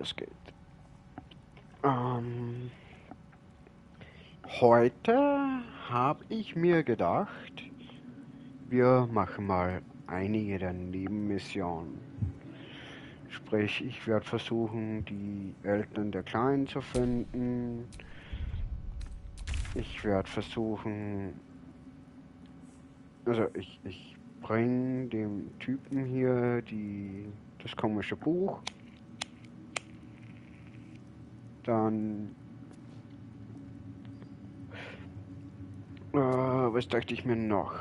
losgeht. Heute habe ich mir gedacht, wir machen mal einige der Nebenmissionen. Sprich, ich werde versuchen, die Eltern der Kleinen zu finden. Ich werde versuchen, also ich bringe dem Typen hier das komische Buch. Dann, was dachte ich mir noch?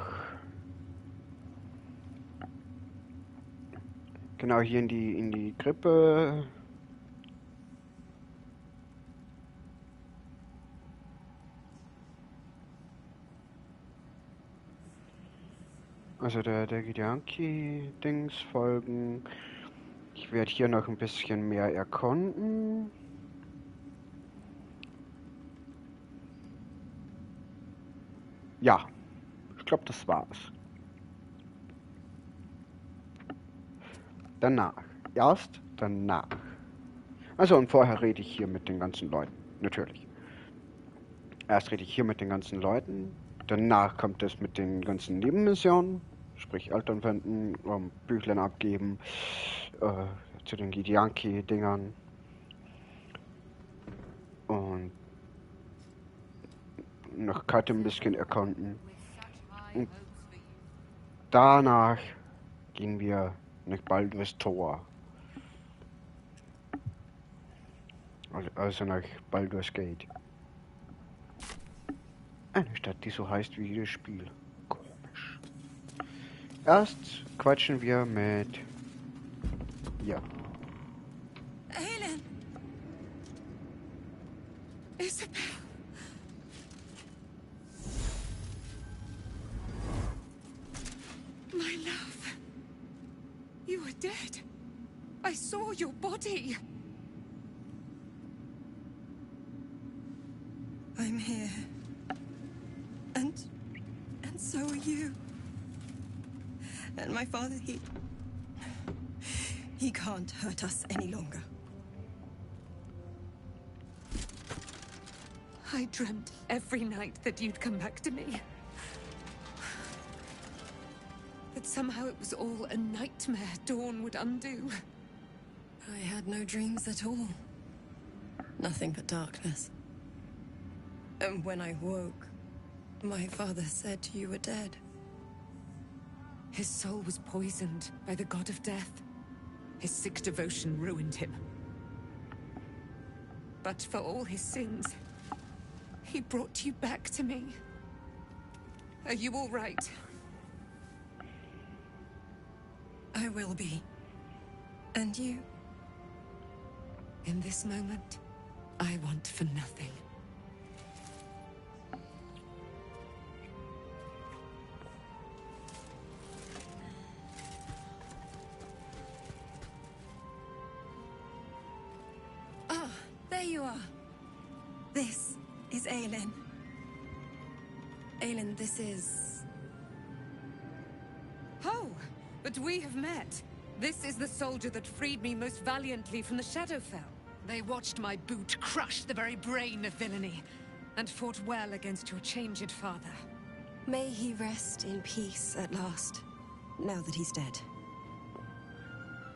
Genau, hier in die Krippe. Also der Gideonki-Dings folgen. Ich werde hier noch ein bisschen mehr erkunden. Ja, ich glaube, das war's. Erst danach. Also und vorher rede ich hier mit den ganzen Leuten, natürlich. Erst rede ich hier mit den ganzen Leuten, danach kommt es mit den ganzen Nebenmissionen, sprich Eltern finden, Büchlein abgeben, zu den Gideonki-Dingern. Und noch Karte ein bisschen erkunden. Und danach gehen wir nach Baldurs Tor. Also nach Baldur's Gate. Eine Stadt, die so heißt wie jedes Spiel. Komisch. Erst quatschen wir mit... Ja. Helen! Isabel! My love! You are dead. I saw your body. I'm here. And so are you. And my father, he can't hurt us any longer. I dreamt every night that you'd come back to me. That somehow it was all a nightmare Dawn would undo. I had no dreams at all. Nothing but darkness. And when I woke, my father said you were dead. His soul was poisoned by the god of death. His sick devotion ruined him. But for all his sins, he brought you back to me. Are you all right? I will be. And you? In this moment, I want for nothing. Ah, there you are. This is Aelin. Aelin, this is... Oh, but we have met. This is the soldier that freed me most valiantly from the Shadowfell. They watched my boot crush the very brain of villainy, and fought well against your changed father. May he rest in peace at last, now that he's dead.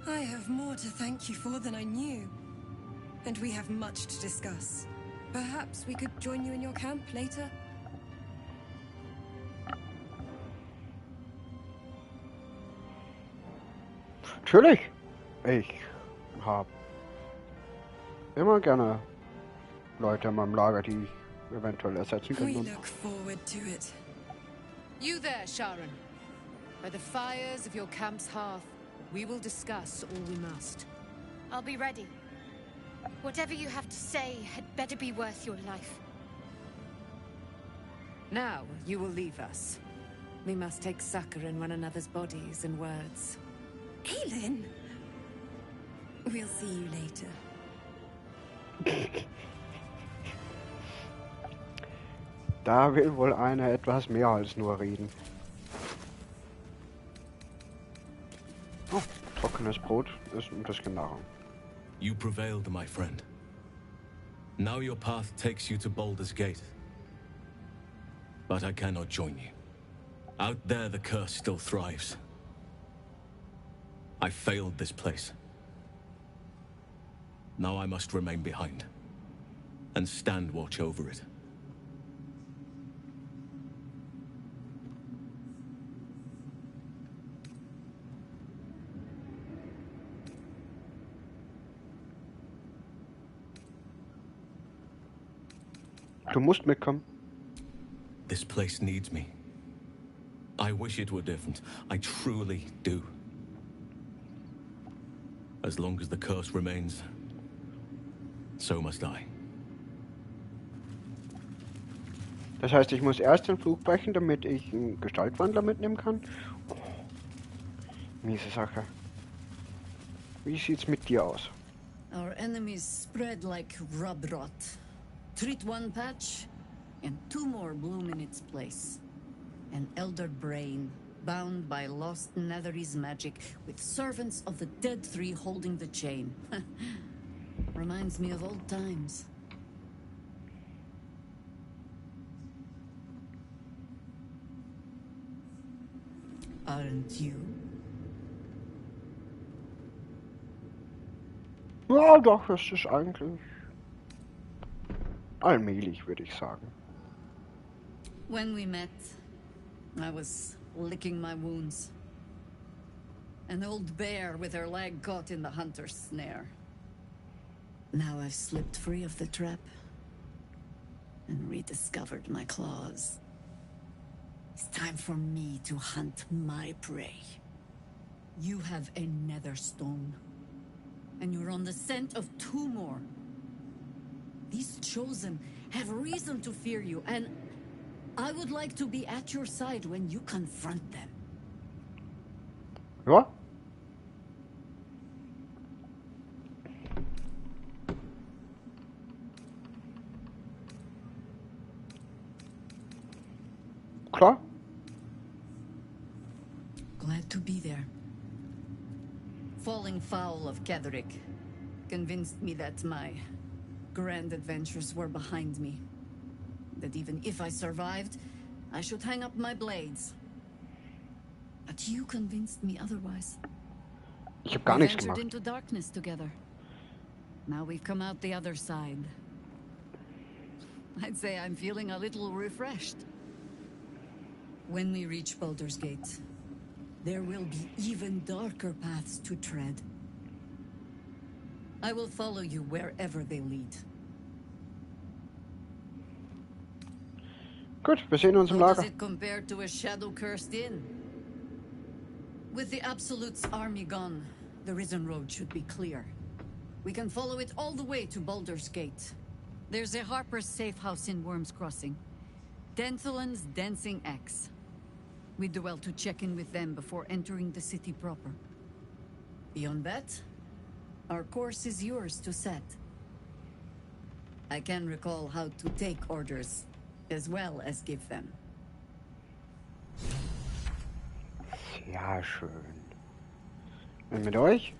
I have more to thank you for than I knew. And we have much to discuss. Perhaps we could join you in your camp later? Natürlich. Ich habe immer gerne Leute in meinem Lager, die ich eventuell ersetzen We können. look forward to it. You there, Sharon. By the fires of your camp's hearth, we will discuss all we must. I'll be ready. Whatever you have to say had better be worth your life. Now, you will leave us. We must take succor in one another's bodies and words. Aelin! We'll see you later. Da will wohl einer etwas mehr als nur reden. Oh, trockenes Brot ist ein bisschen Nahrung. You prevailed, my friend. Now your path takes you to Baldur's Gate. But I cannot join you. Out there, the curse still thrives. I failed this place. Now I must remain behind and stand watch over it. Du musst mitkommen. This place needs me. I wish it were different. I truly do. As long as the curse remains, so must I. Das heißt, ich muss erst den Fluch brechen, damit ich einen Gestaltwandler mitnehmen kann. Oh, miese Sache. Wie sieht's mit dir aus? Our enemies spread like rub rot. Treat one patch, and two more bloom in its place. An elder brain, bound by lost Netherese magic, with servants of the dead three holding the chain. Reminds me of old times. Aren't you? Ja, doch, es ist eigentlich allmählich, würde ich sagen. When we met, I was licking my wounds. An old bear with her leg caught in the hunter's snare. Now I've slipped free of the trap and rediscovered my claws. It's time for me to hunt my prey. You have a nether stone, and you're on the scent of two more. These chosen have reason to fear you, and I would like to be at your side when you confront them. Ja? Klar? Glad to be there. Falling foul of Ketherick convinced me that my grand adventures were behind me. That even if I survived, I should hang up my blades. But you convinced me otherwise. Ich habe gar We nichts ventured gemacht. into darkness together. Now we've come out the other side. I'd say I'm feeling a little refreshed. When we reach Baldur's Gate, there will be even darker paths to tread. I will follow you wherever they lead. Gut, wir sehen uns im How does Lager. it compare to a shadow-cursed inn? With the Absolute's army gone, the Risen Road should be clear. We can follow it all the way to Baldur's Gate. There's a Harper's safe house in Worm's Crossing. Denthalen's Dancing Axe. We'd do well to check in with them before entering the city proper. Beyond that, our course is yours to set. I can recall how to take orders, as well as give them. Sehr schön. Und mit euch?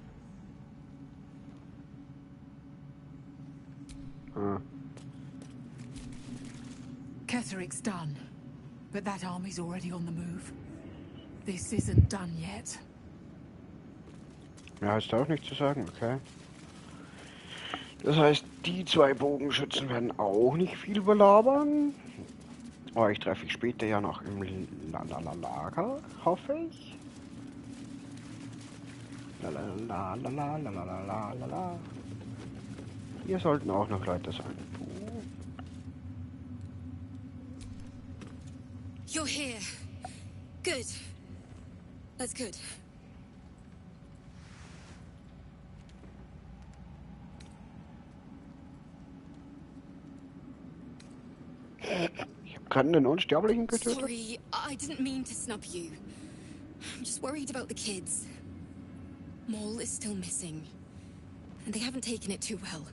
Ah. Ketherick's done, but that army's already on the move. This isn't done yet. Ja, hast du auch nichts zu sagen, okay. Das heißt, die zwei Bogenschützen werden auch nicht viel belabern. Euch treffe ich später ja noch im Lager, hoffe ich. Lalalala. Hier sollten auch noch Leute sein. You're here. Good. That's good. Ich habe gerade einen Unsterblichen getötet. Sorry, I didn't mean to snub you. I'm just worried about the kids. Maul is still missing, and they haven't taken it too well.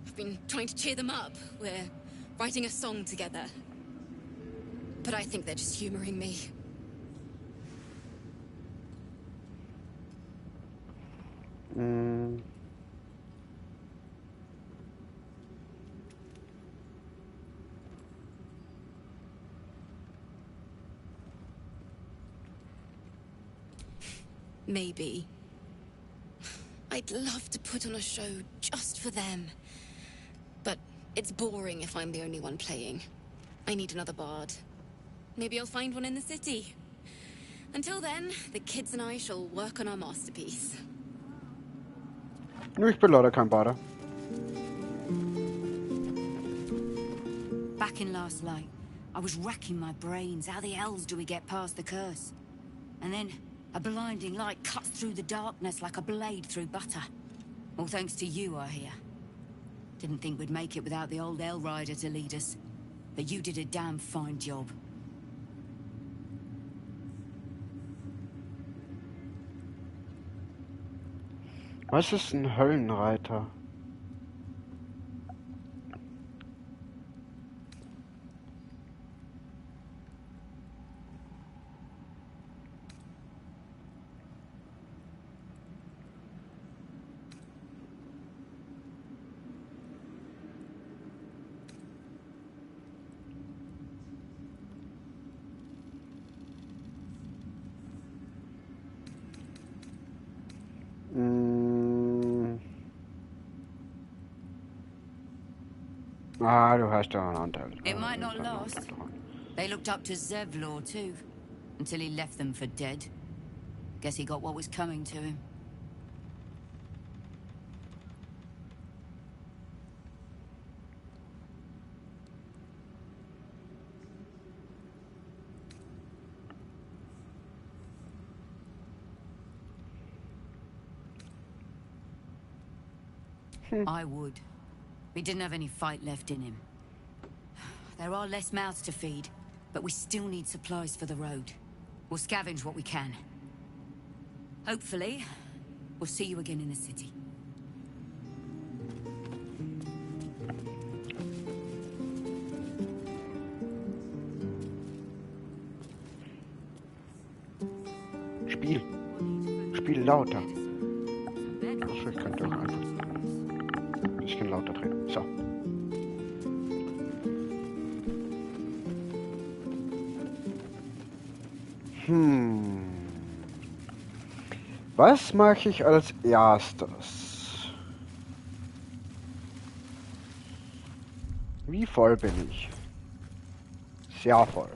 I've been trying to cheer them up. We're writing a song together. But I think they're just humoring me. Maybe. I'd love to put on a show just for them. But it's boring if I'm the only one playing. I need another bard. Maybe I'll find one in the city. Until then, the kids and I shall work on our masterpiece. Ich bin leider kein Bader. Back in last light, I was racking my brains. How the hells do we get past the curse? And then a blinding light cuts through the darkness like a blade through butter. All thanks to you, I hear. Didn't think we'd make it without the old Hell Rider to lead us. But you did a damn fine job. Was ist ein Höllenreiter? Ah, du hast ja einen Anteil. It might not last. They looked up to Zevlor too, until he left them for dead. Guess he got what was coming to him. I would. We didn't have any fight left in him. There are less mouths to feed, but we still need supplies for the road. We'll scavenge what we can. Hopefully, we'll see you again in the city. Spiel lauter. Achso, ich könnte auch einfach ein bisschen lauter drehen. So. Was mache ich als erstes? Wie voll bin ich? Sehr voll.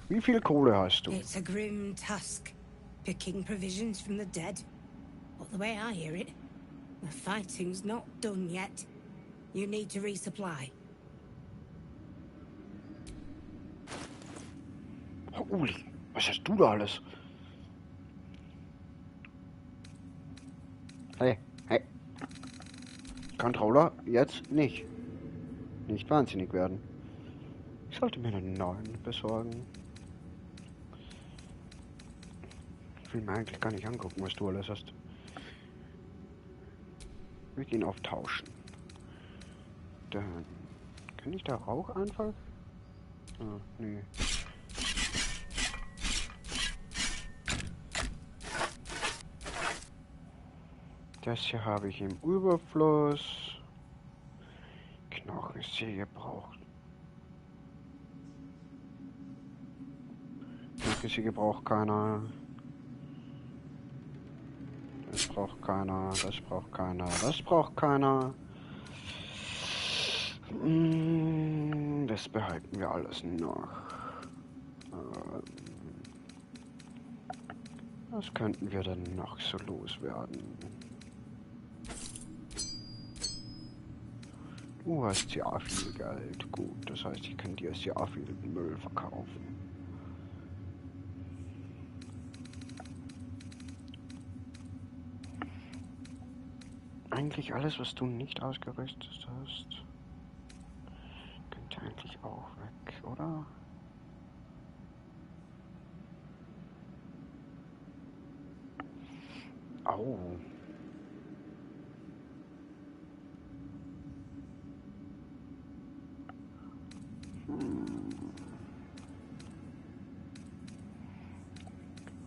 Wie viel Kohle hast du? It's a grim task, picking provisions from the dead. But the way I hear it, the fighting's not done yet. You need to resupply. Holy, was hast du da alles? Hey, hey. Controller, jetzt nicht. Nicht wahnsinnig werden. Ich sollte mir einen neuen besorgen. Ich will mir eigentlich gar nicht angucken, was du alles hast. Wir gehen auf Tauschen. Dann kann ich da auch einfach? Ah, nee. Das hier habe ich im Überfluss. Knochensäge braucht. Knochensäge braucht keiner. Das braucht keiner. Das braucht keiner. Das braucht keiner. Das behalten wir alles noch. Was könnten wir denn noch so loswerden? Du hast sehr viel Geld. Gut, das heißt, ich kann dir sehr viel Müll verkaufen. Eigentlich alles, was du nicht ausgerüstet hast, könnte eigentlich auch weg, oder? Au.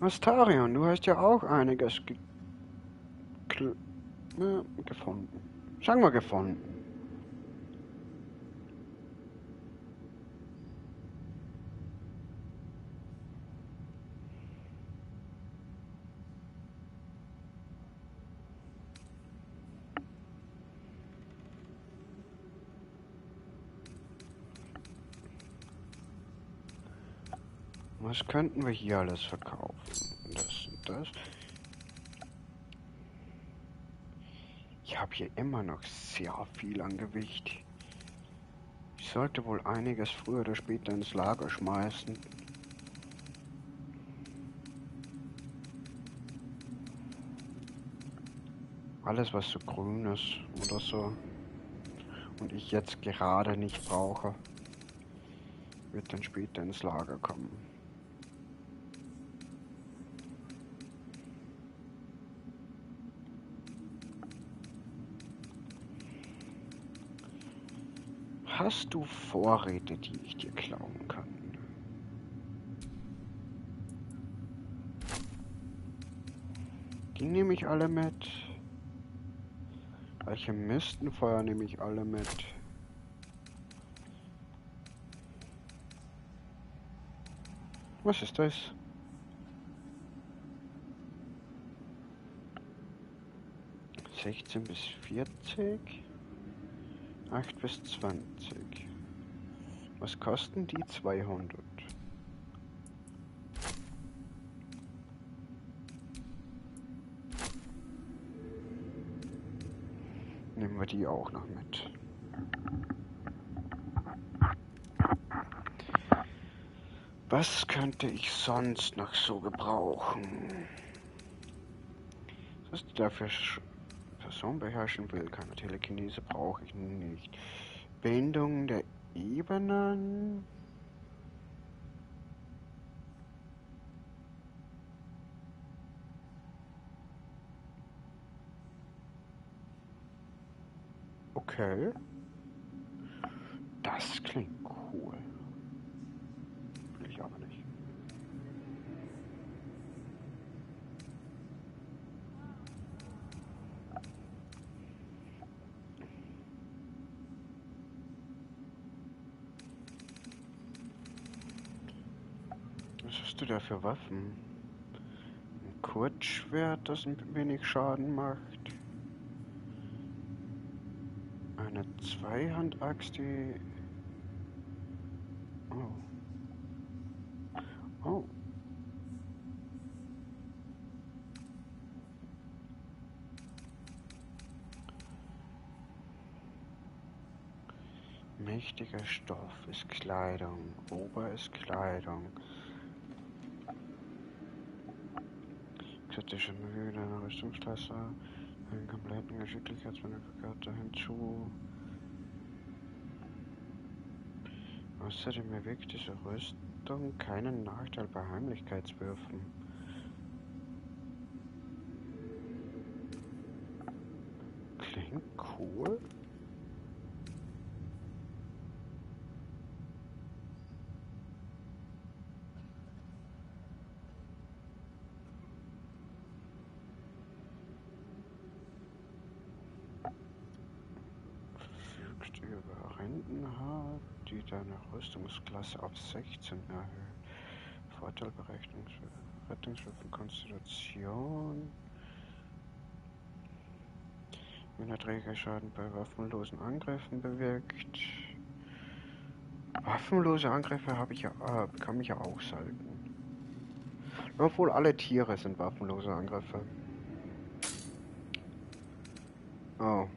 Astarion, du hast ja auch einiges gefunden. Sagen wir gefunden. Was könnten wir hier alles verkaufen? Das und das. Ich habe hier immer noch sehr viel an Gewicht. Ich sollte wohl einiges früher oder später ins Lager schmeißen. Alles, was so grün ist oder so und ich jetzt gerade nicht brauche, wird dann später ins Lager kommen. Hast du Vorräte, die ich dir klauen kann? Die nehme ich alle mit. Alchemistenfeuer nehme ich alle mit. Was ist das? (16 bis 40? 8 bis 20. Was kosten die? 200. Nehmen wir die auch noch mit. Was könnte ich sonst noch so gebrauchen? Was die dafür Person beherrschen will, keine Telekinese brauche ich nicht. Bindung der Ebenen. Okay. Das klingt cool. Will ich aber nicht. Was hast du da für Waffen? Ein Kurzschwert, das ein wenig Schaden macht. Eine Zweihandaxt, die... Oh. Oh. Mächtiger Stoff ist Kleidung. Ober ist Kleidung. Kritische Mühe einer Rüstungsklasse. Einen kompletten Geschicklichkeitsmanifikator hinzu. Außerdem erwirkt diese Rüstung keinen Nachteil bei Heimlichkeitswürfen. Klingt cool. Verfügt über Rentenhaar, die deine Rüstungsklasse auf 16 erhöht. Vorteil Rettungswürfen, Konstitution. Wenn der Träger Schaden bei waffenlosen Angriffen bewirkt. Waffenlose Angriffe bekomme ich ja auch selten. Obwohl alle Tiere sind waffenlose Angriffe. Oh,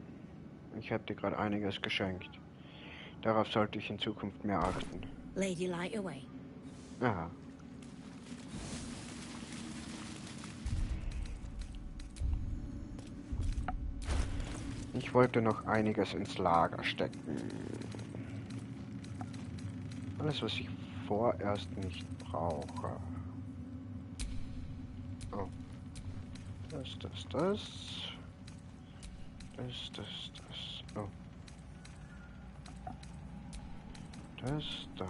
ich habe dir gerade einiges geschenkt. Darauf sollte ich in Zukunft mehr achten. Lady, light away. Aha. Ich wollte noch einiges ins Lager stecken. Alles, was ich vorerst nicht brauche. Oh. Das. Oh. Das.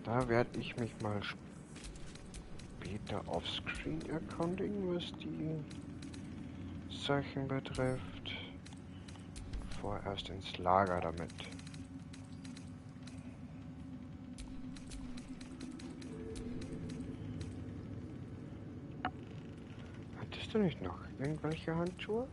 Da werde ich mich mal später offscreen erkundigen, was die Sachen betrifft. Vorerst ins Lager damit. Hattest du nicht noch irgendwelche Handschuhe?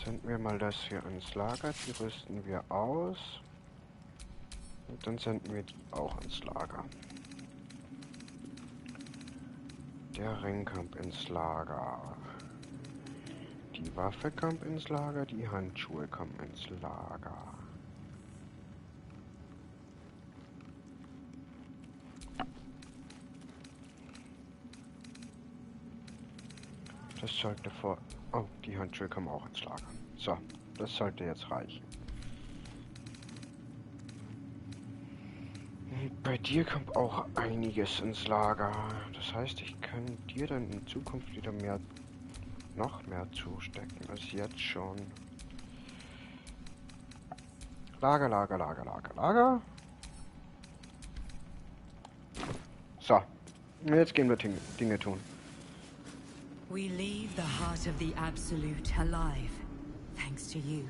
Senden wir mal das hier ins Lager, die rüsten wir aus. Und dann senden wir die auch ins Lager. Der Ring kommt ins Lager. Die Waffe kommt ins Lager, die Handschuhe kommen ins Lager. Das sollte vor... Oh, die Handschuhe kommen auch ins Lager. So, das sollte jetzt reichen. Bei dir kommt auch einiges ins Lager. Das heißt, ich kann dir dann in Zukunft wieder noch mehr zustecken als jetzt schon. Lager, Lager, Lager, Lager, Lager. So, jetzt gehen wir Dinge tun. We leave the heart of the Absolute alive. Thanks to you.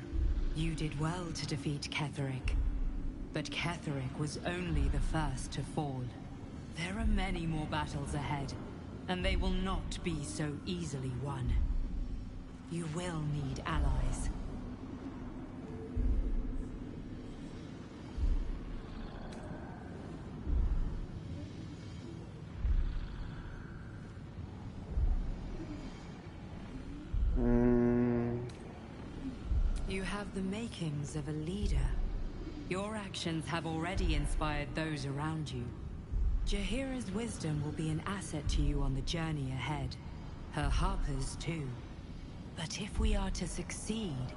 You did well to defeat Ketheric. But Ketheric was only the first to fall. There are many more battles ahead, and they will not be so easily won. You will need allies. You have the makings of a leader. Your actions have already inspired those around you. Jaheira's wisdom will be an asset to you on the journey ahead. Her Harper's too. But if we are to succeed,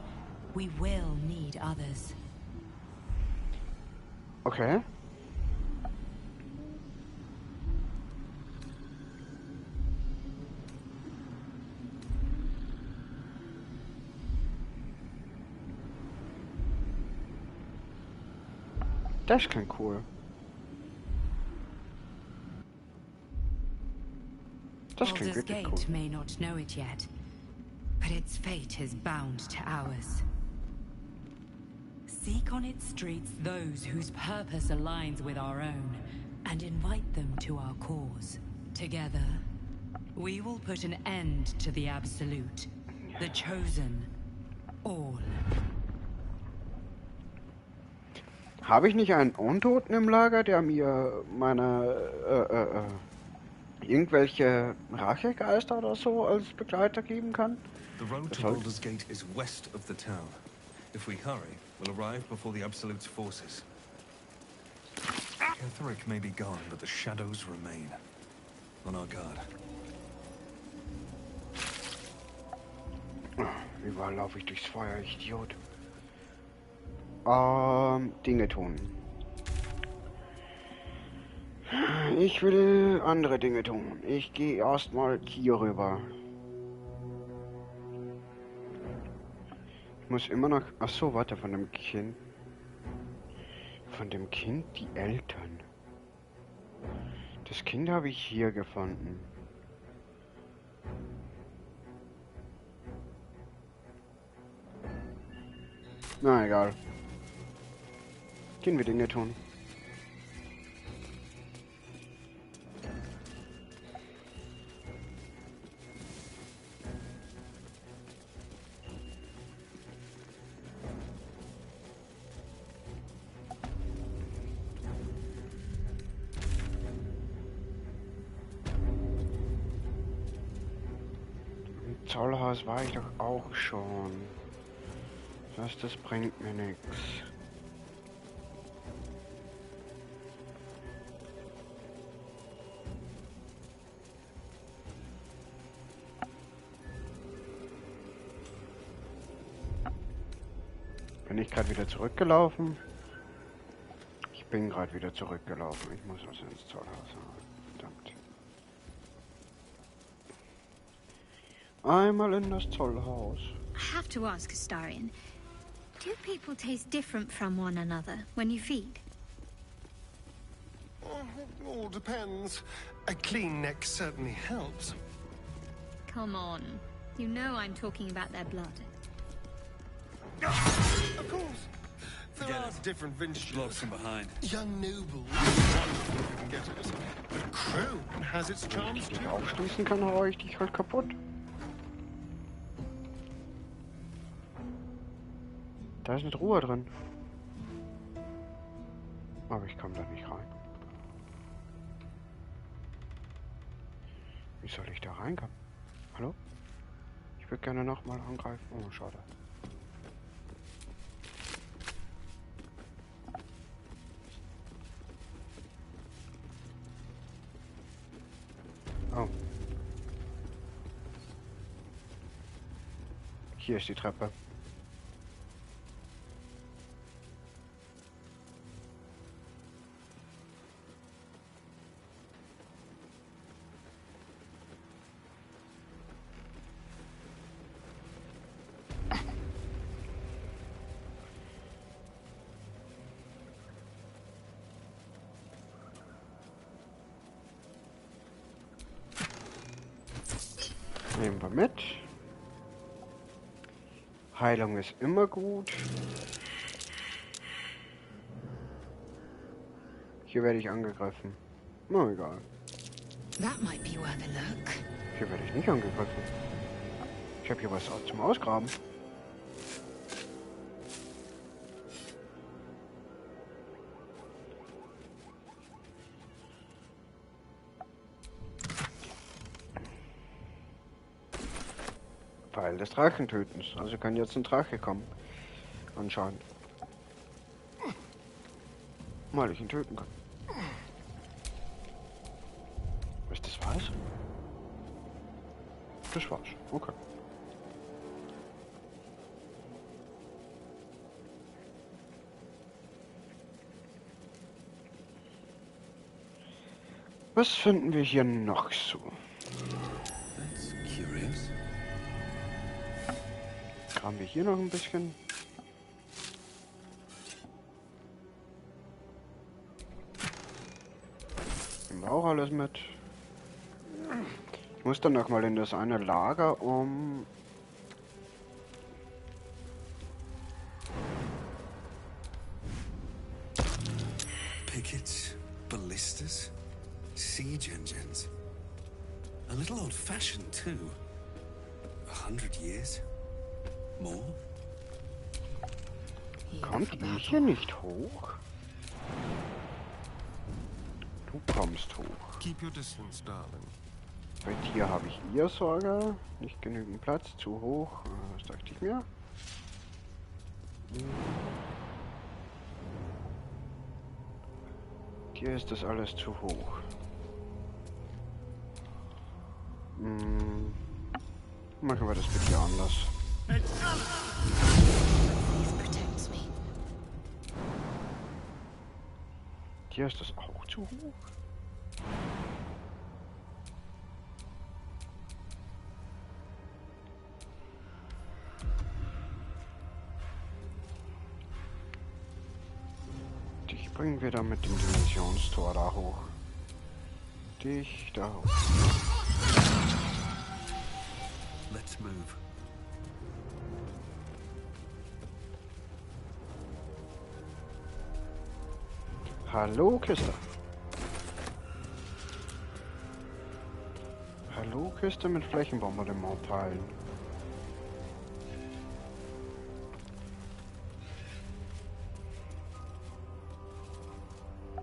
we will need others. Okay. Das klingt cool. Das klingt Baldur's wirklich Gate cool. may not know it yet, but its fate is bound to ours. Seek on its streets those whose purpose aligns with our own, and invite them to our cause. Together, we will put an end to the Absolute, the Chosen, all. Habe ich nicht einen Untoten im Lager, der mir irgendwelche Rachegeister oder so als Begleiter geben kann? The road to Baldur's Gate is west of the town. If we hurry, we'll arrive before the Absolute's forces. Ketheric may be gone, but the shadows remain. On our guard. Überall laufe ich durchs Feuer, Idiot. Dinge tun. Ich will andere Dinge tun. Ich gehe erstmal hier rüber. Ich muss immer noch... Ach so, warte, von dem Kind. Von dem Kind die Eltern. Das Kind habe ich hier gefunden. Na egal. Gehen wir Dinge tun. Im Zollhaus war ich doch auch schon. Das bringt mir nichts. Bin ich gerade wieder zurückgelaufen? Ich bin gerade wieder zurückgelaufen. Ich muss also ins Zollhaus. Verdammt. Einmal in das Zollhaus. I have to ask, Astarion, do people taste different from one another when you feed? It all depends. A clean neck certainly helps. Come on. You know I'm talking about their blood. Of course. There are different vintages. Blocks from behind. Young noble is wonderful if you can get it. But Crone has its charms Wenn ich too. aufschließen kann, haue ich dich halt kaputt. Da ist eine Truhe drin. Aber ich komme da nicht rein. Wie soll ich da reinkommen? Hallo? Ich würde gerne nochmal angreifen. Oh, schade. Oh. Hier ist die Treppe. Nehmen wir mit. Heilung ist immer gut. Hier werde ich angegriffen. Na egal. That might be worth a look. Hier werde ich nicht angegriffen. Ich habe hier was zum Ausgraben. Pfeil des Drachentötens. Also kann jetzt ein Drache kommen. Anscheinend. Mal ich ihn töten kann. Ist das was? Das war's. Okay. Was finden wir hier noch so? That's curious. Graben wir hier noch ein bisschen. Nehmen wir auch alles mit. Ich muss dann noch mal in das eine Lager, um Pickets, ballistas, siege engines. A little old-fashioned too. 100 years? More? kommt ihr hier nicht hoch? Du kommst hoch. Keep your distance, darling. Bei dir habe ich ihr Sorge. Nicht genügend Platz, zu hoch. Was dachte ich mir? Hier ist das alles zu hoch. Machen wir das bitte anders. Hier ist das auch zu hoch. Dich bringen wir dann mit dem Dimensionstor da hoch. Dich da hoch. Let's move. Hallo, Kiste. Hallo, Kiste mit Flächenbombardement-Teilen.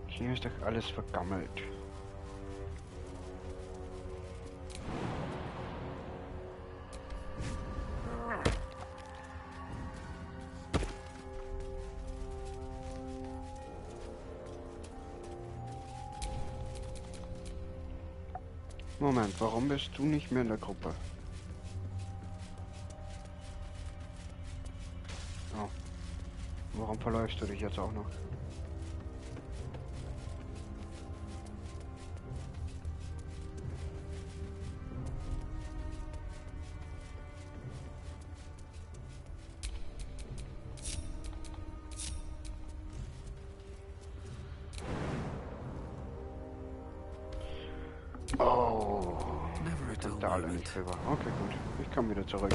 Hier ist doch alles vergammelt. Moment, warum bist du nicht mehr in der Gruppe? Oh. Warum verläufst du dich jetzt auch noch? Oh. Never a dull Da alle moment. nicht drüber. Okay, gut. Ich komme wieder zurück.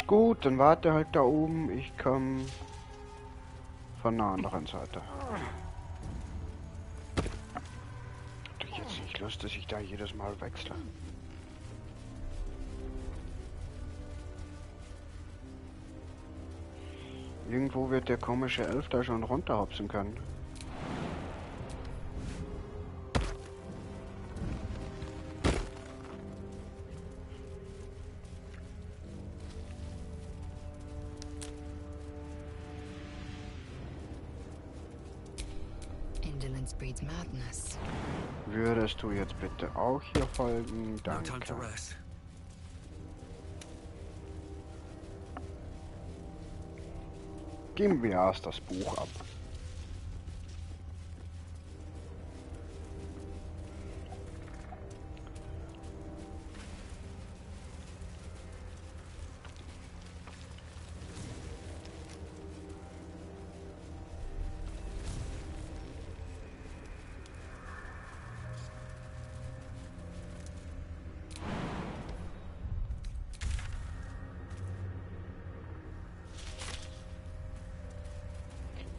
Gut, dann warte halt da oben. Ich komme von der anderen Seite. Hat doch jetzt nicht Lust, dass ich da jedes Mal wechsle. Irgendwo wird der komische Elf da schon runterhopsen können. Indolence breeds madness. Würdest du jetzt bitte auch hier folgen? No Danke. time to rest. Geben wir erst das Buch ab.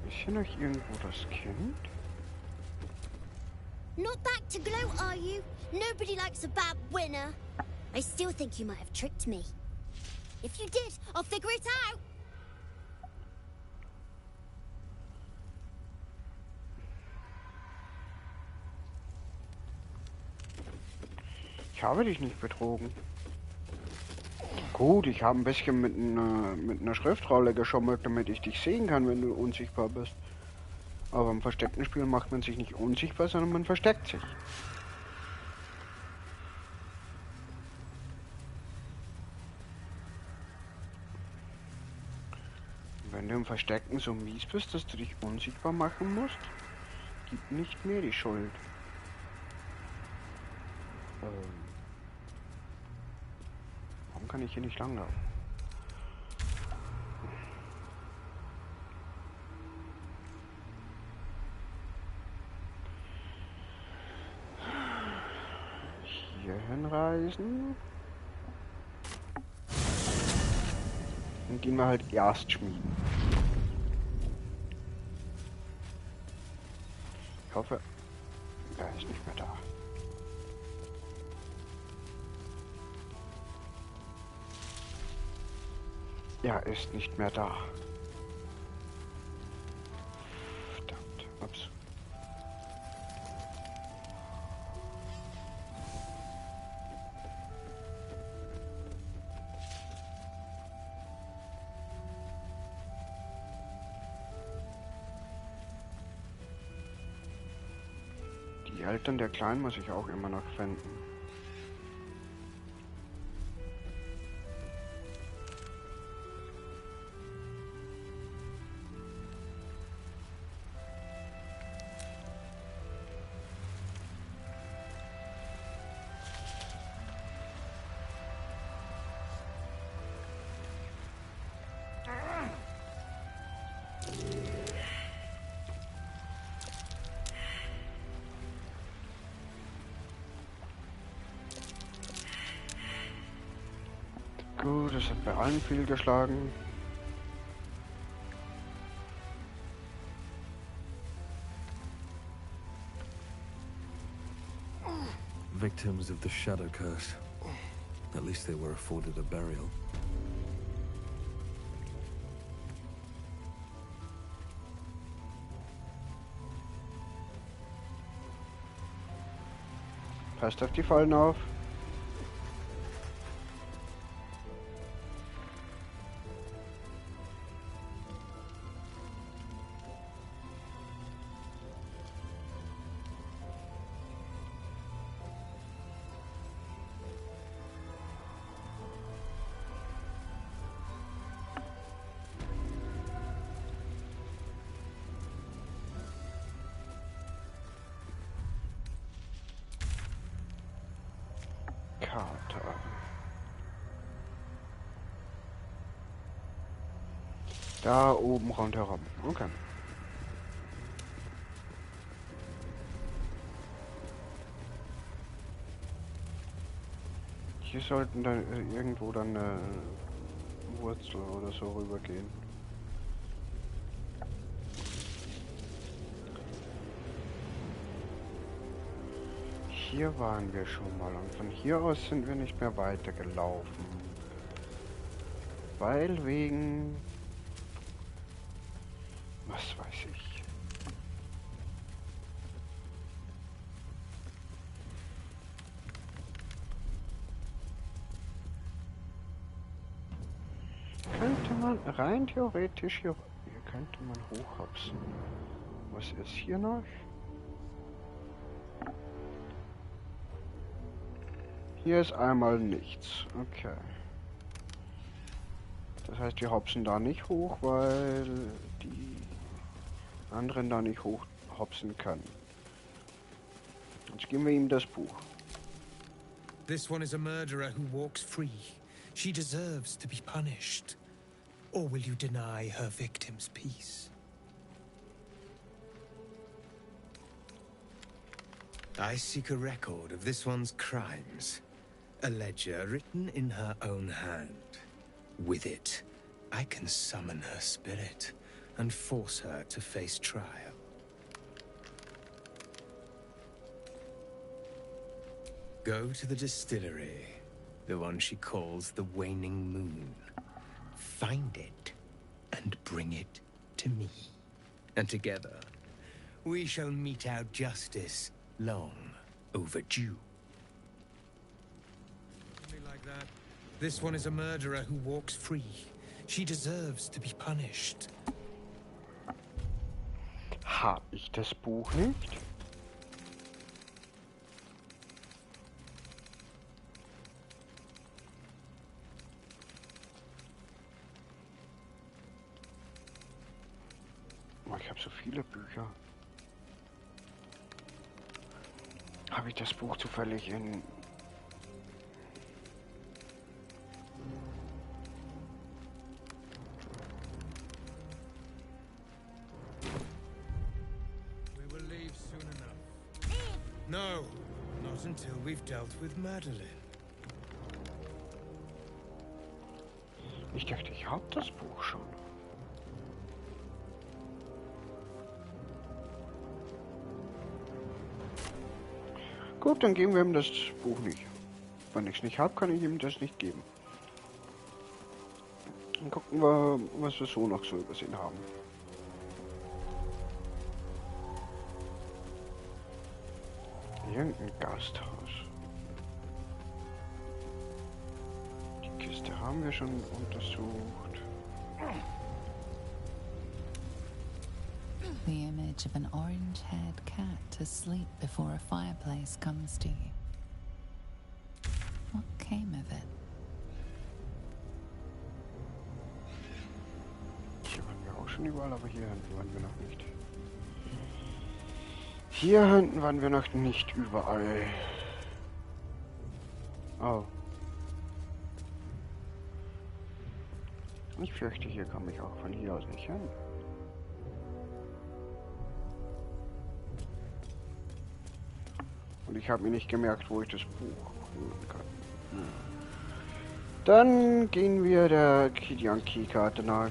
Ist hier noch irgendwo das Kind? Not back to gloat, are you? Nobody likes a bad winner. I still think you might have tricked me. If you did, I'll figure it out. Ich habe dich nicht betrogen. Gut, ich habe ein bisschen mit einer Schriftrolle geschummelt, damit ich dich sehen kann, wenn du unsichtbar bist. Aber im versteckten Spiel macht man sich nicht unsichtbar, sondern man versteckt sich. Wenn du im Versteckten so mies bist, dass du dich unsichtbar machen musst, gib nicht mir die Schuld. Warum kann ich hier nicht langlaufen? Hier hinreisen. Und gehen wir halt erst schmieden. Ich hoffe, er ist nicht mehr da. Er ist nicht mehr da. Verdammt. Ups. Die Eltern der Kleinen muss ich auch immer noch finden. Gut, das hat bei allen fehlgeschlagen. Victims of the Shadow Curse. At least they were afforded a burial. Passt auf die Fallen auf. Karte. Da oben rundherum. Okay. Hier sollten dann irgendwo dann Wurzel oder so rübergehen. Hier waren wir schon mal und von hier aus sind wir nicht mehr weitergelaufen. Weil wegen... was weiß ich. Könnte man rein theoretisch hier könnte man hochhopsen. Was ist hier noch? Hier ist einmal nichts. Okay. Das heißt, wir hopsen da nicht hoch, weil die anderen da nicht hoch hopsen können. Jetzt geben wir ihm das Buch. This one is a murderer who walks free. She deserves to be punished. Or will you deny her victims peace? I seek a record of this one's crimes. A ledger written in her own hand. With it, I can summon her spirit and force her to face trial. Go to the distillery, the one she calls the Waning Moon. Find it and bring it to me. And together, we shall mete out justice long overdue. Like that. This one is a murderer who walks free. She deserves to be punished. Hab ich das Buch nicht? Oh, ich habe so viele Bücher. Habe ich das Buch zufällig in... No, not until we've dealt with Madeline. Ich dachte, ich hab das Buch schon. Gut, dann geben wir ihm das Buch nicht. Wenn ich es nicht habe, kann ich ihm das nicht geben. Dann gucken wir, was wir so noch so übersehen haben. Irgendein Gasthaus. Die Kiste haben wir schon untersucht. The image of an orange-haired cat asleep before a fireplace comes to you. What came of it? Hier waren wir auch schon überall, aber hier hinten waren wir noch nicht. Hier hinten waren wir noch nicht überall. Oh. Ich fürchte, hier komme ich auch von hier aus nicht hin. Und ich habe mir nicht gemerkt, wo ich das Buch holen kann. Dann gehen wir der Key-Karte nach.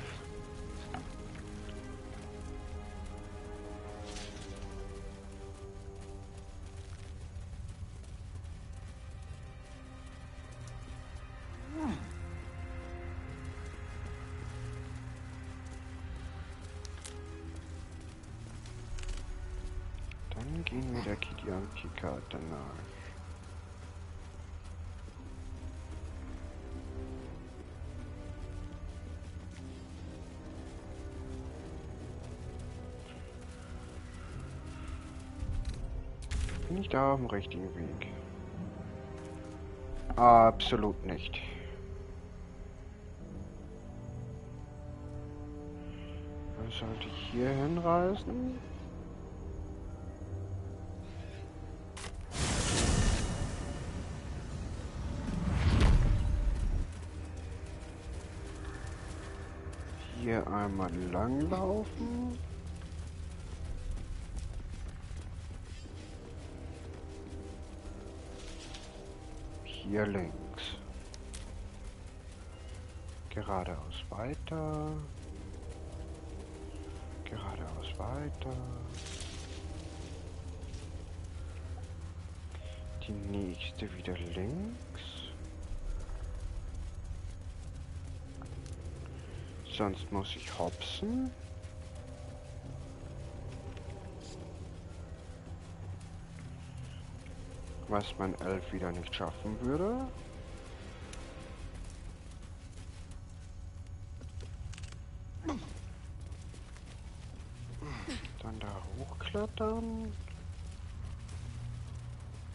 Dann gehen wir der Key-Karte nach. Bin ich da auf dem richtigen Weg? Absolut nicht. Was sollte ich hier hinreisen? Hier einmal langlaufen. Hier links. Geradeaus weiter. Geradeaus weiter. Die nächste wieder links. Sonst muss ich hopsen. Was mein Elf wieder nicht schaffen würde. Dann da hochklettern.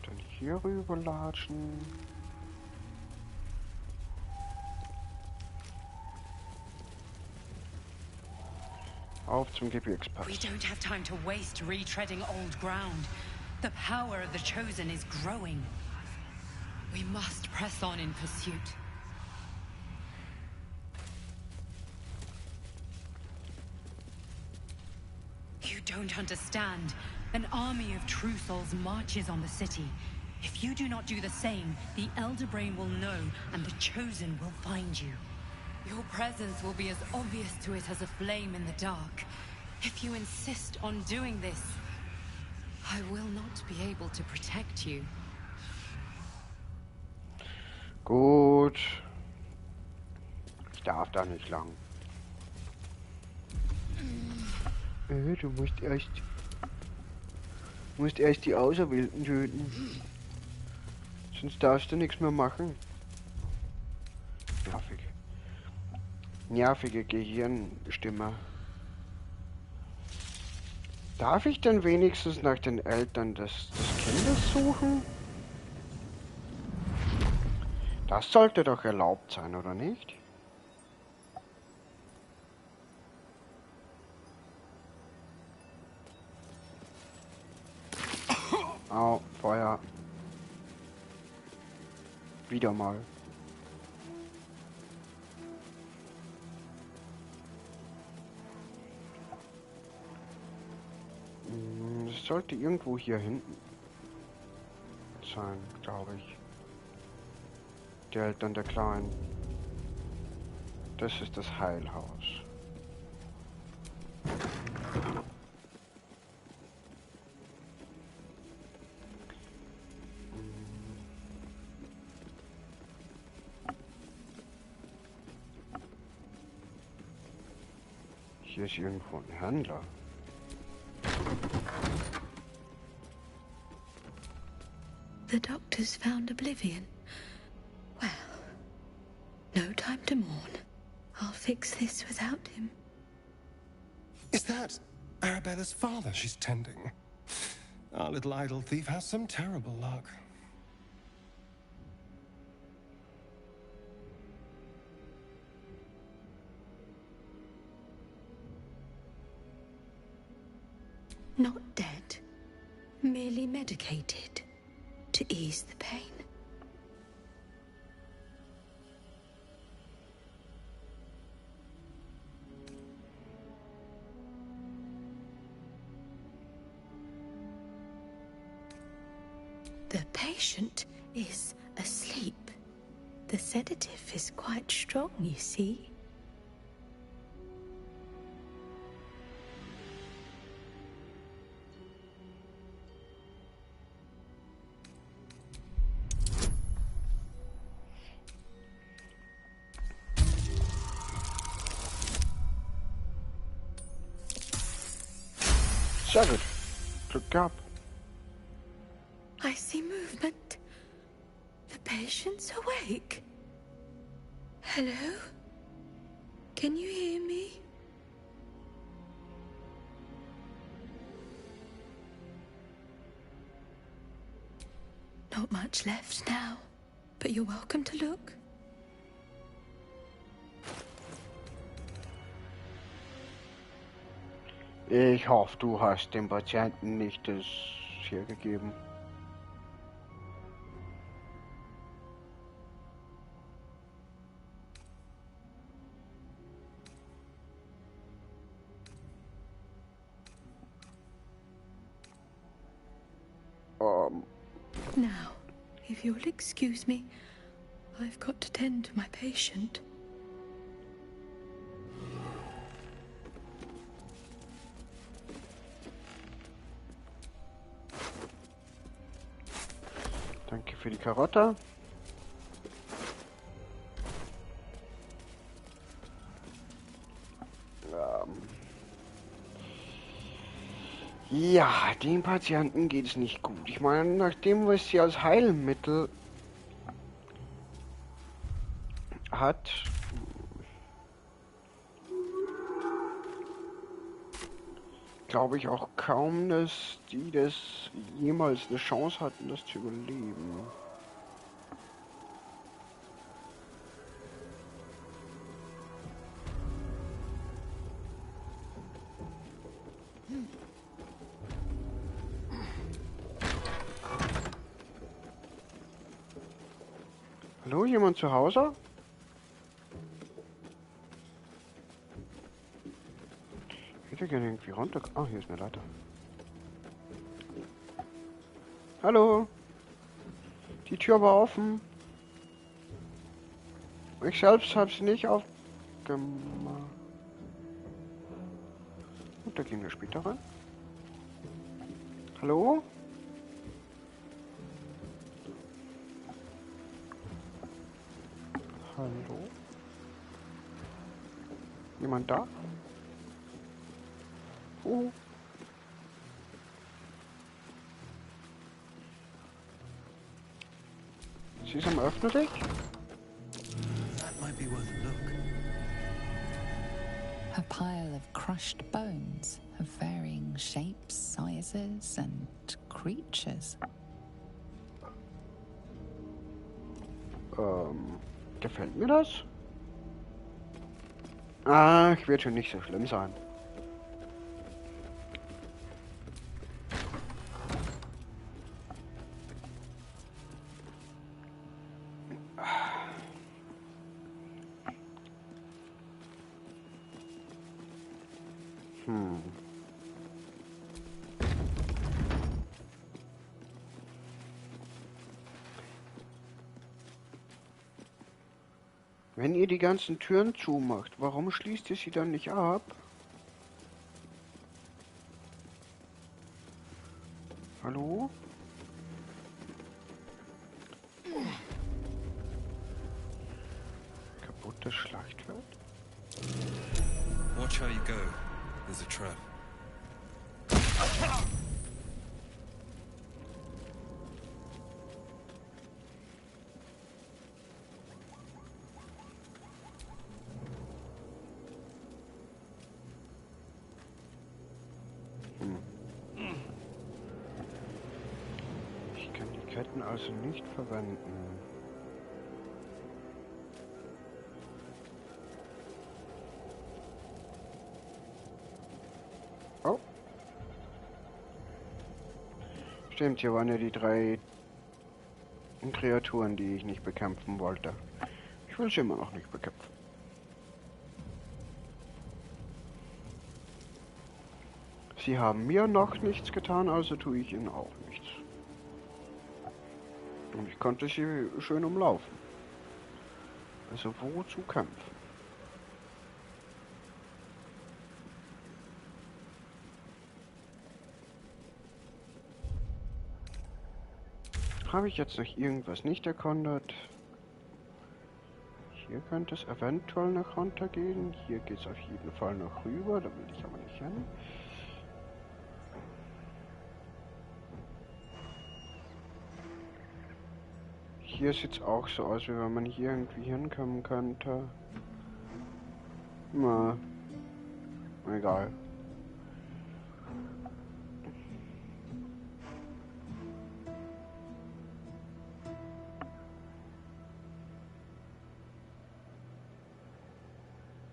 Dann hier rüber latschen. Auf zum Gebirgspass. We don't have time to waste retreading old ground. The power of the Chosen is growing. We must press on in pursuit. You don't understand. An army of true souls marches on the city. If you do not do the same, the Elder Brain will know, and the Chosen will find you. Your presence will be as obvious to it as a flame in the dark. If you insist on doing this, I will not be able to protect you. Gut. Ich darf da nicht lang. Du musst erst die Auserwählten töten. Sonst darfst du nichts mehr machen. Nervig. Nervige Gehirnstimme. Darf ich denn wenigstens nach den Eltern des Kindes suchen? Das sollte doch erlaubt sein, oder nicht? Au, Feuer. Wieder mal. Es sollte irgendwo hier hinten sein, glaube ich. Die Eltern der Kleinen. Das ist das Heilhaus. Hier ist irgendwo ein Händler. The doctor's found oblivion. Well, no time to mourn. I'll fix this without him. Is that Arabella's father she's tending? Our little idol thief has some terrible luck. Not dead, merely medicated to ease the pain. The patient is asleep. The sedative is quite strong, you see. Sehr gut. Glück gehabt. I see movement. The patient's awake. Hello? Can you hear me? Not much left now, but you're welcome to look. Ich hoffe, du hast dem Patienten nicht das hier gegeben. Now, if you'll excuse me, I've got to tend to my patient. für die Karotte. Ja, den Patienten geht es nicht gut. Ich meine, nachdem was sie als Heilmittel hat, glaube ich auch kaum, dass die das jemals eine Chance hatten, das zu überleben. Hallo, jemand zu Hause? Ich hätte gerne irgendwie runter... Ah, hier ist eine Leiter. Hallo? Die Tür war offen. Ich selbst habe sie nicht aufgemacht. Und da gehen wir später rein. Hallo? Hallo? Jemand da? Oh. Sie ist am öffentlich? That might be worth a look. A pile of crushed bones of varying shapes, sizes, and creatures. Gefällt mir das? Ach, wird schon nicht so schlimm sein. Wenn ihr die ganzen Türen zumacht, warum schließt ihr sie dann nicht ab? Hallo? Kaputtes Schlachtfeld? Watch how you go. There's a trap. Ich kann die Ketten also nicht verwenden. Oh. Stimmt, hier waren ja die 3 Kreaturen, die ich nicht bekämpfen wollte. Ich will sie immer noch nicht bekämpfen. Sie haben mir noch nichts getan, also tue ich ihnen auch nichts. Und ich konnte sie schön umlaufen. Also wozu kämpfen? Habe ich jetzt noch irgendwas nicht erkundet? Hier könnte es eventuell noch runtergehen. Hier geht es auf jeden Fall noch rüber. Da will ich aber nicht hin. Hier sieht es auch so aus, wie wenn man hier irgendwie hinkommen könnte. Na, egal.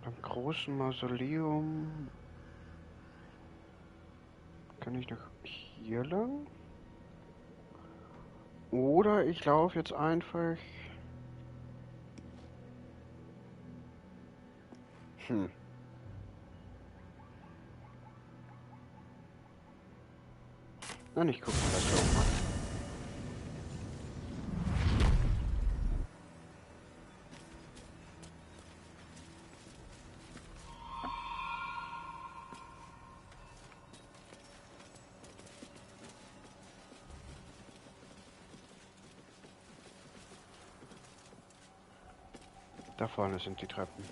Beim großen Mausoleum kann ich noch hier lang? Oder ich laufe jetzt einfach... Nein, ich gucke mir das so an. Da vorne sind die Treppen.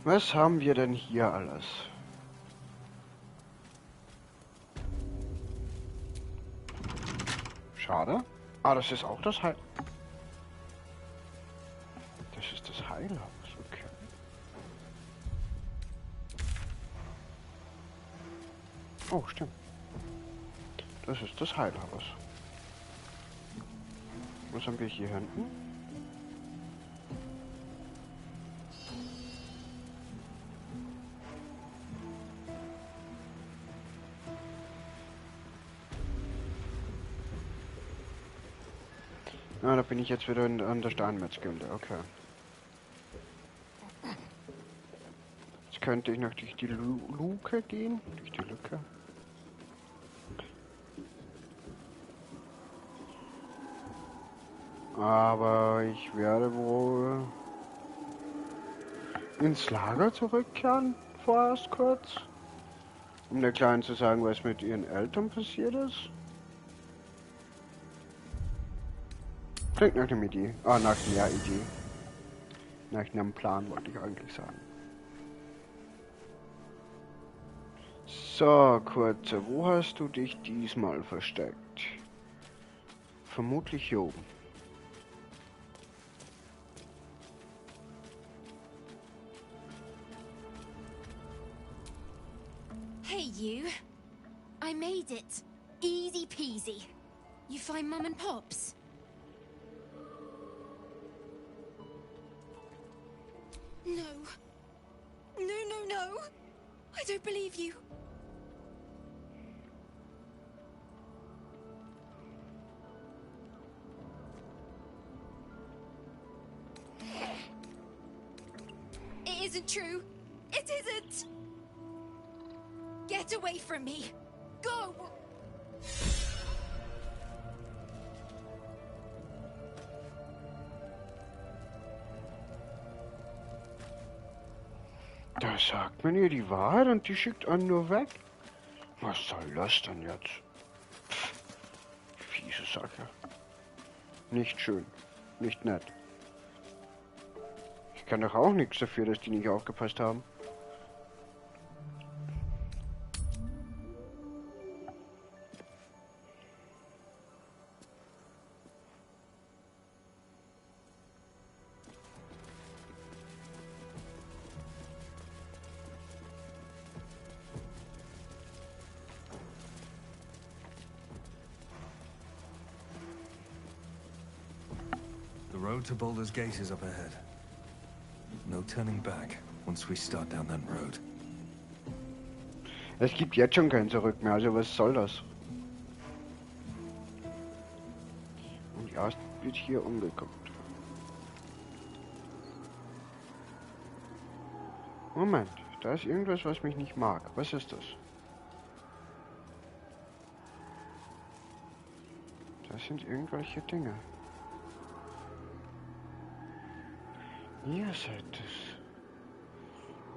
Was haben wir denn hier alles? Schade. Ah, das ist auch das Heil. Das ist das Heilhaus, okay. Oh, stimmt. Das ist das Heilhaus. Was haben wir hier hinten? Ah, da bin ich jetzt wieder an der Steinmetzgilde, okay. Jetzt könnte ich noch durch die Luke gehen, durch die Lücke. Aber ich werde wohl ins Lager zurückkehren, vorerst kurz. Um der Kleinen zu sagen, was mit ihren Eltern passiert ist. Klingt nach einer Idee. Ah, nach einer Idee. Nach einem Plan wollte ich eigentlich sagen. So, Kurze, wo hast du dich diesmal versteckt? Vermutlich hier oben. Hey, you. I made it. Easy peasy. You find Mum and Pops? No. No. I don't believe you. It isn't true. It isn't. Get away from me. Go! Da sagt man ihr die Wahrheit und die schickt einen nur weg. Was soll das denn jetzt? Pff, fiese Sache. Nicht schön. Nicht nett. Ich kann doch auch nichts dafür, dass die nicht aufgepasst haben. The road to Baldur's Gate is up ahead. No turning back once we start down that road. Es gibt jetzt schon kein Zurück mehr, also was soll das? Und erst wird hier umgeguckt. Moment, da ist irgendwas, was mich nicht mag. Was ist das? Das sind irgendwelche Dinge. Ihr seid es.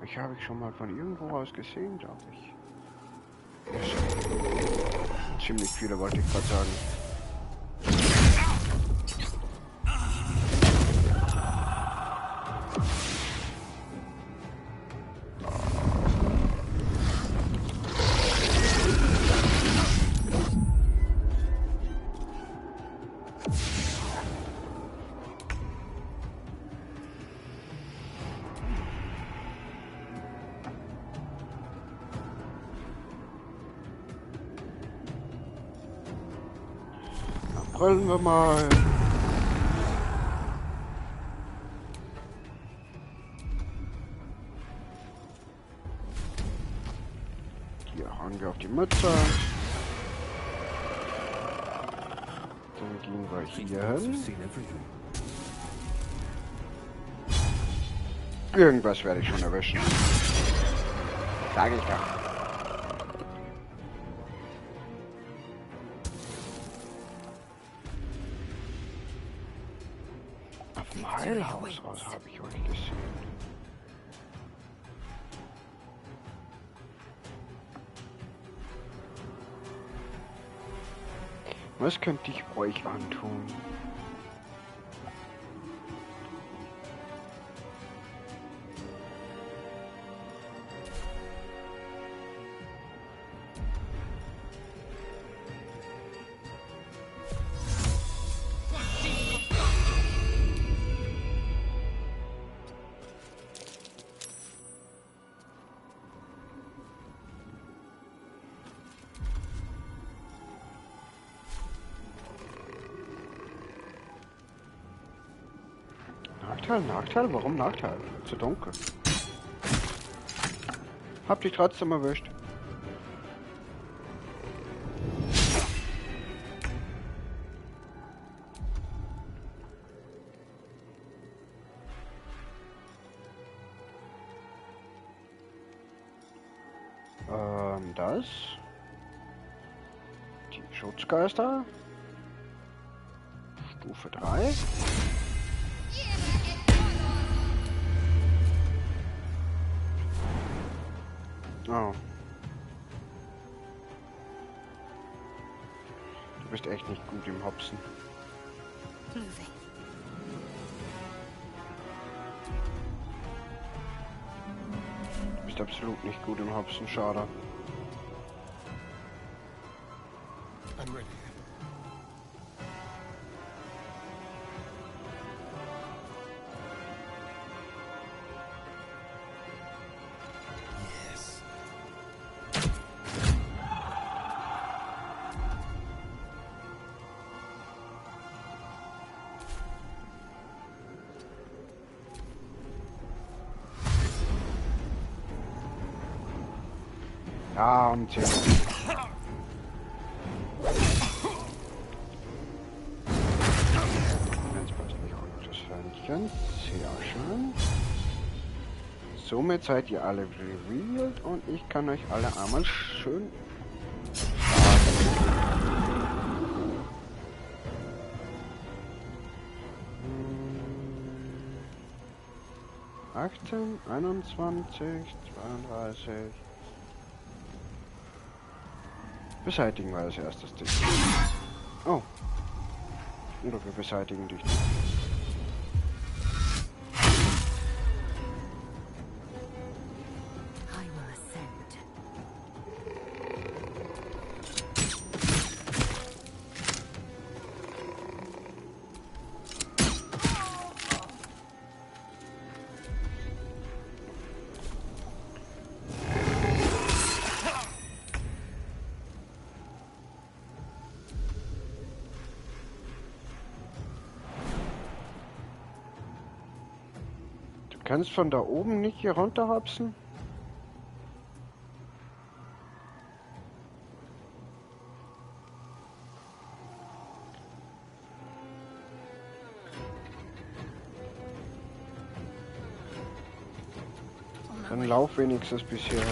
Ich habe schon mal von irgendwo aus gesehen, glaube ich. Ziemlich viele, wollte ich gerade sagen. Rollen wir mal. Hier hauen wir auf die Mütze. Dann gehen wir hier hin. Irgendwas werde ich schon erwischen. Sage ich doch. Heilhaus aus, habe ich euch gesehen. Was könnte ich euch antun? Nachteil? Warum Nachteil? Zu dunkel. Hab dich trotzdem erwischt. Das. Die Schutzgeister. Stufe 3. Oh. Du bist echt nicht gut im Hopsen. Du bist absolut nicht gut im Hopsen, schade. I'm ready. Ja, und ja. Jetzt passt mich auch noch das Fähnchen. Sehr schön. Somit seid ihr alle revealed und ich kann euch alle einmal schön fragen. 18, 21, 32. Beseitigen wir als erstes dich. Oh. Oder wir beseitigen dich nicht. Kannst von da oben nicht hier runterhopsen? Dann lauf wenigstens bis hierhin.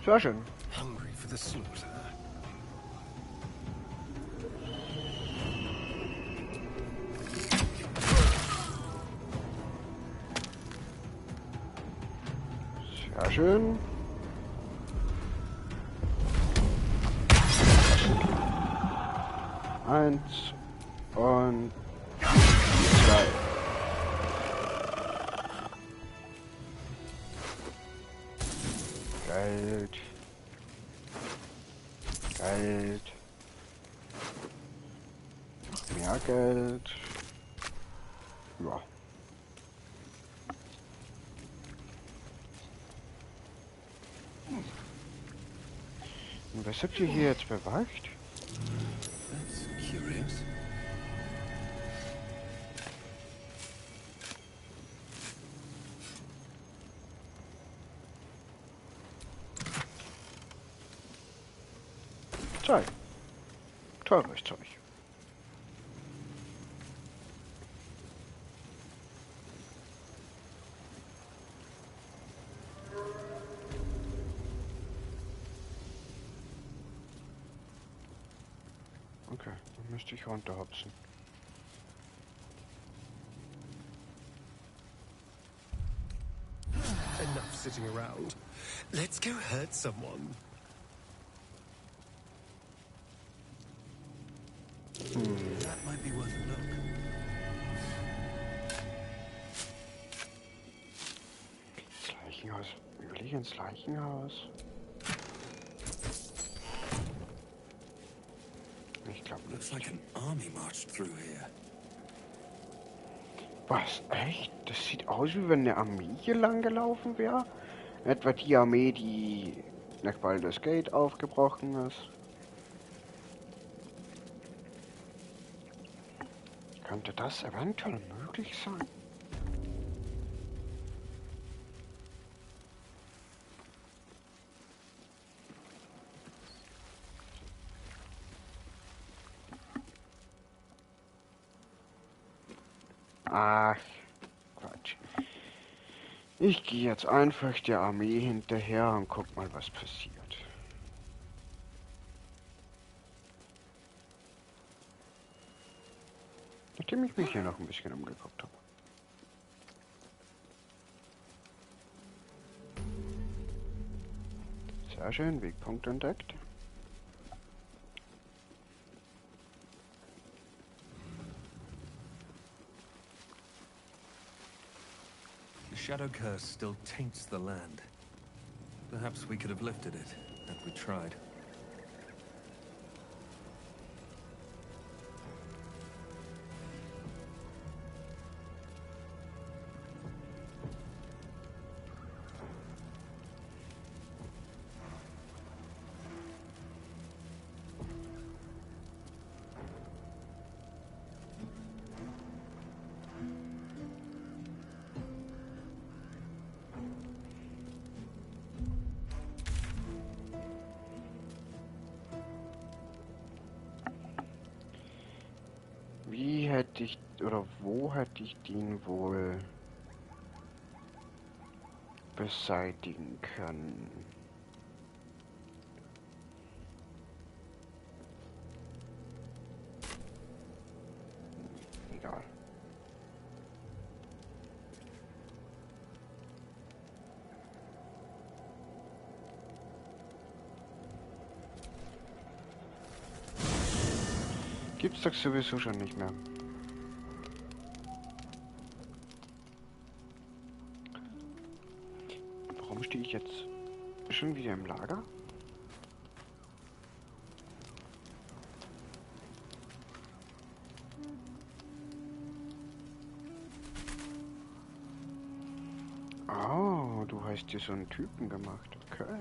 Sehr schön. Hungry for the slaughter. Sehr schön. Eins und zwei. Geld. Geld. Noch mehr Geld. Ja. Und was habt ihr hier jetzt bewacht? That's curious. Zeug. Teures Zeug. Okay, dann müsste ich runterhopsen. Enough sitting around. Let's go hurt someone. That might be worth a look. Ins Leichenhaus. Will ich ins Leichenhaus? Ich glaube nicht. Looks like an army marched through here. Was? Echt? Das sieht aus, wie wenn eine Armee hier lang gelaufen wäre. Etwa die Armee, die nach Baldur's Gate aufgebrochen ist. Könnte das eventuell möglich sein? Ach, Quatsch. Ich gehe jetzt einfach der Armee hinterher und guck mal, was passiert. Nachdem ich mich hier noch ein bisschen umgeguckt habe. Sehr schön, Wegpunkt entdeckt. The shadow curse still taints the land. Perhaps we could have lifted it, had we tried. Wie hätte ich, oder wo hätte ich den wohl beseitigen können? Egal. Gibt's doch sowieso schon nicht mehr. Warum stehe ich jetzt schon wieder im Lager? Oh, du hast dir so einen Typen gemacht, okay.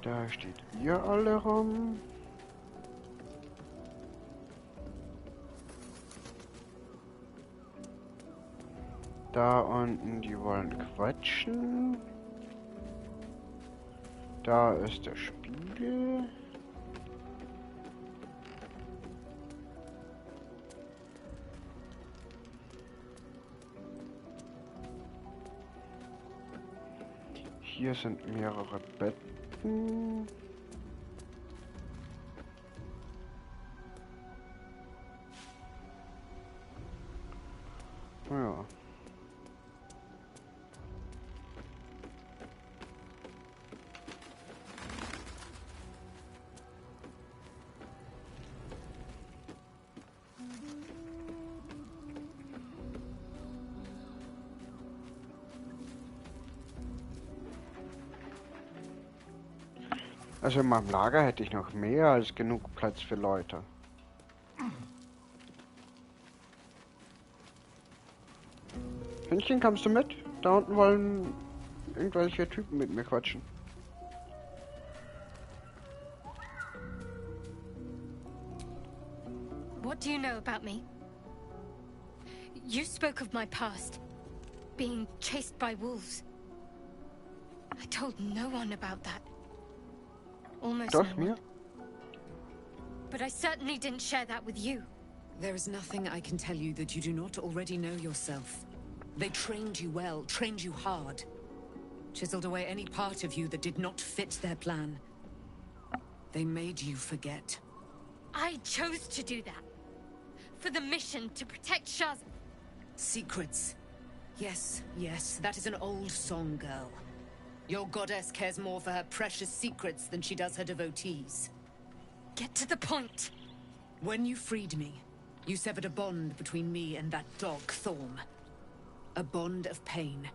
Da steht ihr alle rum. Da unten, die wollen quatschen. Da ist der Spiegel. Hier sind mehrere Betten. Ja. Also in meinem Lager hätte ich noch mehr als genug Platz für Leute. Hündchen, kommst du mit? Da unten wollen irgendwelche Typen mit mir quatschen. What do you know about me? You spoke of my past, being chased by wolves. I told no one about that. Almost Doch, no mir? one. But I certainly didn't share that with you. There is nothing I can tell you that you do not already know yourself. They trained you well, trained you hard. Chiseled away any part of you that did not fit their plan. They made you forget. I chose to do that. For the mission to protect Shaz. Secrets. Yes, yes, that is an old song, girl. Your goddess cares more for her precious secrets than she does her devotees. Get to the point. When you freed me, you severed a bond between me and that dog, Thorm. A bond of pain.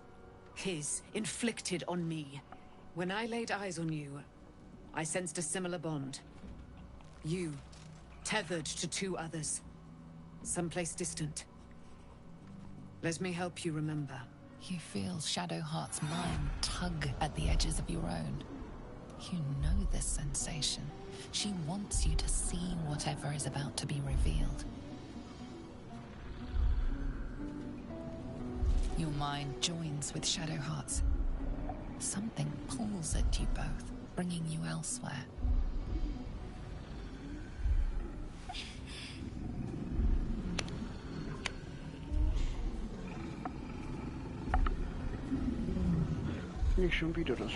His, inflicted on me. When I laid eyes on you, I sensed a similar bond. You, tethered to two others. Someplace distant. Let me help you remember. You feel Shadowheart's mind tug at the edges of your own. You know this sensation. She wants you to see whatever is about to be revealed. Your mind joins with Shadowheart's. Something pulls at you both, bringing you elsewhere. Nicht schon wieder das.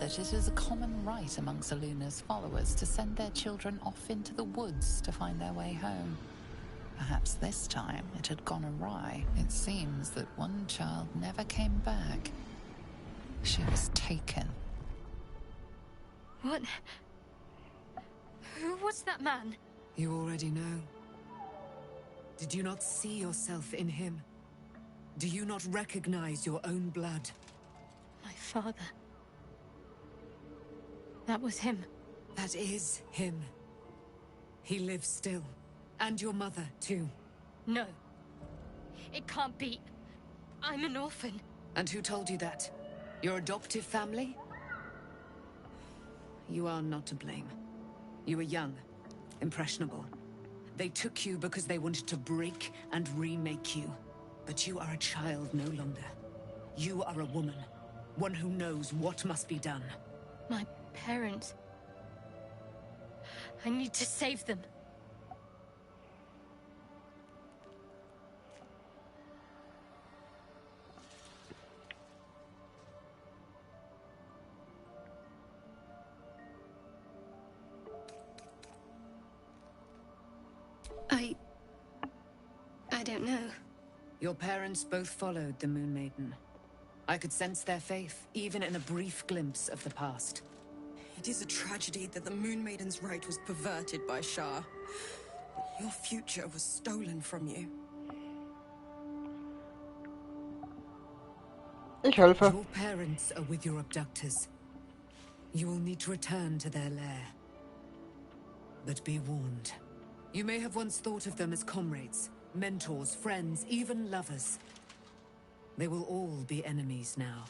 That it is a common right among Seluna's followers to send their children off into the woods to find their way home. Perhaps this time it had gone awry. It seems that one child never came back. She was taken. What? Who was that man? You already know. Did you not see yourself in him? Do you not recognize your own blood? My father. That was him. That is him. He lives still. And your mother, too. No. It can't be. I'm an orphan. And who told you that? Your adoptive family? You are not to blame. You were young, impressionable. They took you because they wanted to break and remake you. But you are a child no longer. You are a woman. One who knows what must be done. My parents. I need to save them. I don't know. Your parents both followed the Moon Maiden. I could sense their faith, even in a brief glimpse of the past. It is a tragedy that the Moon Maiden's right was perverted by Shah. Your future was stolen from you. Ich helfe. Your parents are with your abductors. You will need to return to their lair. But be warned. You may have once thought of them as comrades, mentors, friends, even lovers. They will all be enemies now.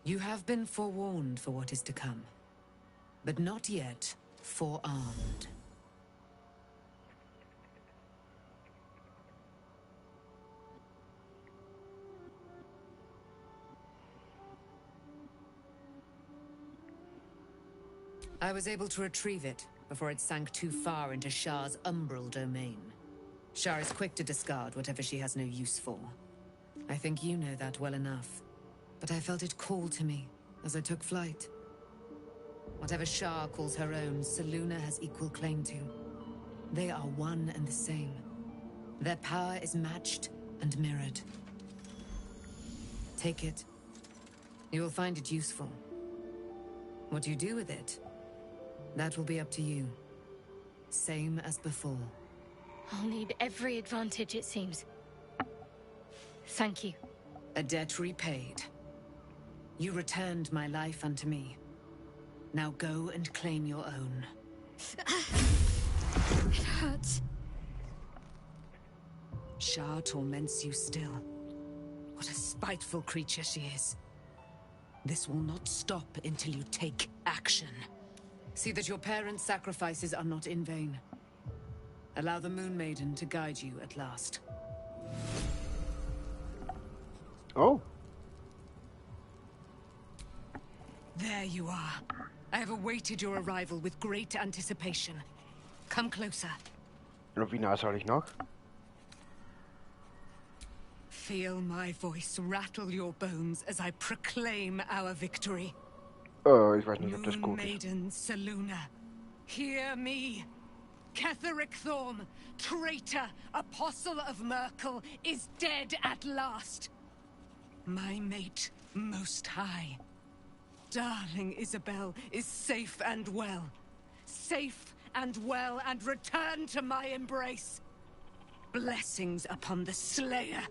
You have been forewarned for what is to come. But not yet forearmed. I was able to retrieve it before it sank too far into Shah's umbral domain. Shah is quick to discard whatever she has no use for. I think you know that well enough. But I felt it call to me as I took flight. Whatever Shah calls her own, Selûne has equal claim to. They are one and the same. Their power is matched and mirrored. Take it. You will find it useful. What you do with it, that will be up to you. Same as before. I'll need every advantage, it seems. Thank you. A debt repaid. You returned my life unto me. Now go and claim your own. It hurts. Shah torments you still. What a spiteful creature she is. This will not stop until you take action. See that your parents' sacrifices are not in vain. Allow the Moon Maiden to guide you at last. Oh. There you are. I have awaited your arrival with great anticipation. Come closer. Und wie nah soll ich noch? Feel my voice rattle your bones as I proclaim our victory. Ich weiß nicht, ob das Moon gut ist. Maiden Selûne, hear me. Ketheric Thorm, traitor, apostle of Merkel, is dead at last. My mate, most high. Darling Isabel is safe and well. Safe and well, and return to my embrace. Blessings upon the slayer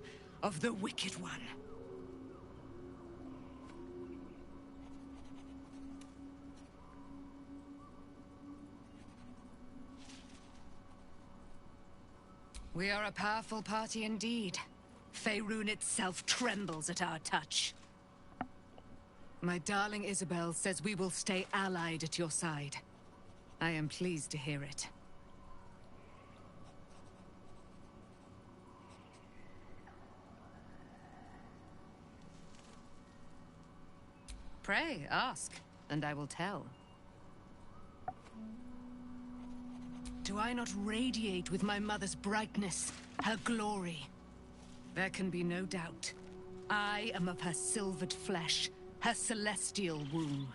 of the Wicked One. We are a powerful party indeed. Faerun itself trembles at our touch. My darling Isabel says we will stay allied at your side. I am pleased to hear it. Pray, ask, and I will tell. Do I not radiate with my mother's brightness, her glory? There can be no doubt. I am of her silvered flesh, her celestial womb.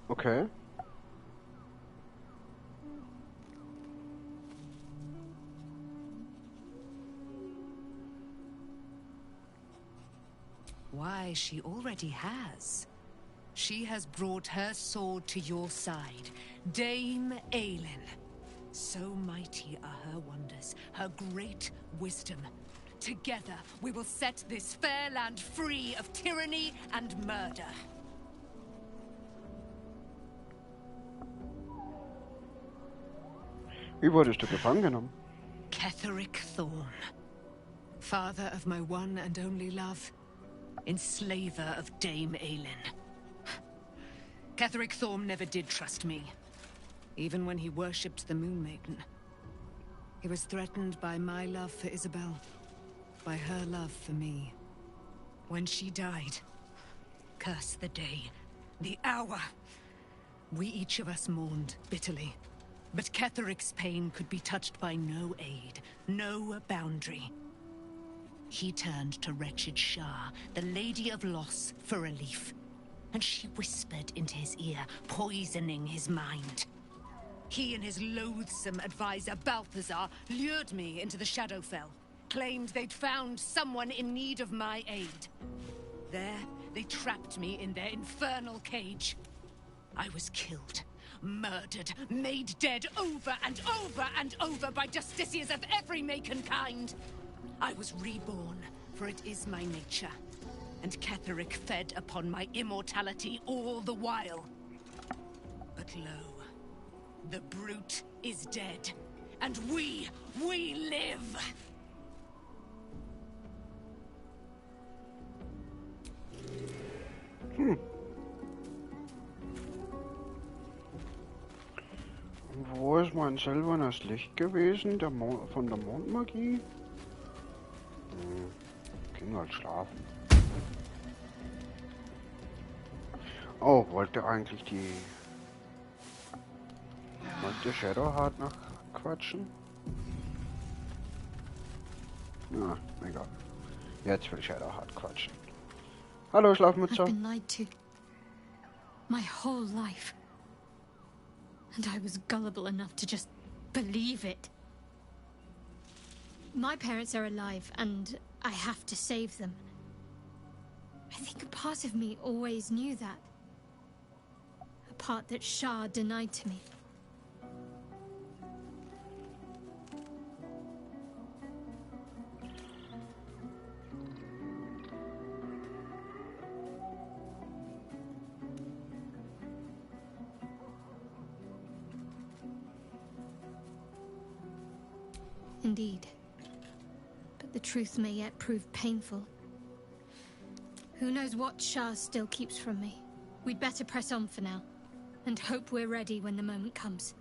Okay. Why, she already has. She has brought her sword to your side, Dame Aelin. So mighty are her wonders, her great wisdom. Together, we will set this fair land free of tyranny and murder. Wie wurdest du gefangen genommen? Ketheric Thorm, father of my one and only love, enslaver of Dame Aelin. Ketheric Thorm never did trust me, even when he worshipped the Moon Maiden. He was threatened by my love for Isabel, by her love for me. When she died, curse the day, the hour. We each of us mourned bitterly, but Ketheric's pain could be touched by no aid, no boundary. He turned to wretched Shah, the Lady of Loss, for relief. And she whispered into his ear, poisoning his mind. He and his loathsome advisor, Balthazar, lured me into the Shadowfell, claimed they'd found someone in need of my aid. There, they trapped me in their infernal cage. I was killed, murdered, made dead over and over and over by justiciars of every make and kind. I was reborn, for it is my nature. And Ketheric fed upon my immortality all the while. But lo, the brute is dead, and we live! Wo ist mein silbernes Licht gewesen? Von der Mondmagie? Ging halt schlafen. Oh, wollte eigentlich wollte Shadowheart noch quatschen? Na, egal. Jetzt will Shadowheart quatschen. Hallo, Schlafmütze. I've been lied to. My whole life. And I was gullible enough to just believe it. My parents are alive, and I have to save them. I think a part of me always knew that. A part that Shah denied to me. Indeed. But the truth may yet prove painful. Who knows what Shah still keeps from me? We'd better press on for now, and hope we're ready when the moment comes.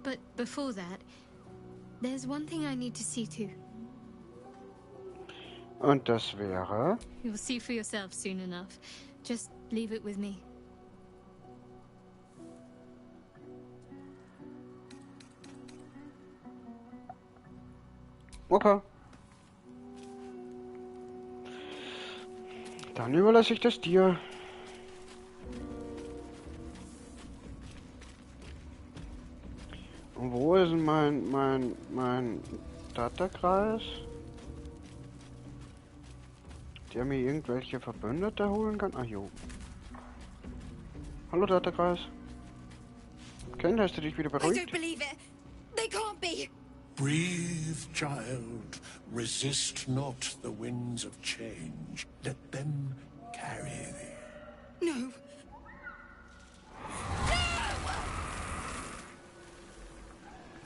But before that, there's one thing I need to see to. Und das wäre? You'll see for yourself soon enough. Just leave it with me. Okay. Dann überlasse ich das dir. Und wo ist mein Datakreis? Der mir irgendwelche Verbündete holen kann? Ah, jo. Hallo, Datakreis. Ken, hast du dich wieder I don't beruhigt? believe it. They can't be. Breathe, child. Resist not the winds of change. Let them carry thee. No.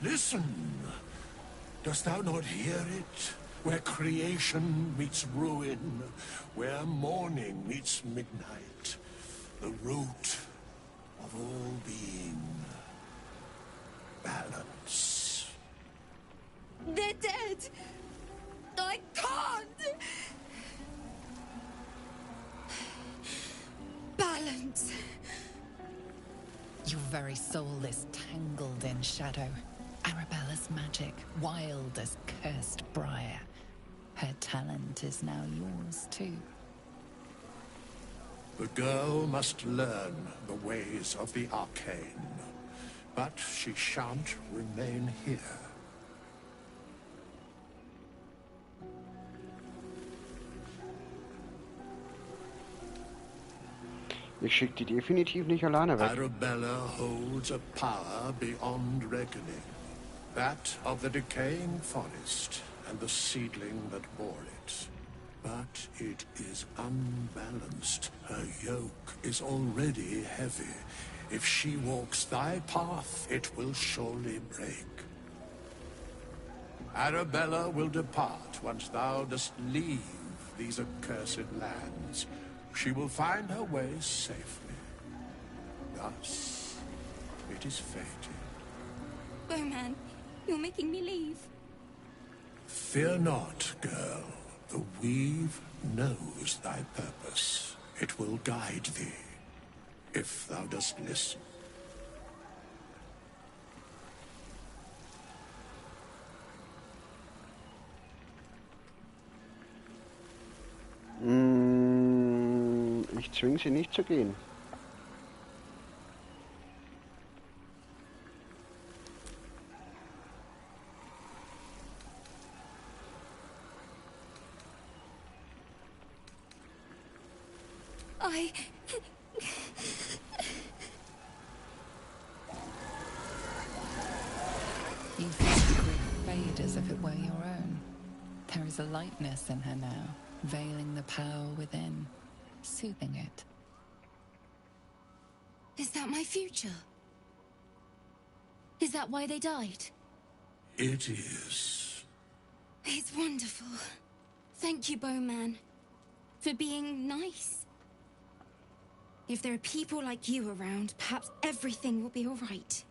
Listen. Dost thou not hear it? Where creation meets ruin, where morning meets midnight, the root of all being. Balance. They're dead. I can't. Balance. Your very soul is tangled in shadow. Arabella's magic, wild as cursed briar. Her talent is now yours, too. The girl must learn the ways of the arcane, but she shan't remain here. Ich schicke die definitiv nicht alleine weg. Arabella holds a power beyond reckoning. That of the decaying forest and the seedling that bore it. But it is unbalanced. Her yoke is already heavy. If she walks thy path, it will surely break. Arabella will depart once thou dost leave these accursed lands. She will find her way safely. Thus, it is fated. Bowman, you're making me leave. Fear not, girl. The weave knows thy purpose. It will guide thee, if thou dost listen. Ich zwinge sie nicht zu gehen. You feel grief fade as if it were your own. There is a lightness in her now, veiling the power within, soothing it. Is that my future? Is that why they died? It is. It's wonderful. Thank you, Bowman, for being nice. If there are people like you around, perhaps everything will be all right.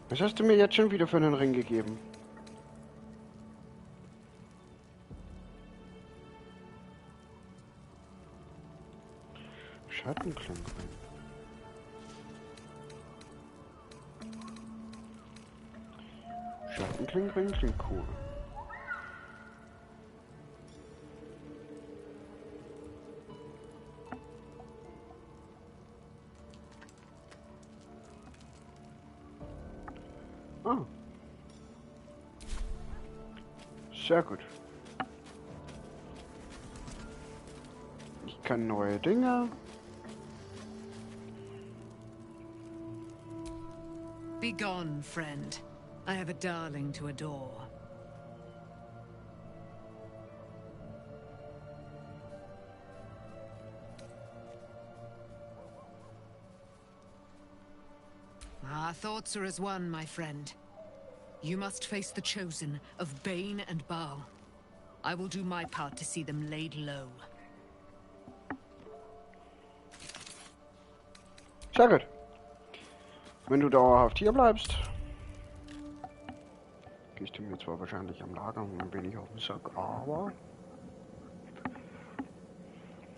Was hast du mir jetzt schon wieder für einen Ring gegeben? Schattenklangring. Schattenklangring klingt cool. Ah. Sehr gut. Ich kann neue Dinge. Be gone, friend. I have a darling to adore. Our thoughts are as one, my friend. You must face the chosen of Bane and Baal. I will do my part to see them laid low. Sehr gut. Wenn du dauerhaft hier bleibst, gehst du mir zwar wahrscheinlich am Lager und ein wenig auf den Sack, aber...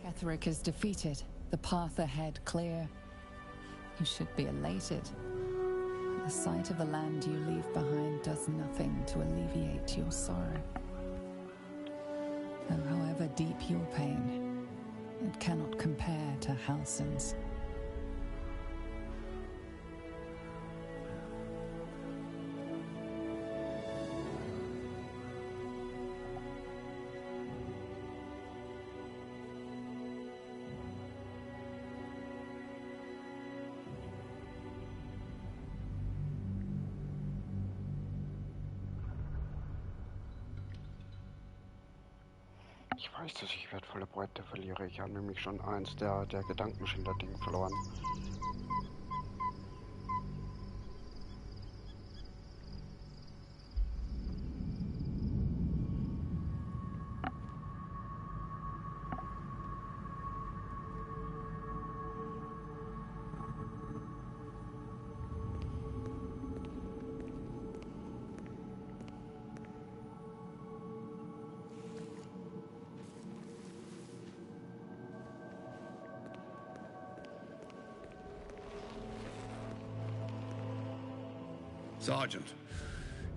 Ketheric is defeated, the path ahead clear. You should be elated. The sight of the land you leave behind does nothing to alleviate your sorrow. Though however deep your pain, it cannot compare to Halsin's. Ich weiß, dass ich wertvolle Beute verliere. Ich habe nämlich schon eins der Gedankenschindler-Dinge verloren. Sergeant,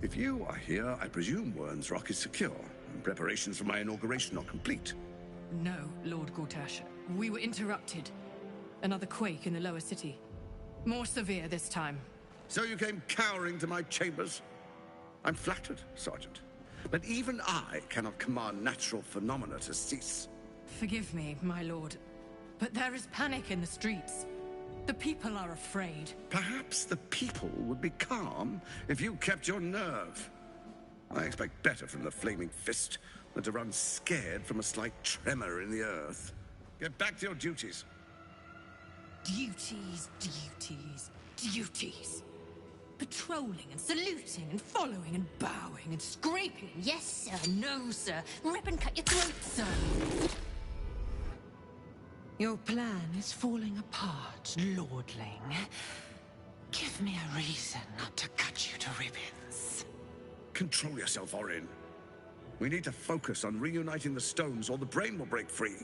if you are here, I presume Wern's Rock is secure, and preparations for my inauguration are complete. No, Lord Gortash. We were interrupted. Another quake in the lower city. More severe this time. So you came cowering to my chambers? I'm flattered, Sergeant. But even I cannot command natural phenomena to cease. Forgive me, my lord, but there is panic in the streets. The people are afraid. Perhaps the people would be calm if you kept your nerve. I expect better from the Flaming Fist than to run scared from a slight tremor in the earth. Get back to your duties. Duties, duties, duties. Patrolling and saluting and following and bowing and scraping. Yes, sir. No, sir. Rip and cut your throat, sir. Your plan is falling apart, lordling. Give me a reason not to cut you to ribbons. Control yourself, Orin. We need to focus on reuniting the stones or the brain will break free.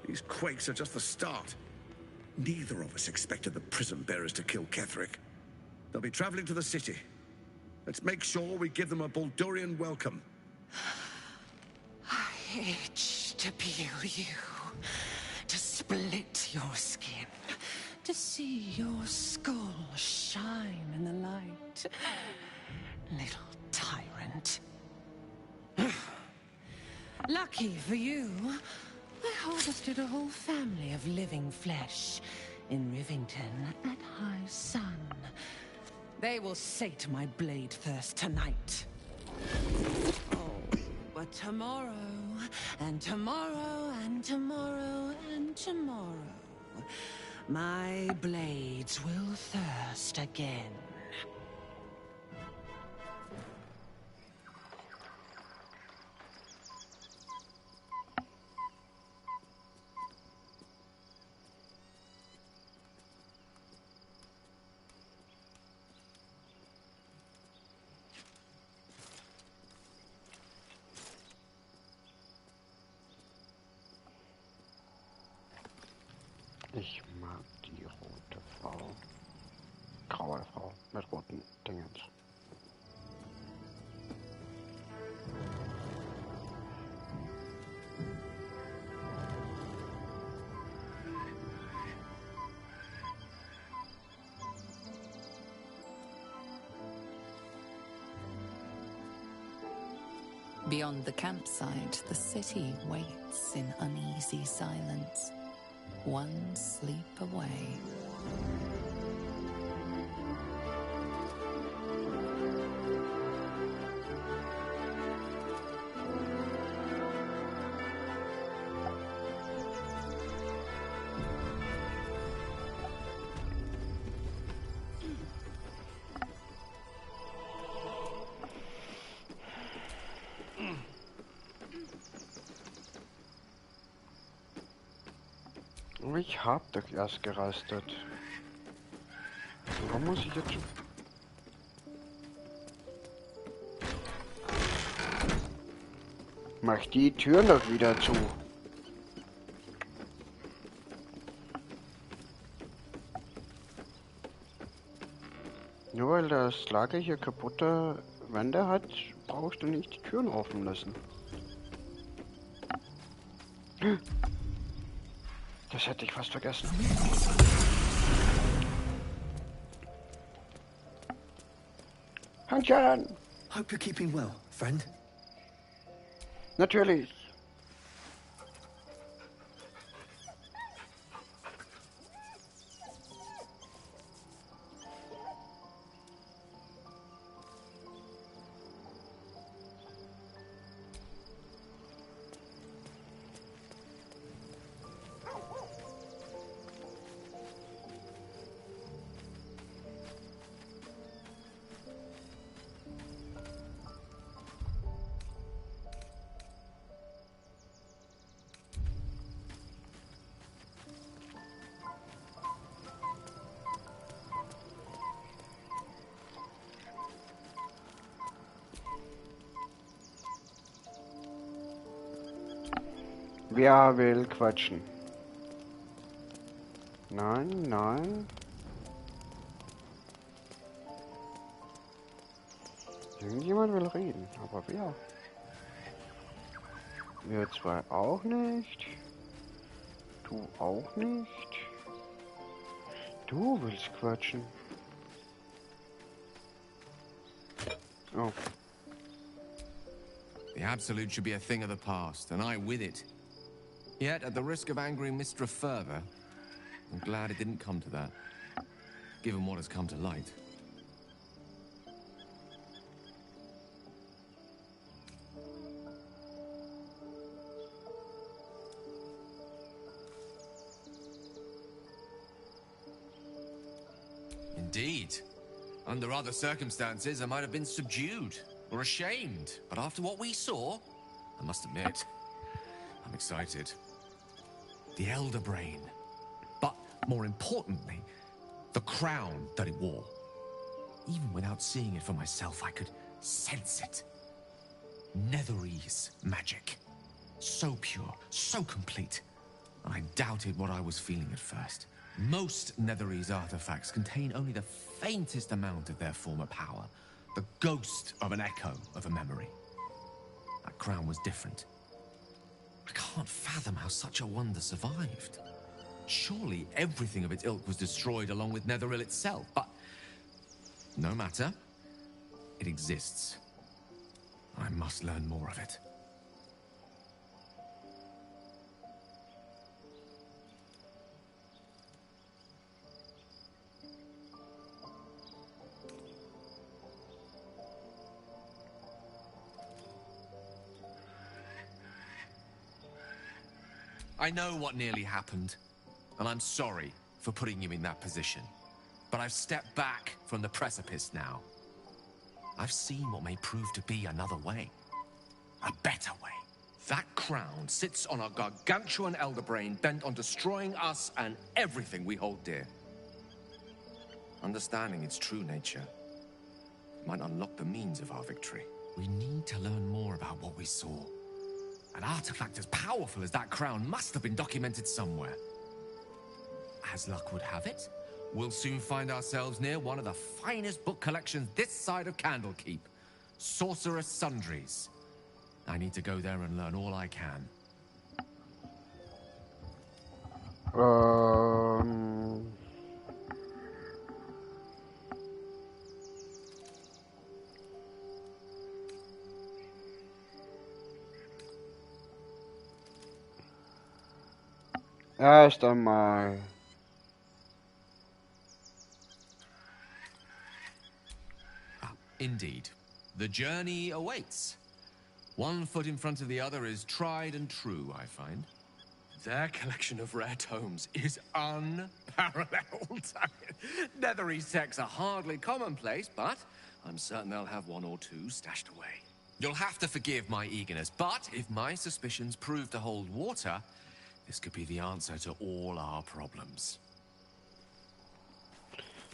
These quakes are just the start. Neither of us expected the prison bearers to kill Ketheric. They'll be traveling to the city. Let's make sure we give them a Baldurian welcome. I itch to peel you. To split your skin, to see your skull shine in the light. Little tyrant. Lucky for you, I harvested a whole family of living flesh in Rivington at high sun. They will sate my blade thirst tonight. Oh, but tomorrow, and tomorrow, and tomorrow, and tomorrow, my blades will thirst again. Ich mag die rote Frau. Graue Frau mit roten Dingens. Beyond the campsite, the city waits in uneasy silence, one sleep away. Ich hab doch erst gerastet. Warum muss ich jetzt schon... Mach die Türen doch wieder zu. Nur weil das Lager hier kaputte Wände hat, brauchst du nicht die Türen offen lassen. Das hätte ich fast vergessen. Handchen! Hope you're keeping well, friend. Natürlich. Wer will quatschen? Nein, nein. Irgendjemand will reden, aber wer? Wir zwei auch nicht. Du auch nicht. Du willst quatschen. Oh. The Absolute should be a thing of the past, and I with it. Yet, at the risk of angering Mistra further, I'm glad it didn't come to that, given what has come to light. Indeed. Under other circumstances, I might have been subdued or ashamed, but after what we saw, I must admit, I'm excited. The Elder Brain. But more importantly, the crown that it wore. Even without seeing it for myself, I could sense it. Netherese magic. So pure, so complete. I doubted what I was feeling at first. Most Netherese artifacts contain only the faintest amount of their former power. The ghost of an echo of a memory. That crown was different. I can't fathom how such a wonder survived. Surely everything of its ilk was destroyed along with Netheril itself, but... no matter. It exists. I must learn more of it. I know what nearly happened, and I'm sorry for putting you in that position. But I've stepped back from the precipice now. I've seen what may prove to be another way. A better way. That crown sits on a gargantuan elder brain bent on destroying us and everything we hold dear. Understanding its true nature might unlock the means of our victory. We need to learn more about what we saw. An artifact as powerful as that crown must have been documented somewhere. As luck would have it, we'll soon find ourselves near one of the finest book collections this side of Candlekeep. Sorcerous Sundries. I need to go there and learn all I can. Erst einmal. Indeed. The journey awaits. One foot in front of the other is tried and true, I find. Their collection of rare tomes is unparalleled. Netherese texts are hardly commonplace, but I'm certain they'll have one or two stashed away. You'll have to forgive my eagerness, but if my suspicions prove to hold water, This could be the answer to all our problems.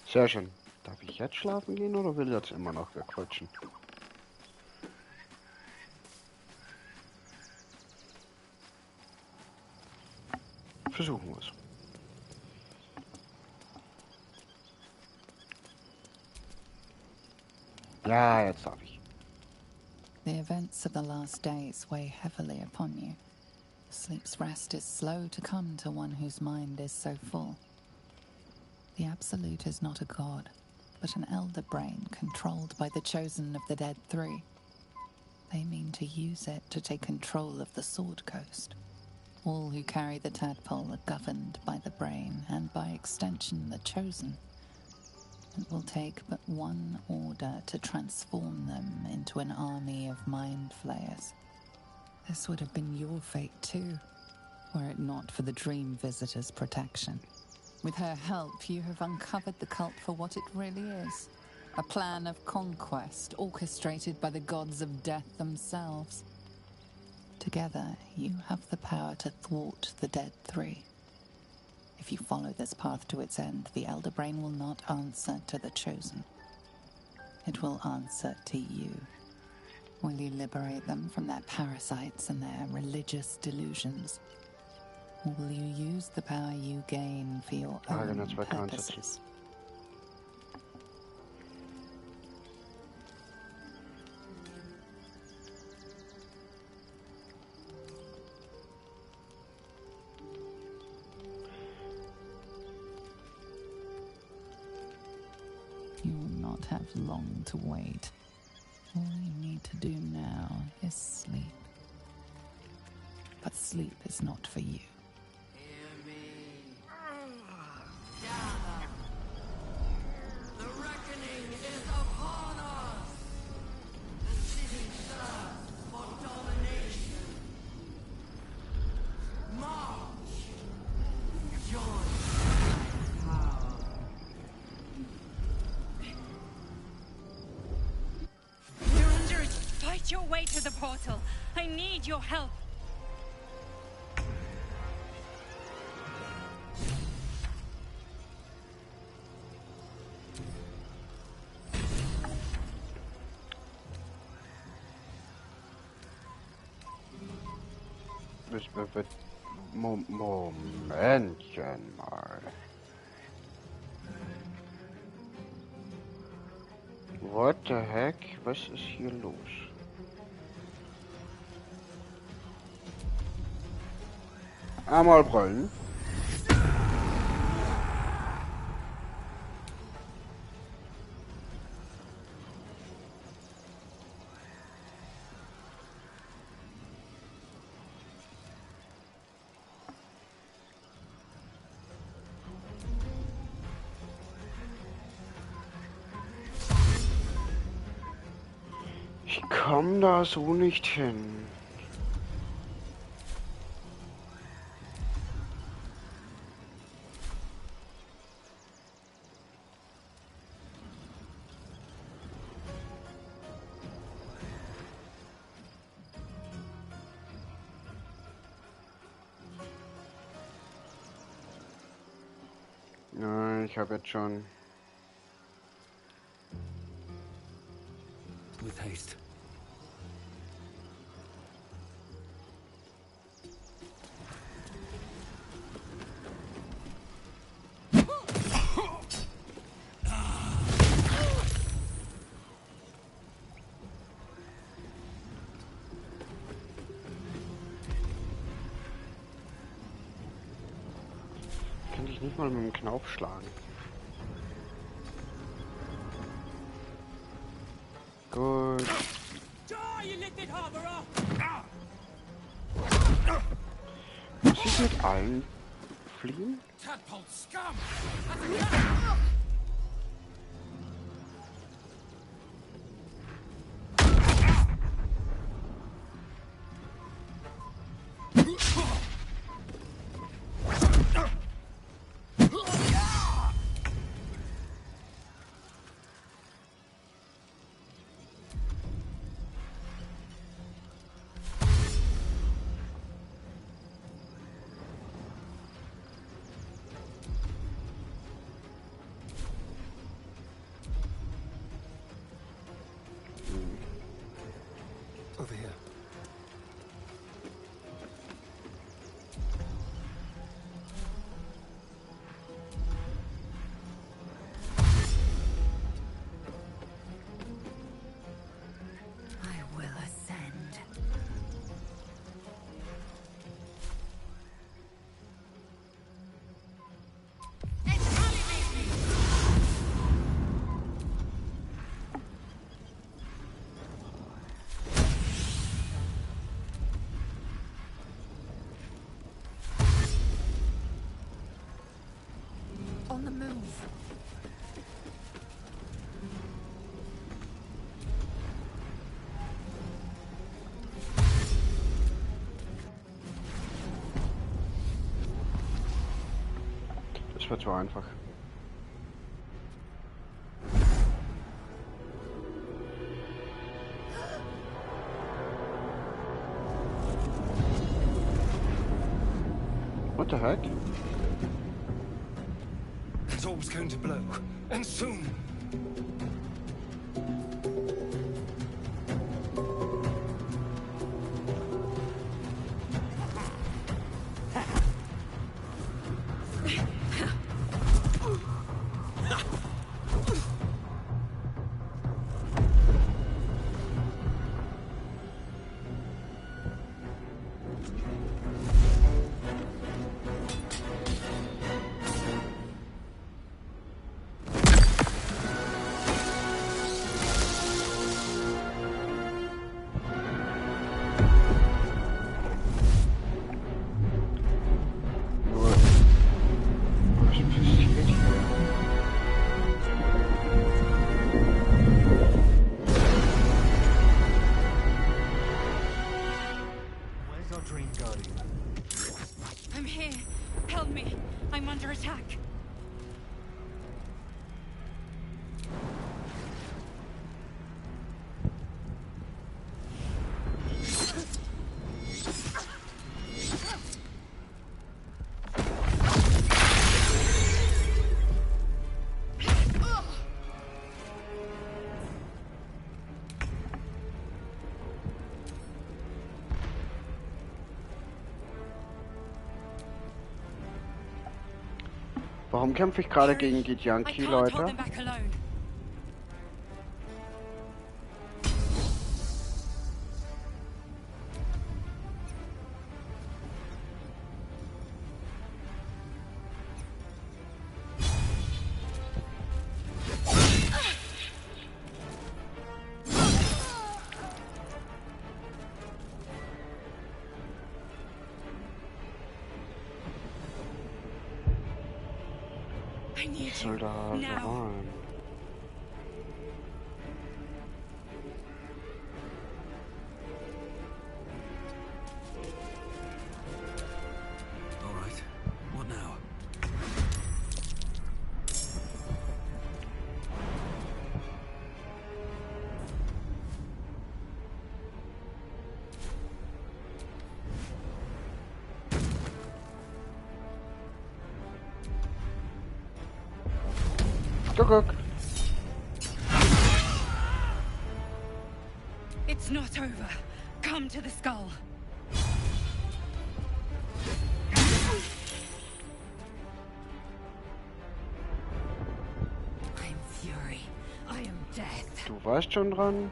Sehr schön. Darf ich jetzt schlafen gehen oder will jetzt immer noch quatschen? Versuchen wir es. Ja, jetzt darf ich. The events of the last days weigh heavily upon you. Sleep's rest is slow to come to one whose mind is so full. The Absolute is not a god, but an elder brain controlled by the chosen of the Dead Three. They mean to use it to take control of the Sword Coast. All who carry the tadpole are governed by the brain, and by extension the chosen. It will take but one order to transform them into an army of mind flayers. This would have been your fate too, were it not for the Dream Visitor's protection. With her help, you have uncovered the cult for what it really is. A plan of conquest orchestrated by the gods of death themselves. Together, you have the power to thwart the Dead Three. If you follow this path to its end, the Elder Brain will not answer to the Chosen. It will answer to you. Will you liberate them from their parasites and their religious delusions? Or will you use the power you gain for your own purposes? You will not have long to wait. All you need to do now is sleep. But sleep is not for you. The reckoning is upon us! The city serves for domination. March! Join power. You're under it. Fight your way to the portal. I need your help. Momentchen mal. What the heck? Was ist hier los? Einmal brüllen. Ich komm da so nicht hin. Nein, ich habe jetzt schon. With haste. Kann ich nicht mal mit dem Knauf schlagen. Gut. Muss ich mit allen fliehen? on the move. Das wird so einfach. What the heck? The storm's going to blow, and soon. I'm here. Help me. I'm under attack. Warum kämpfe ich gerade gegen die Yankee, Leute? Was soll da so rein? All right. What now? Guck. It's not over. Come to the skull. I'm fury. I am death. Du warst schon dran.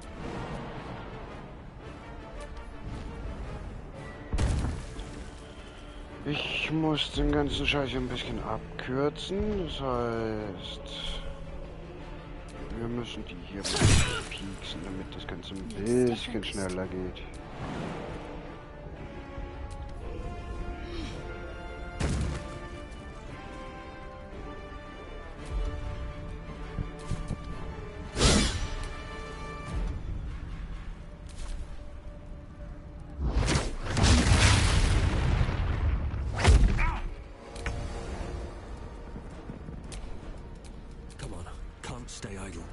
Ich muss den ganzen Scheiß ein bisschen abkürzen. Das heißt, wir müssen die hier pieksen, damit das Ganze ein bisschen schneller geht. Stay idle.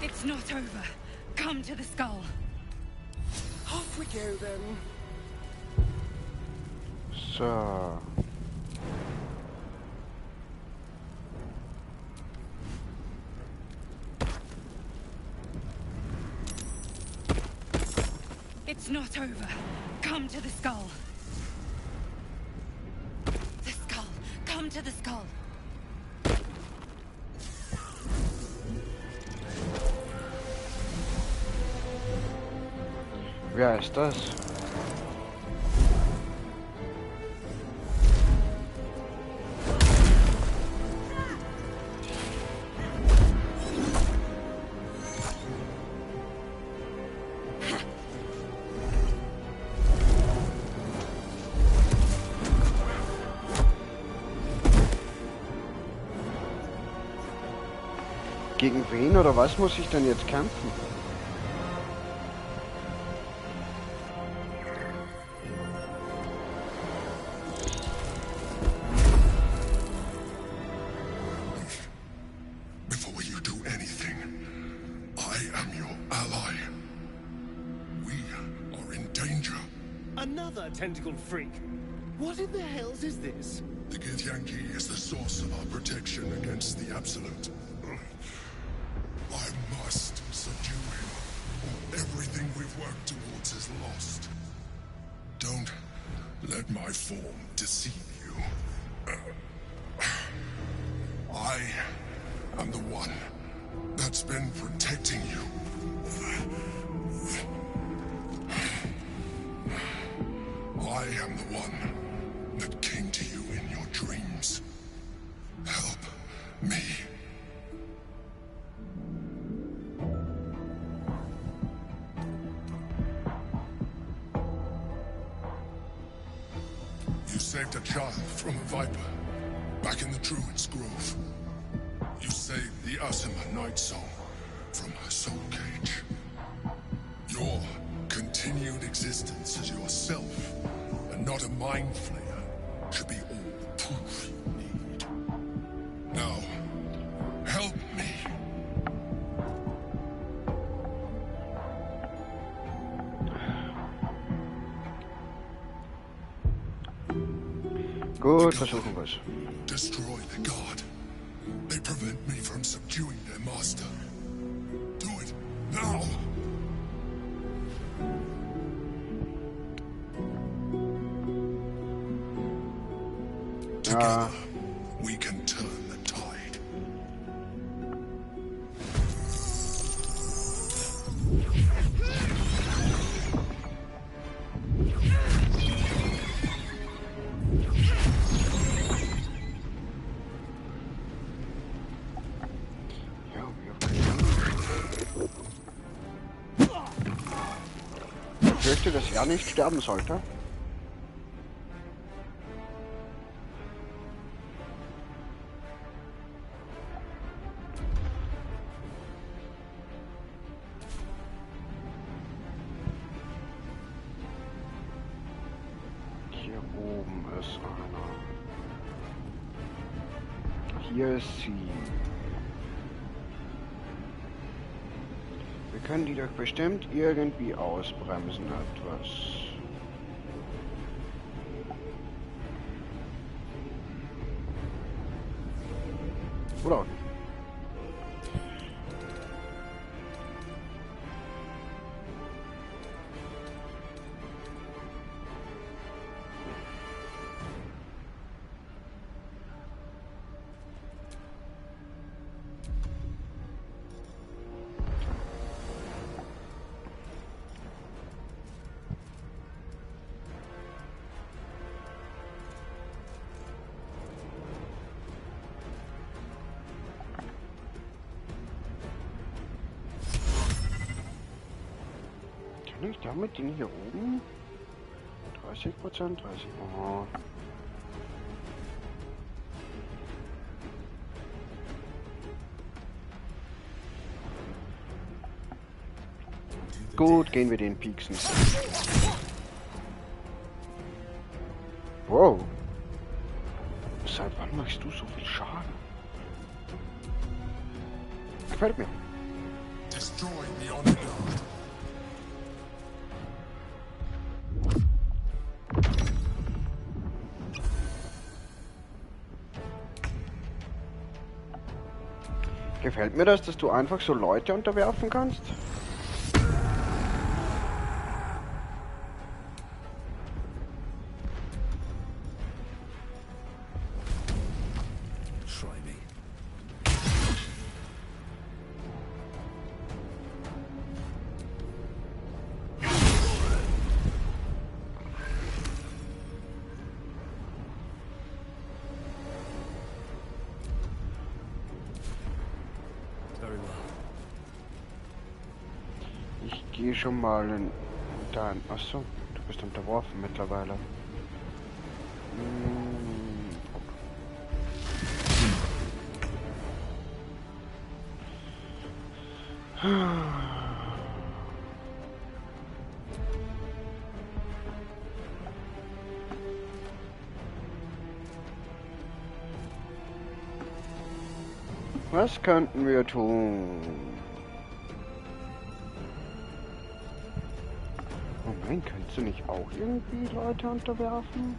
It's not over. Come to the skull. Off we go then. So. It's not over. Come to the skull. The skull. Come to the skull. Wer ist das? Gegen wen oder was muss ich denn jetzt kämpfen? Before you do anything, I am your ally. We are in danger. Another tentacled freak. What in the hells is this? The Githyanki is the source of our protection against the Absolute. I must subdue him, or everything we've worked towards is lost. Don't let my form deceive you. I am the one that's been protecting you. I am the one that came to you in your dreams. Help me. You saved a child from a viper, back in the Druid's Grove. You saved the Asima Night Song from her soul cage. Your continued existence as yourself, and not a mind flayer, should be all the proof you need. Now, help me. Gut, versuchen wir's. Destroy the god. They prevent me from subduing their master. Do it now. Together, we can turn the tide. Ich fürchte, dass er nicht sterben sollte. Hier oben ist einer. Hier ist sie. Wir können die doch bestimmt irgendwie ausbremsen etwas. Oder? Kann ich damit den hier oben? 30%, 30%. Oh. Gut, gehen wir den pieksen. Wow. Seit wann machst du so viel Schaden? Gefällt mir. Destroy the honor guard. Gefällt mir das, dass du einfach so Leute unterwerfen kannst? Try me. Ich gehe schon mal in dein... Achso, du bist unterworfen mittlerweile. Was könnten wir tun? Moment, kannst du nicht auch irgendwie Leute unterwerfen?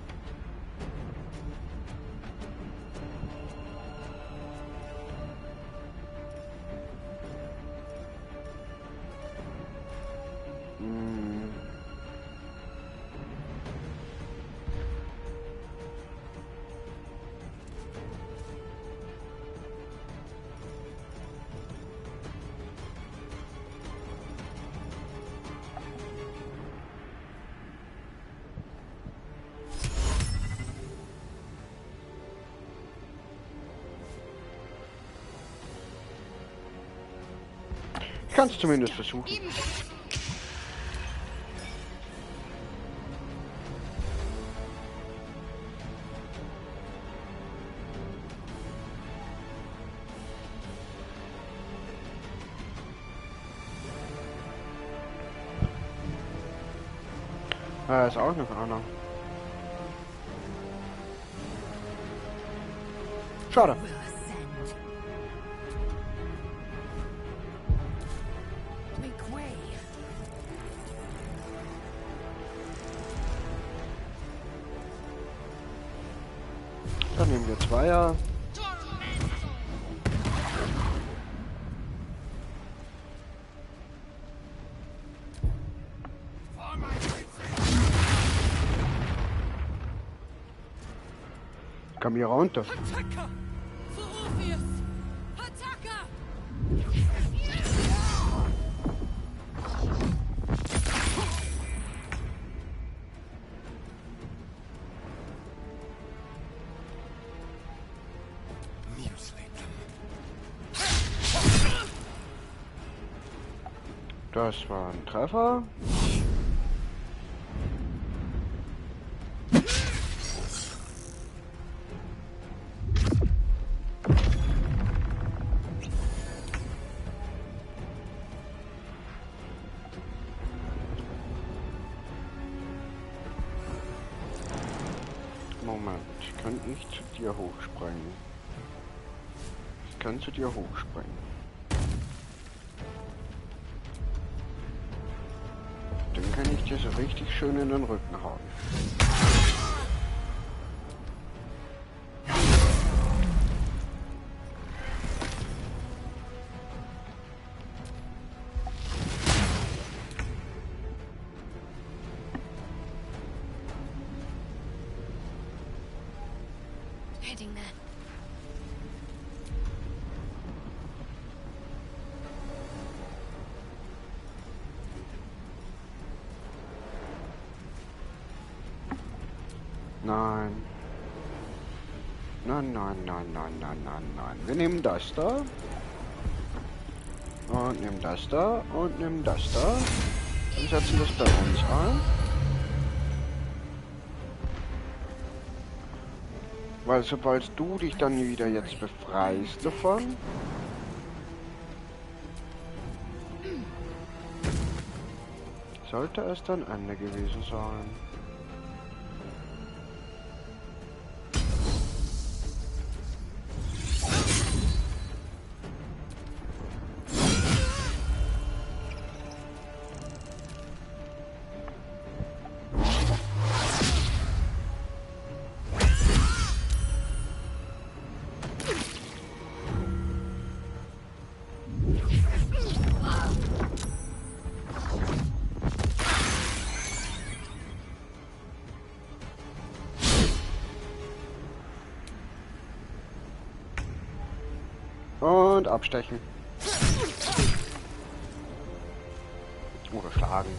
Kannst zumindest versuchen. Da ist auch noch einer. Schade. Dann nehmen wir Zweier. Komm hier runter. Das war ein Treffer. Moment, kann ich zu dir hochspringen? Ich kann zu dir hochspringen. Dann kann ich dir so richtig schön in den Rücken hauen. Heading there. Nein. Nein, nein, nein, nein, nein, nein, nein. Wir nehmen das da. Und nehmen das da. Und nehmen das da. Und setzen das bei uns ein. Weil sobald du dich dann wieder jetzt befreist davon, sollte es dann Ende gewesen sein. Und abstechen. Oder schlagen.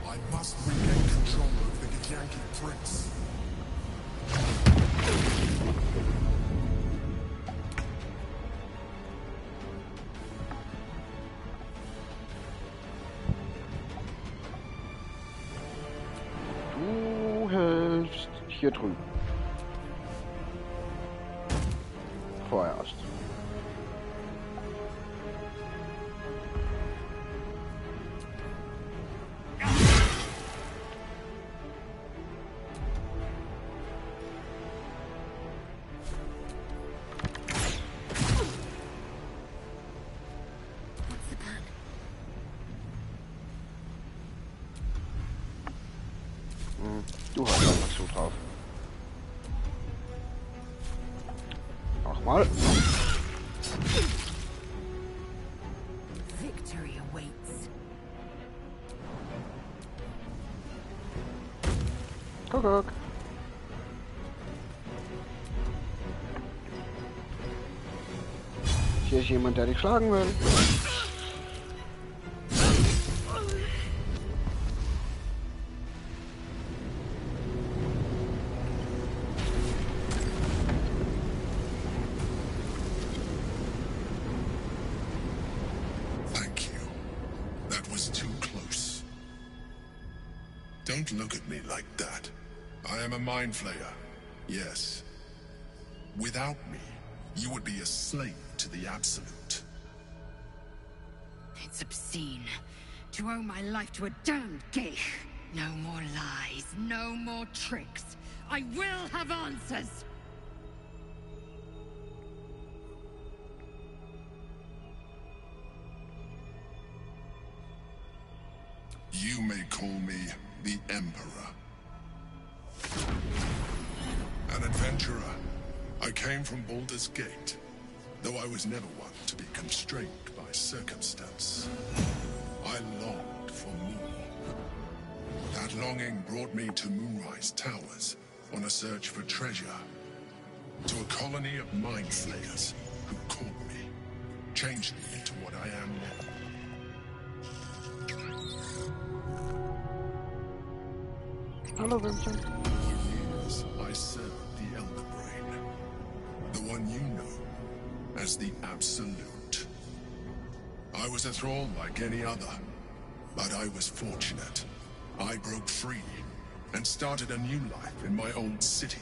I must regain control of the Githyanki prince. Du hilfst hier drüben. Vorerst. Du hast auch mal zu drauf. Nochmal. Victory awaits. Guck. Hier ist jemand, der dich schlagen will. Don't look at me like that. I am a mind flayer. Yes. Without me, you would be a slave to the Absolute. It's obscene to owe my life to a damned geek. No more lies, no more tricks. I will have answers. You may call me the Emperor. An adventurer. I came from Baldur's Gate, though I was never one to be constrained by circumstance. I longed for more. That longing brought me to Moonrise Towers on a search for treasure. To a colony of mind flayers who caught me, changed me into what I am now. Hello, Vincent. For years, I served the Elder Brain, the one you know as the Absolute. I was a thrall like any other, but I was fortunate. I broke free and started a new life in my old city.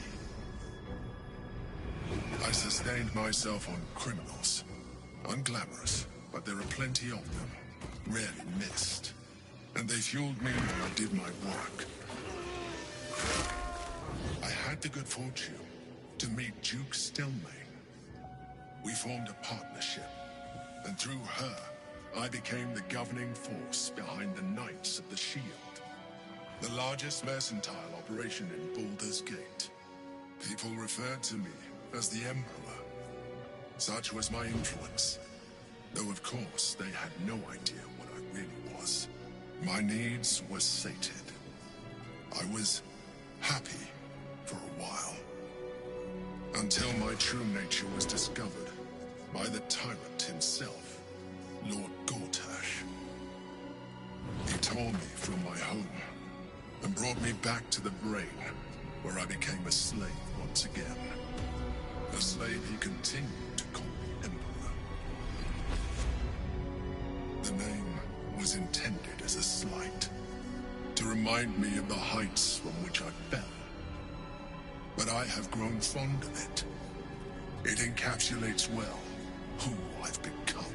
I sustained myself on criminals. Unglamorous, but there are plenty of them, rarely missed. And they fueled me when I did my work. I had the good fortune to meet Duke Stelmane. We formed a partnership, and through her, I became the governing force behind the Knights of the Shield, the largest mercantile operation in Baldur's Gate. People referred to me as the Emperor. Such was my influence, though of course they had no idea what I really was. My needs were sated. I was happy for a while, until my true nature was discovered by the tyrant himself, Lord Gortash. He tore me from my home and brought me back to the Brain, where I became a slave once again. A slave he continued to call me Emperor. The name was intended as a slight, to remind me of the heights from which I fell. But I have grown fond of it. It encapsulates well who I've become.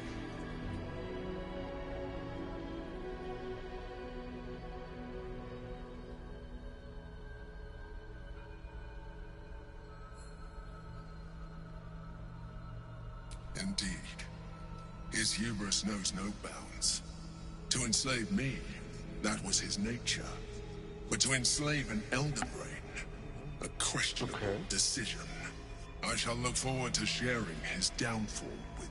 Indeed. His hubris knows no bounds. To enslave me, that was his nature. But to enslave an Elder Brain, a questionable decision. I shall look forward to sharing his downfall with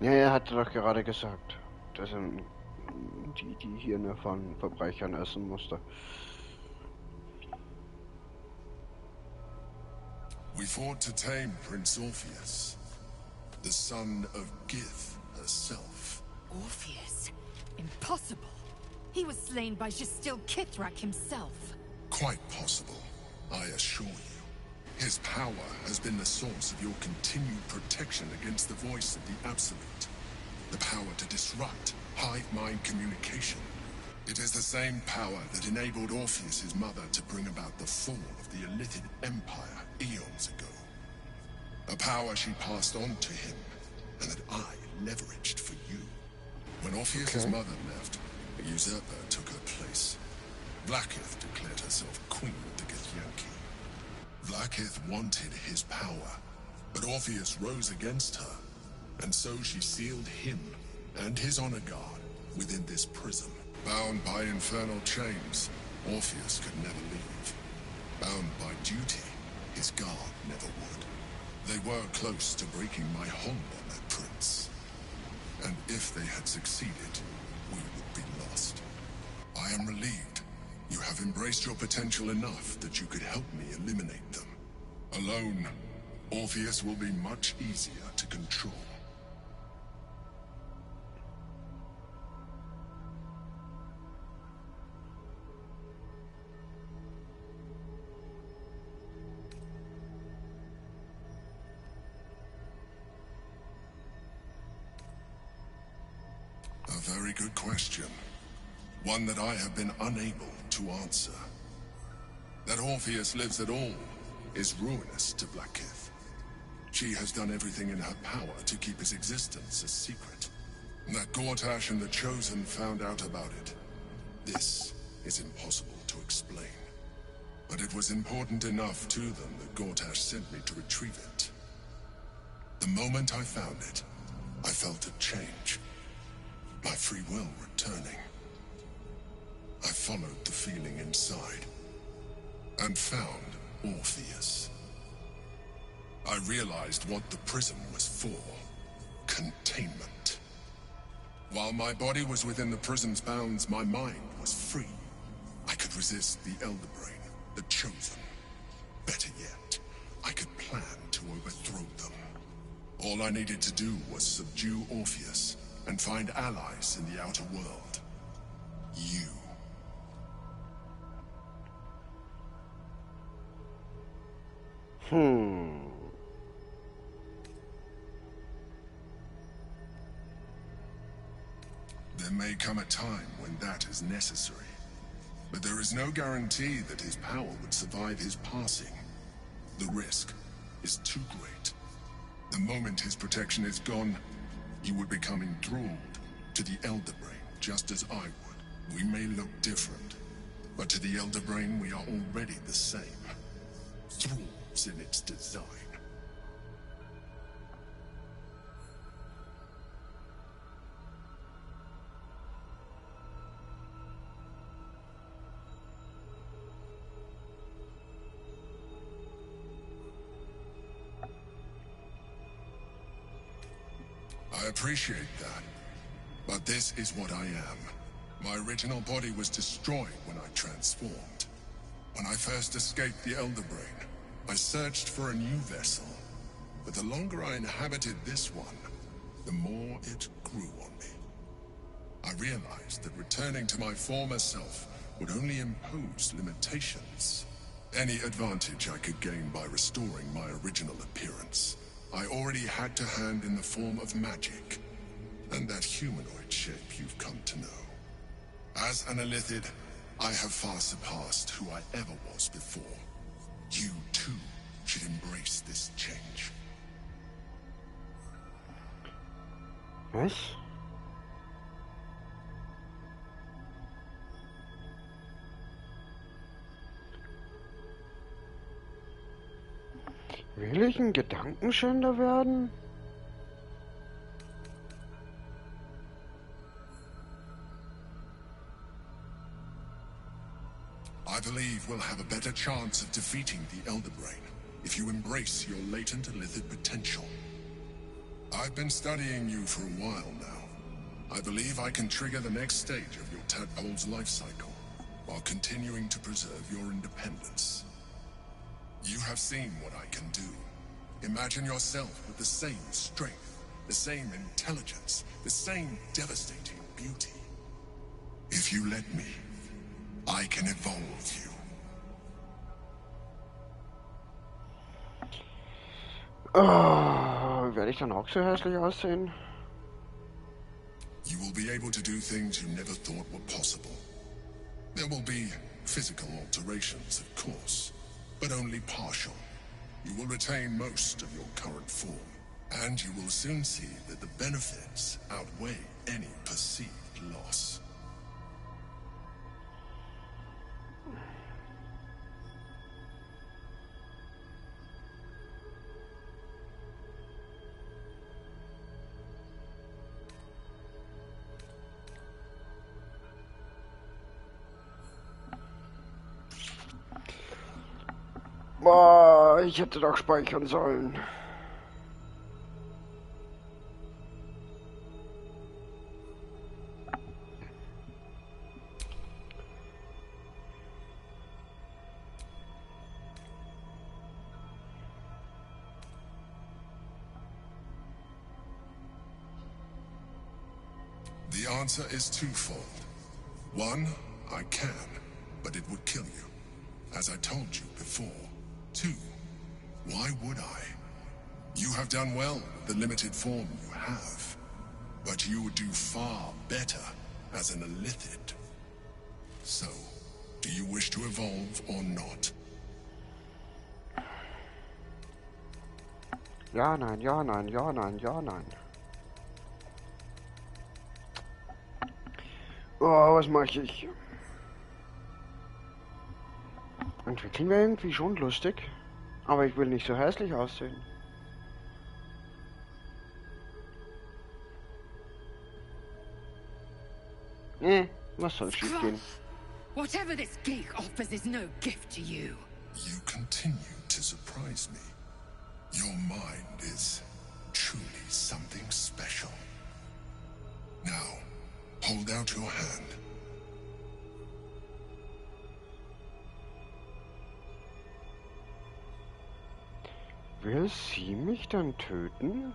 you. Ja, er hatte doch gerade gesagt, dass er die Hirne von Verbrechern essen musste. We fought to tame Prince Orpheus, the son of Gith herself. Orpheus? Impossible. He was slain by Justil Kithrak himself. Quite possible, I assure you. His power has been the source of your continued protection against the voice of the Absolute. The power to disrupt hive mind communication. It is the same power that enabled Orpheus's mother to bring about the fall of the Illithid Empire eons ago. A power she passed on to him, and that I leveraged for you. When Orpheus's mother left, a usurper took her place. Vlaakith declared herself queen of the Githyanki. Vlaakith wanted his power, but Orpheus rose against her, and so she sealed him and his honor guard within this prison. Bound by infernal chains, Orpheus could never leave. Bound by duty, his guard never would. They were close to breaking my hold on that prince. And if they had succeeded, we would be lost. I am relieved. You have embraced your potential enough that you could help me eliminate them. Alone, Orpheus will be much easier to control. A very good question. One that I have been unable to answer. That Orpheus lives at all is ruinous to Blackith. She has done everything in her power to keep his existence a secret. That Gortash and the Chosen found out about it. This is impossible to explain. But it was important enough to them that Gortash sent me to retrieve it. The moment I found it, I felt a change. My free will returning. I followed the feeling inside, and found Orpheus. I realized what the prison was for. Containment. While my body was within the prison's bounds, my mind was free. I could resist the Elder Brain, the Chosen. Better yet, I could plan to overthrow them. All I needed to do was subdue Orpheus, and find allies in the outer world. You. There may come a time when that is necessary. But there is no guarantee that his power would survive his passing. The risk is too great. The moment his protection is gone, he would become enthralled to the Elder Brain, just as I would. We may look different, but to the Elder Brain we are already the same. Thralls in its design. I appreciate that, but this is what I am. My original body was destroyed when I transformed. When I first escaped the Elder Brain, I searched for a new vessel. But the longer I inhabited this one, the more it grew on me. I realized that returning to my former self would only impose limitations. Any advantage I could gain by restoring my original appearance, I already had to hand in the form of magic, and that humanoid shape you've come to know. As an Illithid, I have far surpassed who I ever was before. You, too, should embrace this change. Was? Will ich ein Gedankenschänder werden? I believe we'll have a better chance of defeating the Elder Brain if you embrace your latent Illithid potential. I've been studying you for a while now. I believe I can trigger the next stage of your tadpole's life cycle, while continuing to preserve your independence. You have seen what I can do. Imagine yourself with the same strength, the same intelligence, the same devastating beauty. If you let me, I can evolve you. Oh, werde ich dann auch so hässlich aussehen? You will be able to do things you never thought were possible. There will be physical alterations, of course, but only partial. You will retain most of your current form, and you will soon see that the benefits outweigh any perceived loss. Boah, ich hätte doch speichern sollen. The answer is twofold. One, I can, but it would kill you, as I told you before. Two, why would I? You have done well with the limited form you have, but you would do far better as an Illithid. So, do you wish to evolve or not? Ja, nein, ja, nein, ja, nein, ja, nein. Oh, was mache ich? Entwickeln wir irgendwie schon lustig, aber ich will nicht so hässlich aussehen. Was soll schief gehen? Whatever this gig offers is no gift to you. You continue to surprise me. Your mind is truly something special. Now, hold out your hand. Will sie mich dann töten?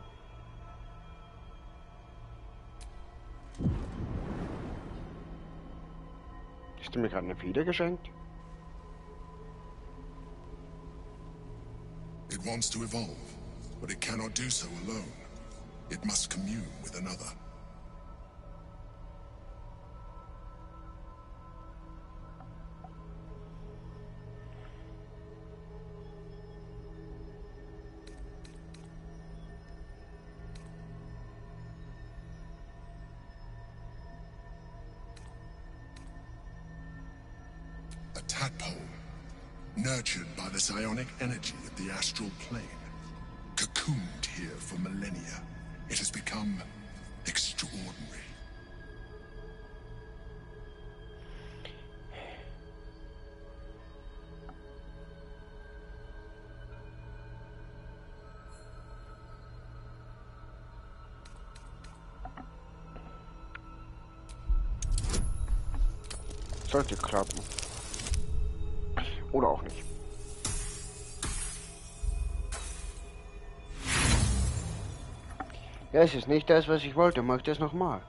Hast du mir gerade eine Feder geschenkt? It wants to evolve, but it cannot do so alone. It must commune with another. A tadpole, nurtured by the psionic energy of the astral plane. Cocooned here for millennia, it has become extraordinary. Sollte klappen. Oder auch nicht. Ja, es ist nicht das, was ich wollte. Mach das nochmal.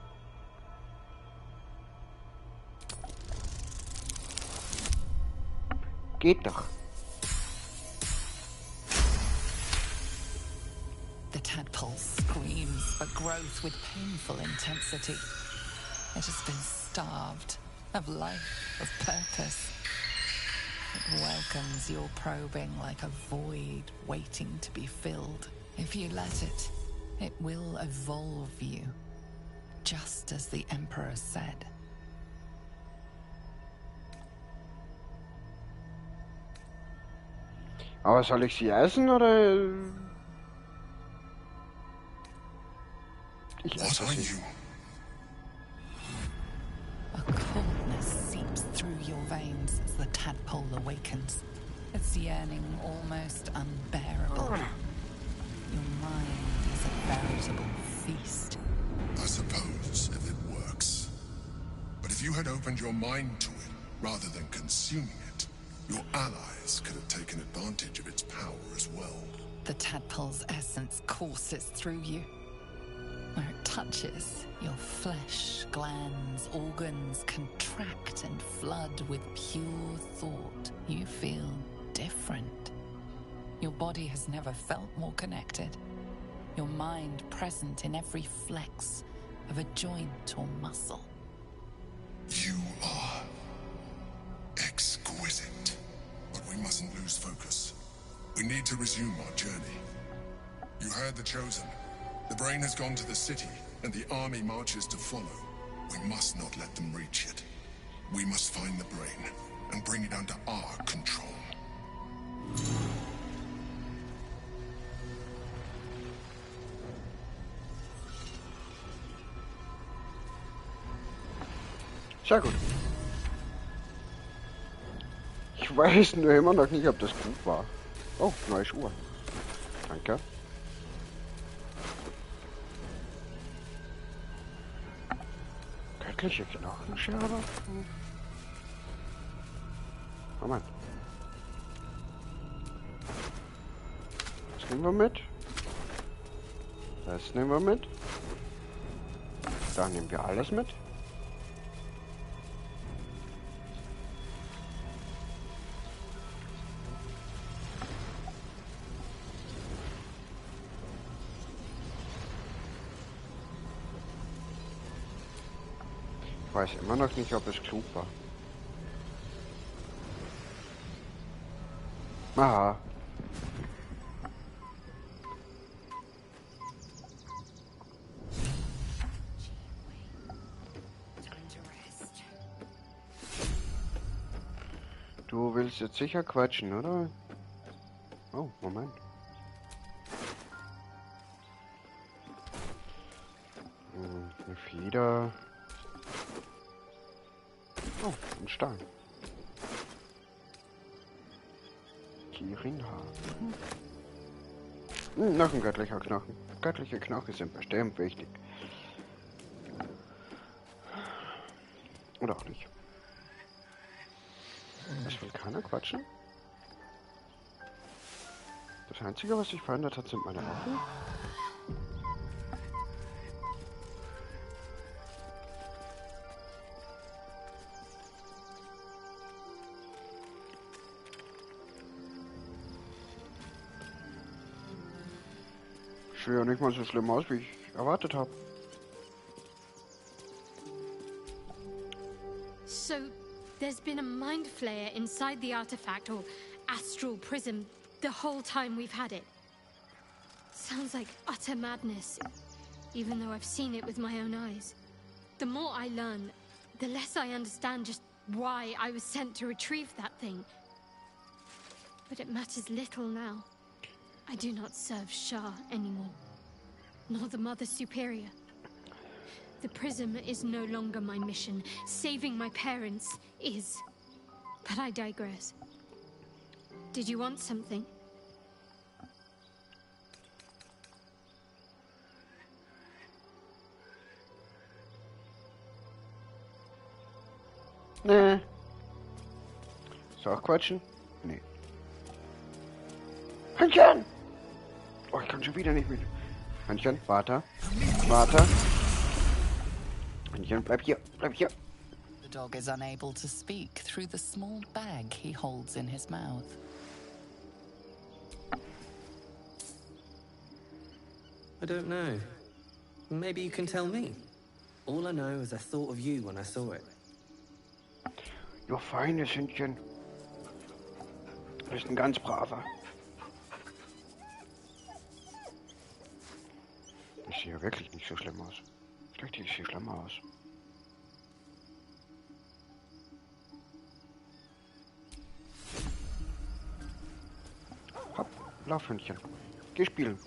Geht doch. The tadpole screams for growth with painful intensity. It has been starved of life, of purpose. It welcomes your probing like a void waiting to be filled. If you let it, it will evolve you, just as the Emperor said. Aber soll ich sie essen oder? Ich esse sie. A coldness seeps through your veins as the tadpole awakens, its yearning almost unbearable. Your mind is a veritable feast. I suppose, if it works. But if you had opened your mind to it, rather than consuming it, your allies could have taken advantage of its power as well. The tadpole's essence courses through you. Where it touches, your flesh, glands, organs contract and flood with pure thought. You feel different. Your body has never felt more connected. Your mind present in every flex of a joint or muscle. You are exquisite. But we mustn't lose focus. We need to resume our journey. You heard the Chosen. The brain has gone to the city, and the army marches to follow. We must not let them reach it. We must find the brain, and bring it under our control. Sehr gut. Ich weiß nur immer noch nicht, ob das gut war. Oh, neue Schuhe. Danke. Göttliche Knochenscherbe? Moment. Das nehmen wir mit. Das nehmen wir mit. Da nehmen wir alles mit. Ich weiß immer noch nicht, ob es klug war. Aha. Du willst jetzt sicher quatschen, oder? Oh, Moment. Eine Feder. Oh, ein Stein. Kirinha. Noch ein göttlicher Knochen. Göttliche Knochen sind bestimmt wichtig. Oder auch nicht. Es will keiner quatschen. Das Einzige, was sich verändert hat, sind meine Waffen. Sieht ja nicht mal so schlimm aus, wie ich erwartet habe. So, there's been a mind flayer inside the artifact or astral prism the whole time we've had it. Sounds like utter madness, even though I've seen it with my own eyes. The more I learn, the less I understand just why I was sent to retrieve that thing. But it matters little now. I do not serve Shah anymore, nor the Mother Superior. The prism is no longer my mission. Saving my parents is. But I digress. Did you want something? Nee. Soll auch quatschen? Nee. Hündchen! Oh, ich kann schon wieder nicht mit. Hündchen, warte. Warte. Hündchen, bleib hier. Bleib hier. The dog is unable to speak through the small bag he holds in his mouth. I don't know. Maybe you can tell me. All I know is I thought of you when I saw it. Jo, feines Hündchen. Du bist ein ganz braver. Ich sehe ja wirklich nicht so schlimm aus. Ich dachte, ich sehe schlimmer aus. Hopp, Laufhündchen. Geh spielen.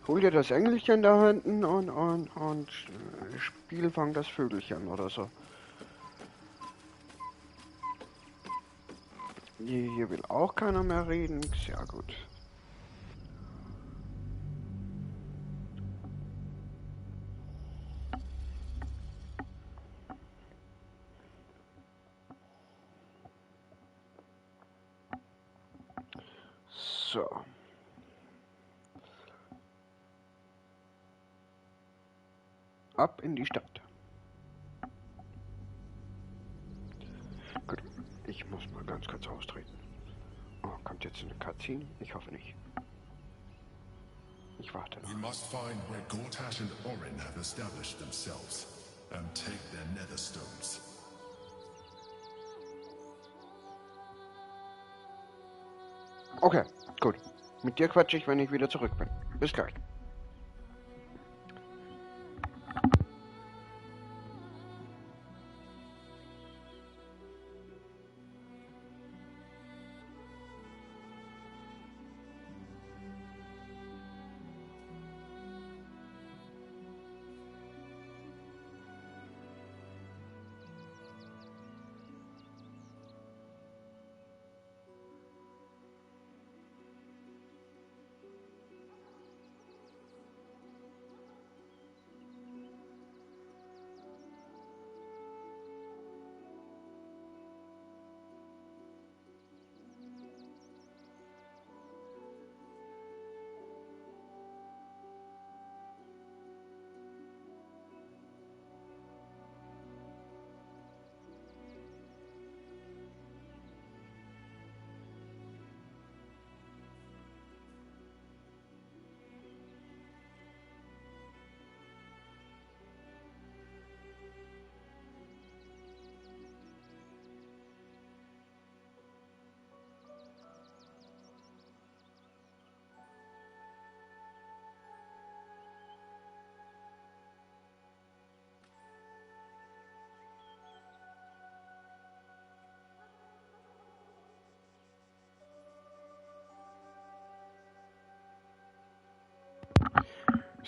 Hol dir das Engelchen da hinten und fang das Vögelchen oder so. Hier will auch keiner mehr reden. Sehr gut. So. Ab in die Stadt. Gut, ich muss mal ganz kurz austreten. Oh, kommt jetzt eine Cutscene? Ich hoffe nicht. Ich warte noch. We must find where Gortash and Orin have established themselves and take their nether stones. Okay, gut. Mit dir quatsche ich, wenn ich wieder zurück bin. Bis gleich.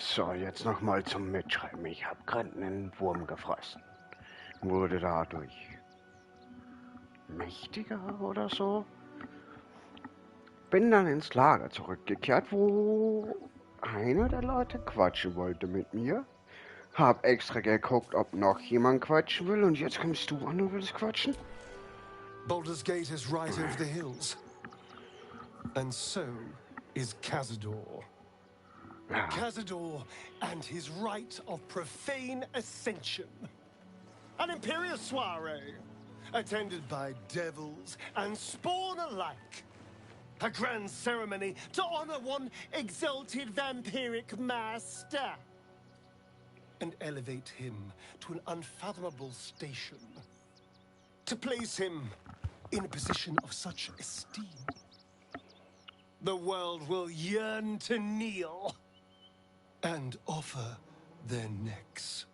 So, jetzt nochmal zum Mitschreiben. Ich habe gerade einen Wurm gefressen. Wurde dadurch mächtiger oder so. Bin dann ins Lager zurückgekehrt, wo einer der Leute quatschen wollte mit mir. Hab extra geguckt, ob noch jemand quatschen will, und jetzt kommst du an und willst quatschen? Baldur's Gate is right over the hills. And so is Cazador. Cazador and his rite of profane ascension. An imperial soiree, attended by devils and spawn alike. A grand ceremony to honor one exalted vampiric master. And elevate him to an unfathomable station. To place him in a position of such esteem. The world will yearn to kneel and offer their necks.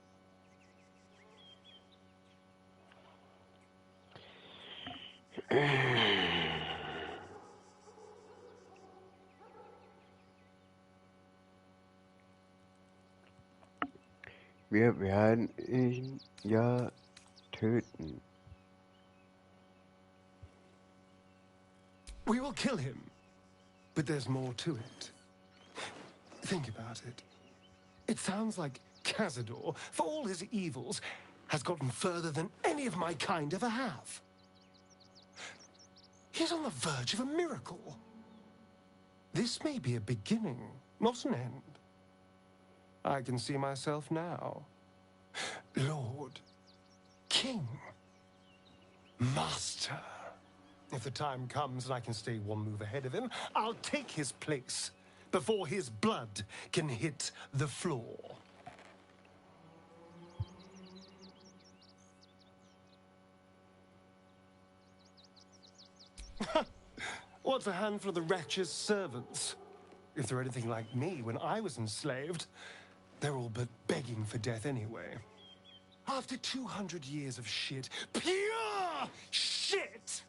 Wir werden ihn ja töten. We will kill him, but there's more to it. Think about it. It sounds like Cazador, for all his evils, has gotten further than any of my kind ever have. He's on the verge of a miracle. This may be a beginning, not an end. I can see myself now. Lord, King, Master. If the time comes and I can stay one move ahead of him, I'll take his place before his blood can hit the floor. What's a handful of the wretch's servants? If they're anything like me when I was enslaved, they're all but begging for death anyway. After 200 years of shit, pure shit!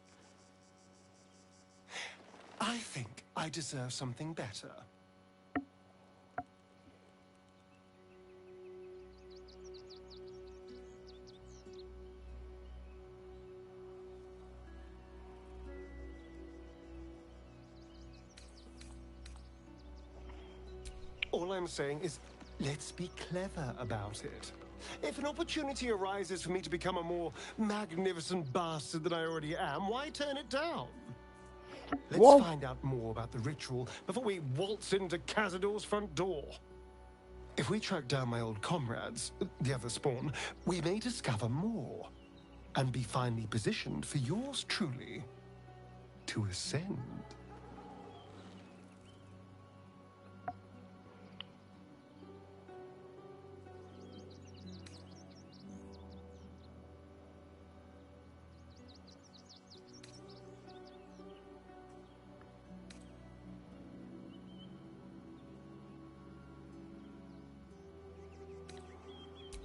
I think I deserve something better. All I'm saying is, let's be clever about it. If an opportunity arises for me to become a more magnificent bastard than I already am, why turn it down? Let's find out more about the ritual before we waltz into Cazador's front door. If we track down my old comrades, the other spawn, we may discover more and be finally positioned for yours truly to ascend.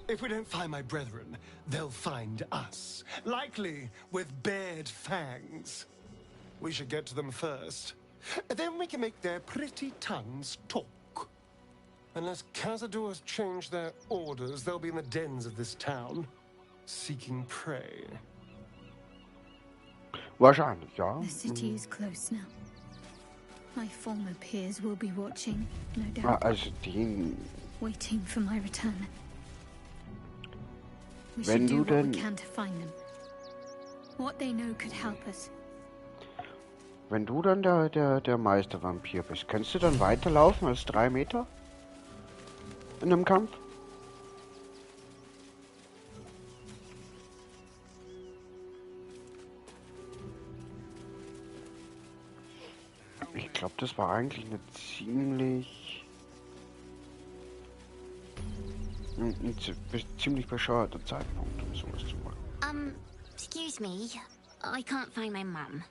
If we don't find my brethren, they'll find us. Likely with bared fangs. We should get to them first. Then we can make their pretty tongues talk. Unless Cazador has changed their orders, they'll be in the dens of this town, seeking prey. Wahrscheinlich, ja. The city is close now. My former peers will be watching, no doubt. Also waiting for my return. We Wenn should do du what denn, we can to find them. What they know could help us. wenn du dann der Meistervampir bist, kannst du dann weiterlaufen als 3 Meter? In einem Kampf? Ich glaube, das war eigentlich eine ziemlich bescheuerter Zeitpunkt, um sowas zu machen. Excuse me. I can't find my mum.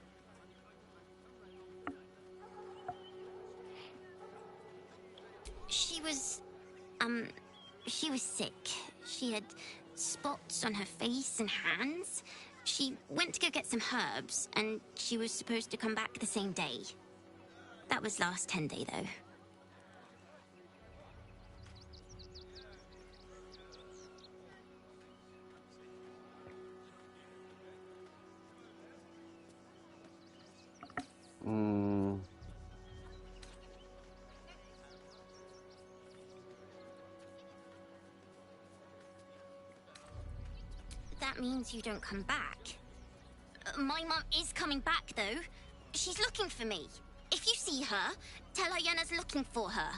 She was sick. She had spots on her face and hands. She went to go get some herbs, and she was supposed to come back the same day. That was last 10 day, though. that means you don't come back. My mum is coming back, though. She's looking for me. If you see her, tell her Yenna's looking for her.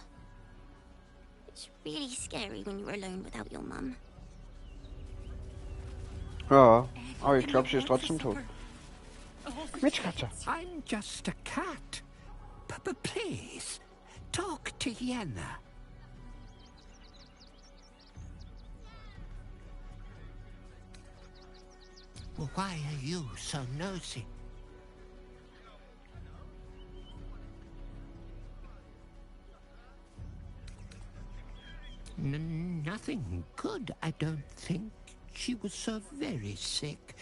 It's really scary when you're alone without your mum. Ja, aber ich glaube, sie ist trotzdem tot. Komm mit, Katze. I'm just a cat. But please, talk to Yenna. Well, why are you so nosy? Nothing good, I don't think. She was so very sick.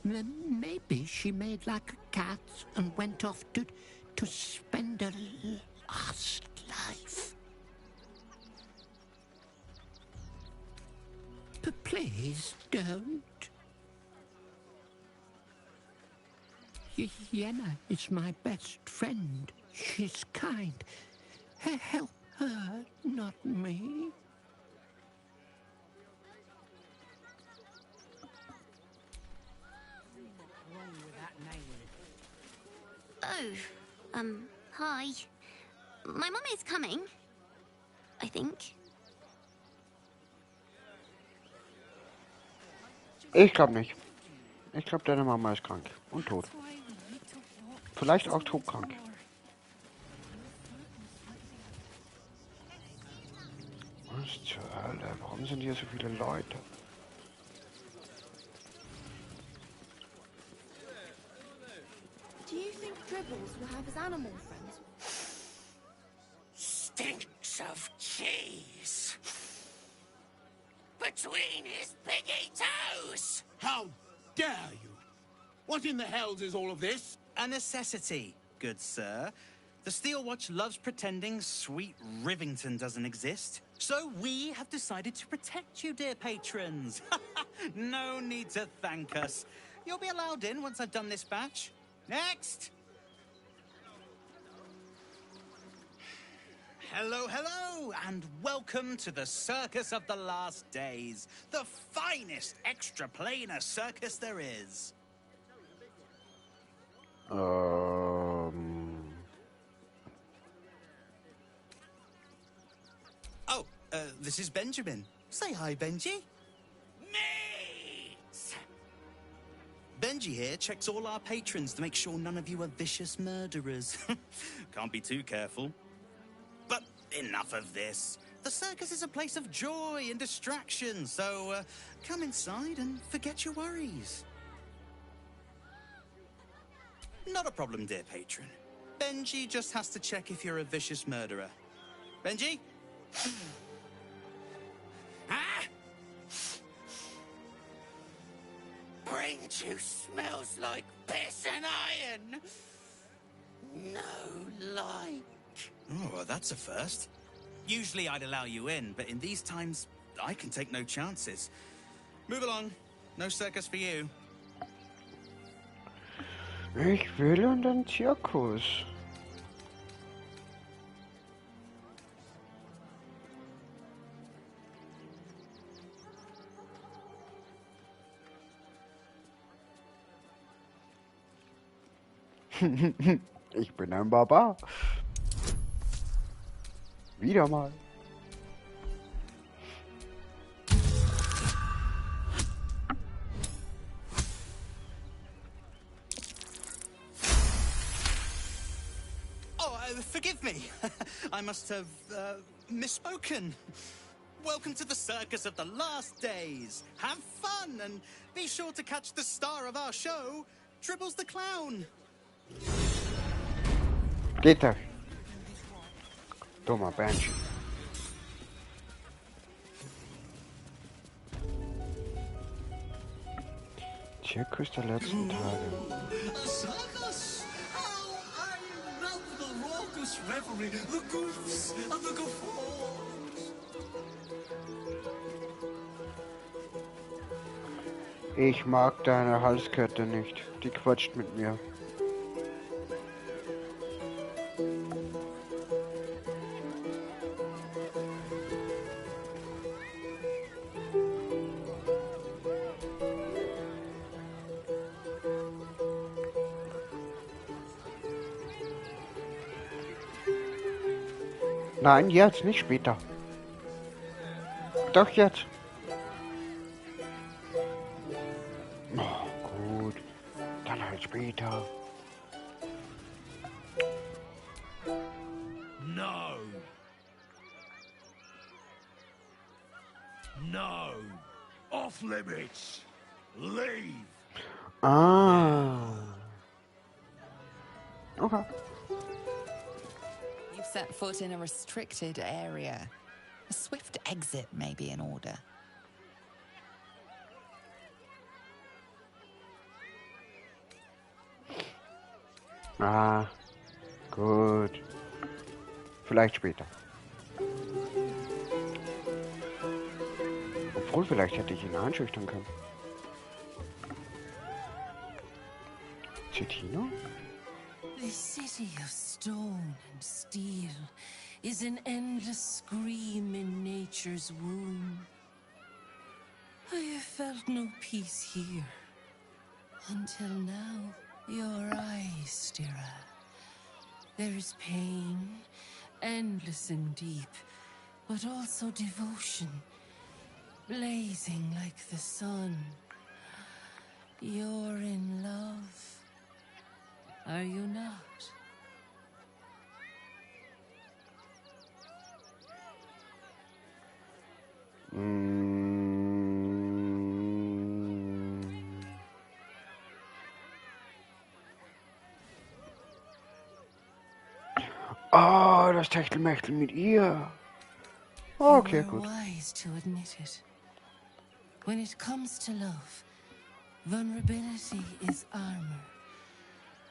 Maybe she made like a cat and went off to spend a last life. But please don't. Yenna is my best friend. She's kind. Help her, not me. Oh, hi. My mum is coming. I think. Ich glaube nicht. Ich glaube, deine Mama ist krank und tot. Vielleicht auch todkrank. Was zur Hölle? Warum sind hier so viele Leute? Do you think Dribbles will have his animal friends? Stinks of cheese. Between his piggy toes. How dare you? What in the hells is all of this? A necessity, good sir. The Steel Watch loves pretending sweet Rivington doesn't exist. So we have decided to protect you, dear patrons. No need to thank us. You'll be allowed in once I've done this batch. Next! Hello, hello, and welcome to the Circus of the Last Days, the finest extra-planar circus there is. Oh, this is Benjamin. Say hi, Benji. Benji here checks all our patrons to make sure none of you are vicious murderers. Can't be too careful. But enough of this. The circus is a place of joy and distraction, so come inside and forget your worries. Not a problem, dear patron. Benji just has to check if you're a vicious murderer. Benji? Brain juice smells like piss and iron. No like. Oh, well, that's a first. Usually I'd allow you in, but in these times, I can take no chances. Move along. No circus for you. ich will in den Zirkus. Ich bin ein Barbar. Wieder mal. Oh, forgive me. I must have misspoken. Welcome to the Circus of the Last Days. Have fun and be sure to catch the star of our show, Dribbles the Clown. Geht er. Dummer Banshee. Zirkus der letzten Tage. A circus? How I love the raucous revelry, the goofs and the guffaws. Ich mag deine Halskette nicht. Die quatscht mit mir. Nein, jetzt, nicht später. Doch jetzt. Oh, gut. Dann halt später. No. No. Off limits. Leave. Ah. Okay. You've set foot in a restricted area. A swift exit may be in order. Ah, gut. Vielleicht später. Obwohl, vielleicht hätte ich ihn einschüchtern können. Cetino? The city of stone and steel is an endless scream in nature's womb. I have felt no peace here. Until now, your eyes, Stira. There is pain, endless and deep, but also devotion, blazing like the sun. You're in love. Are you not? Oh, das Techtelmechtel mit ihr. Okay, You are gut. wise to admit it. When it comes to love, vulnerability is armor.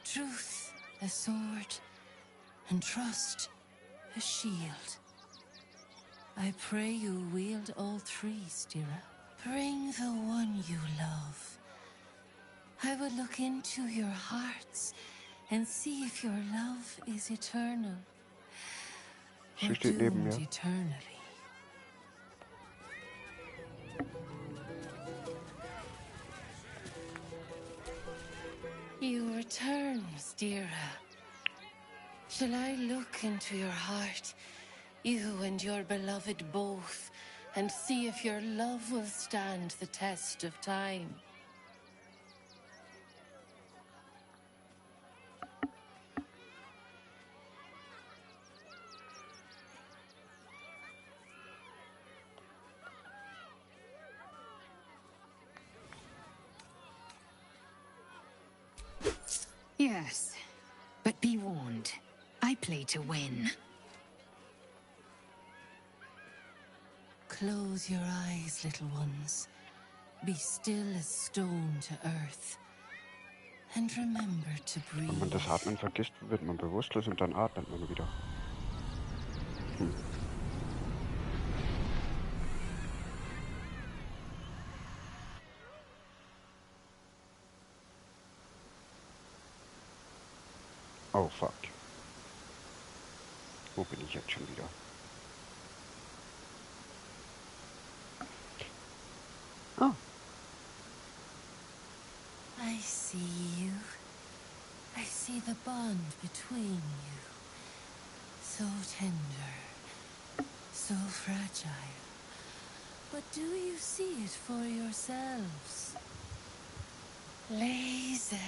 Truth, a sword, and trust, a shield. I pray you wield all three, Stira. Bring the one you love. I would look into your hearts and see if your love is eternal. Sie Or steht neben doomed mir. eternally. You return, Stira. Shall I look into your heart, you and your beloved both, and see if your love will stand the test of time? Yes, but be warned. I play to win. Close your eyes, little ones. Be still as stone to earth. And remember to Wenn man breathe. das Atmen vergisst, wird man bewusstlos und dann atmet man wieder. Oh, fuck. Wo bin ich jetzt schon wieder? Oh. I see you. I see the bond between you. So tender. So fragile. But do you see it for yourselves? Lae'zel.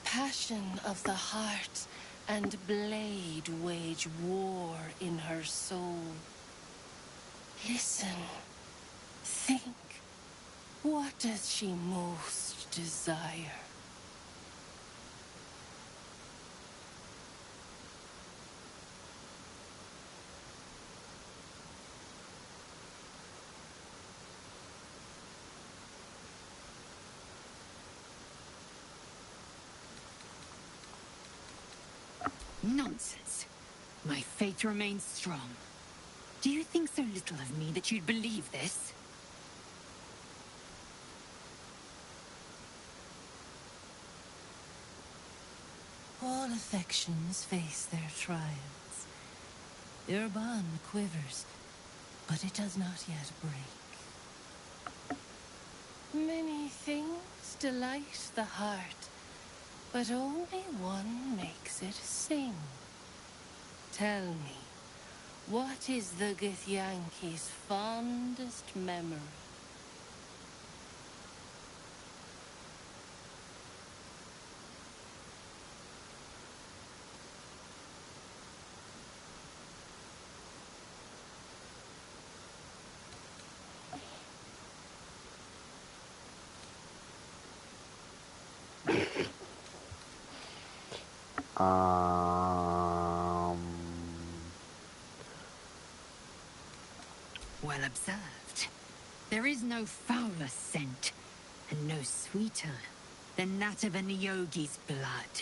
Passion of the heart and blade wage war in her soul. Listen. Think. What does she most desire? Nonsense. My faith remains strong. Do you think so little of me that you'd believe this? All affections face their trials. Your bond quivers, but it does not yet break. Many things delight the heart, but only one makes it sing. Tell me, What is the Githyanki's fondest memory? Well observed. There is no fouler scent, and no sweeter than that of a Nyogi's blood.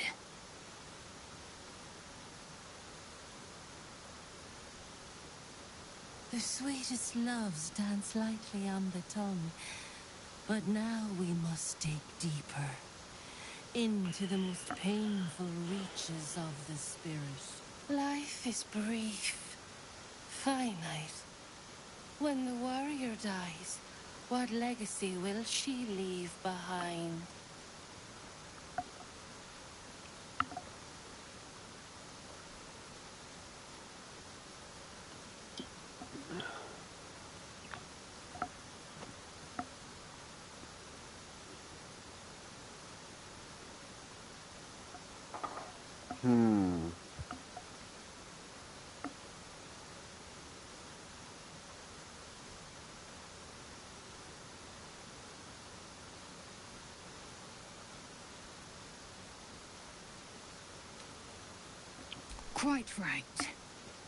The sweetest loves dance lightly on the tongue, but now we must dig deeper, into the most painful reaches of the spirit. Life is brief, finite. When the warrior dies, what legacy will she leave behind? Quite right.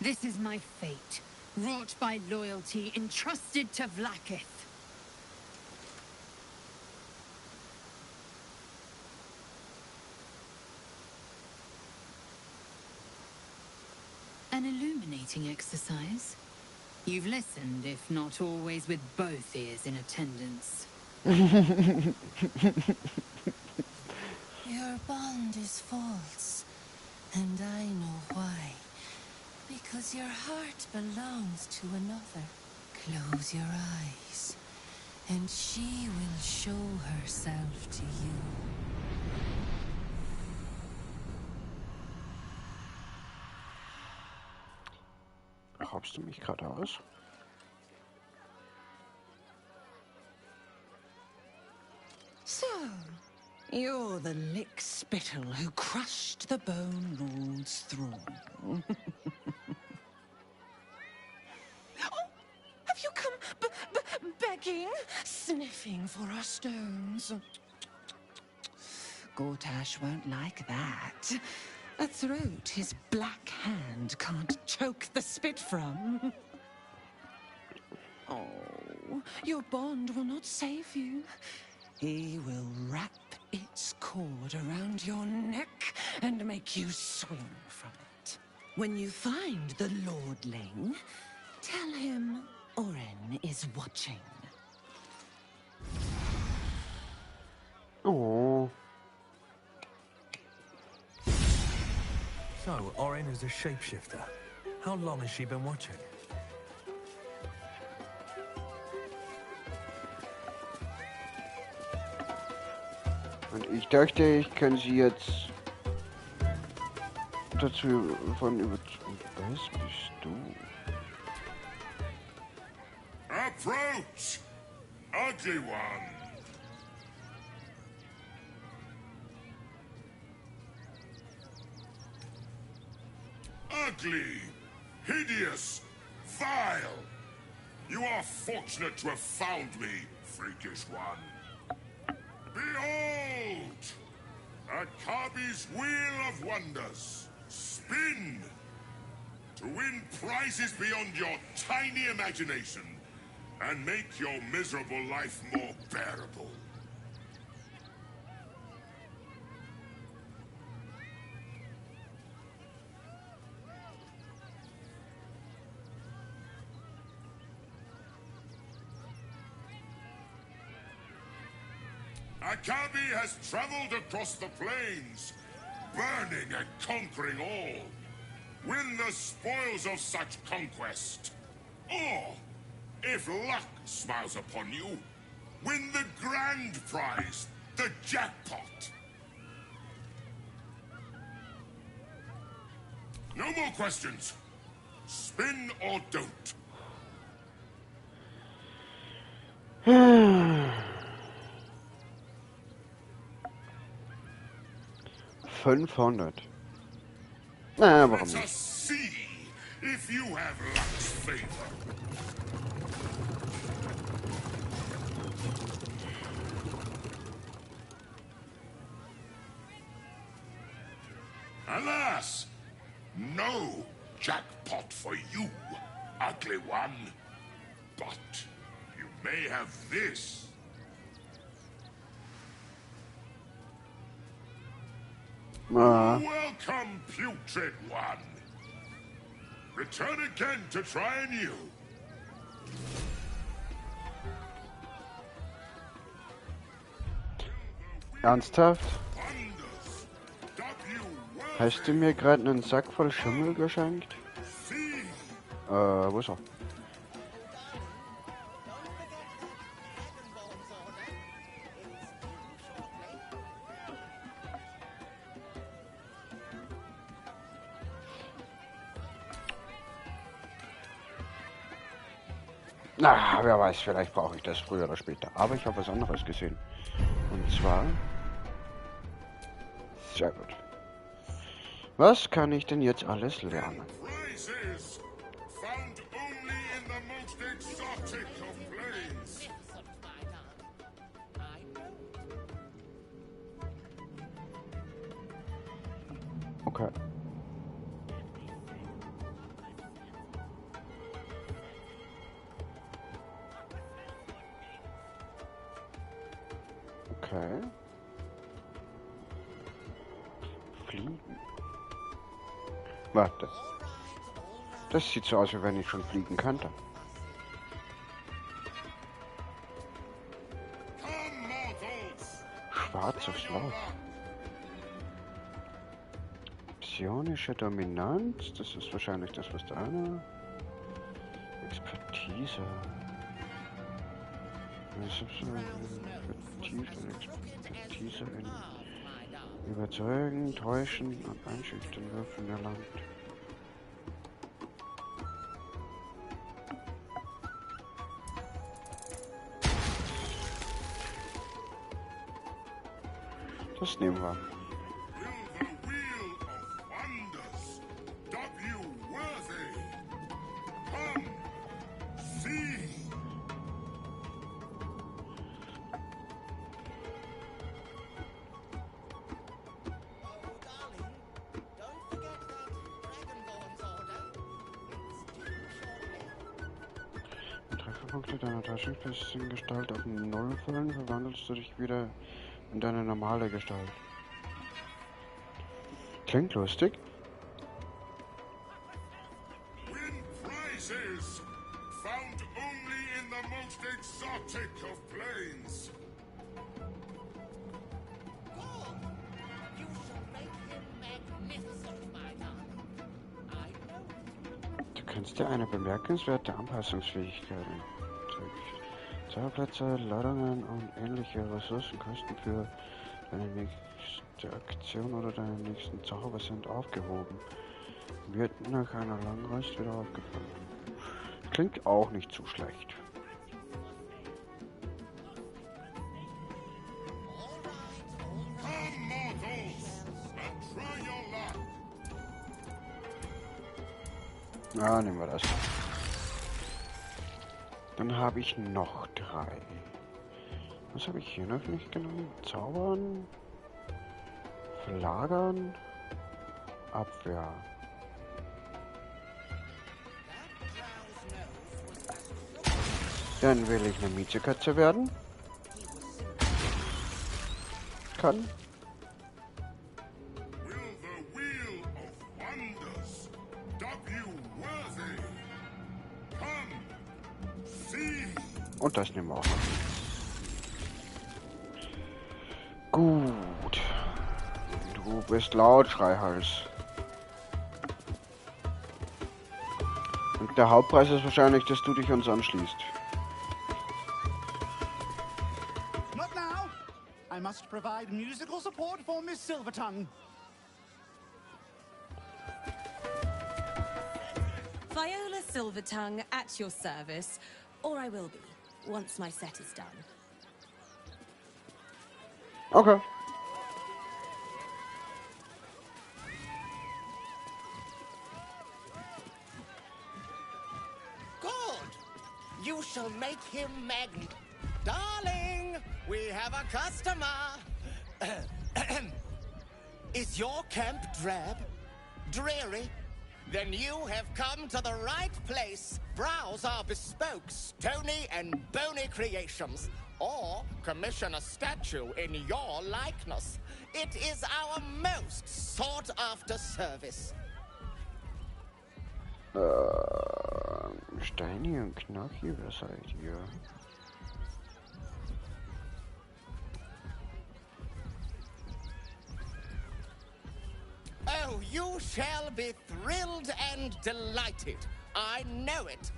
This is my fate, wrought by loyalty, entrusted to Vlaakith. An illuminating exercise. You've listened, if not always with both ears in attendance. Your bond is false, and I know why. Because your heart belongs to another. Close your eyes, and she will show herself to you. Raubst du mich gerade aus? So, you're the lick-spittle who crushed the Bone Lord's throne. Oh, have you come begging, sniffing for our stones? Gortash won't like that. A throat his black hand can't choke the spit from. Oh, your bond will not save you. He will wrap its cord around your neck and make you swing from it. When you find the Lordling, tell him Oren is watching. Oh. So, Oren is a shapeshifter. How long has she been watching? Und ich dachte, ich kann sie jetzt dazu von überzeugen. Was bist du? Approach, ugly one. Ugly, hideous, vile. You are fortunate to have found me, freakish one. Behold! Akabi's Wheel of Wonders. Spin! To win prizes beyond your tiny imagination and make your miserable life more bearable. Akabi has traveled across the plains, burning and conquering all. Win the spoils of such conquest. Or, if luck smiles upon you, win the grand prize, the jackpot. No more questions. Spin or don't. 500. Na, warum Let nicht? us see if you have luck's favor. Alas, no jackpot for you, ugly one. But you may have this. Welcome, putrid one. Return again to try anew. Ernsthaft? Hast du mir gerade einen Sack voll Schimmel geschenkt? Wo ist er? Na, wer weiß, vielleicht brauche ich das früher oder später. Aber ich habe was anderes gesehen. Und zwar... Sehr gut. Was kann ich denn jetzt alles lernen? Okay. Okay. Fliegen. Warte. Das sieht so aus, wie wenn ich schon fliegen könnte. Schwarzes Loch. Psionische Dominanz. Das ist wahrscheinlich das, was da eine. Expertise. Expertise in Überzeugen, Täuschen und Einschüchtern Würfen erlangt. Das nehmen wir. Trefferpunkte deiner taschenfesten Gestalt auf 0 fallen, verwandelst du dich wieder in deine normale Gestalt. Klingt lustig. Win prizes found only in the most exotic of planes. Du kannst dir eine bemerkenswerte Anpassungsfähigkeit Zauberplätze, Ladungen und ähnliche Ressourcenkosten für deine nächste Aktion oder deinen nächsten Zauber sind aufgehoben. Wird nach einer langen Rast wieder aufgefangen. Klingt auch nicht zu schlecht. Ja, nehmen wir das. Dann habe ich noch 3. Was habe ich hier noch nicht genommen? Zaubern, Verlagern, Abwehr. Dann will ich eine Miezekatze werden. Kann. Und das nehmen wir auch noch. Gut. Du bist laut, Schreihals. Und der Hauptpreis ist wahrscheinlich, dass du dich uns anschließt. Not now. I must provide musical support for Miss Silvertongue. Viola Silvertongue at your service, or I will be, once my set is done. Okay. Good. You shall make him Darling, we have a customer. Is your camp drab? Dreary? Then you have come to the right place. Browse our bespoke, stony and bony creations. Or commission a statue in your likeness. It is our most sought-after service. Steini und Knacki, wer seid ihr? Oh, you shall be thrilled and delighted. I know it.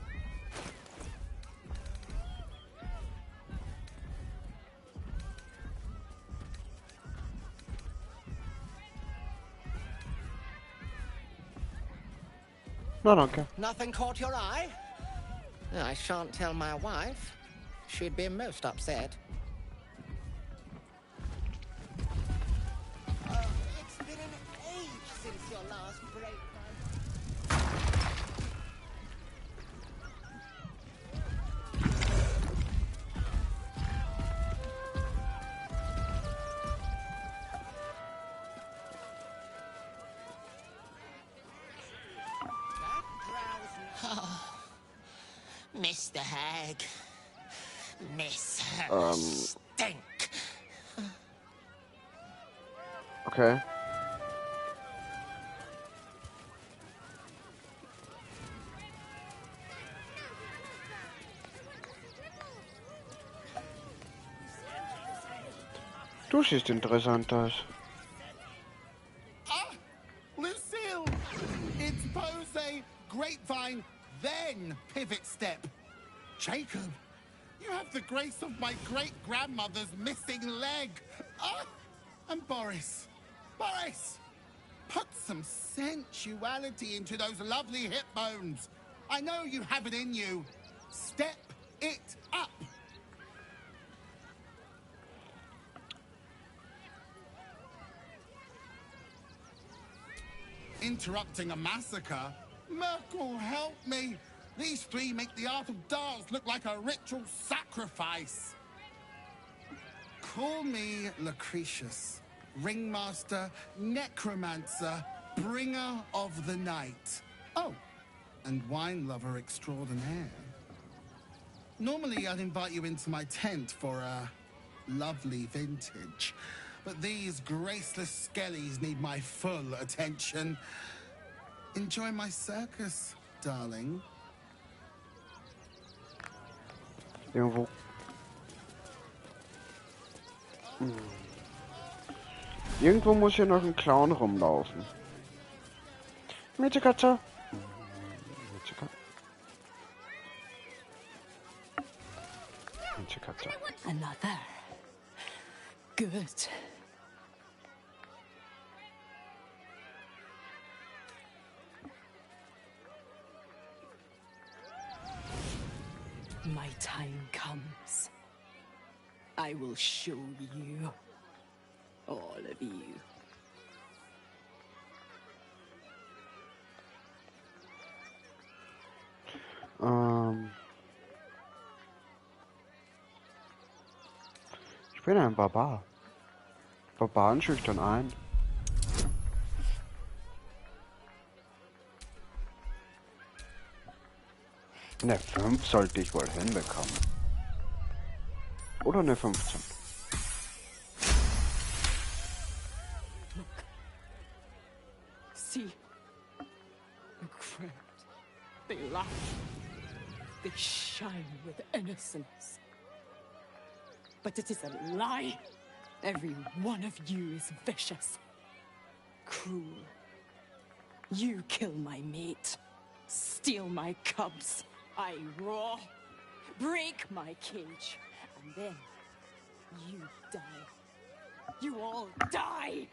No, danke. Nothing caught your eye? I shan't tell my wife. She'd be most upset. It's been an age since your last break. Oh, Mr. Hag. Miss Stink. Okay. Du siehst interessant aus. Ah! Lucille! It's pose, grapevine, then pivot step. Jacob, you have the grace of my great-grandmother's missing leg. Ah! And Boris. Boris! Put some sensuality into those lovely hip bones. I know you have it in you. Step it up. Interrupting a massacre? Merkel, help me! These three make the art of dance look like a ritual sacrifice. Call me Lucretius, ringmaster, necromancer, bringer of the night. Oh, and wine lover extraordinaire. Normally I'd invite you into my tent for a lovely vintage. But these graceless skellies need my full attention. Enjoy my circus, darling. Irgendwo. Irgendwo muss hier noch ein Clown rumlaufen. Miezekatze. Miezekatze. Another. Good. My time comes. I will show you. All of you. Ich bin ein Barbar. Barbaren schüchtern ein. Eine 5 sollte ich wohl hinbekommen. Oder eine 15. See, the crowd, they laugh, they shine with innocence. But it is a lie. Every one of you is vicious, cruel. You kill my mate, steal my cubs, I roar, break my cage, and then you die. You all die!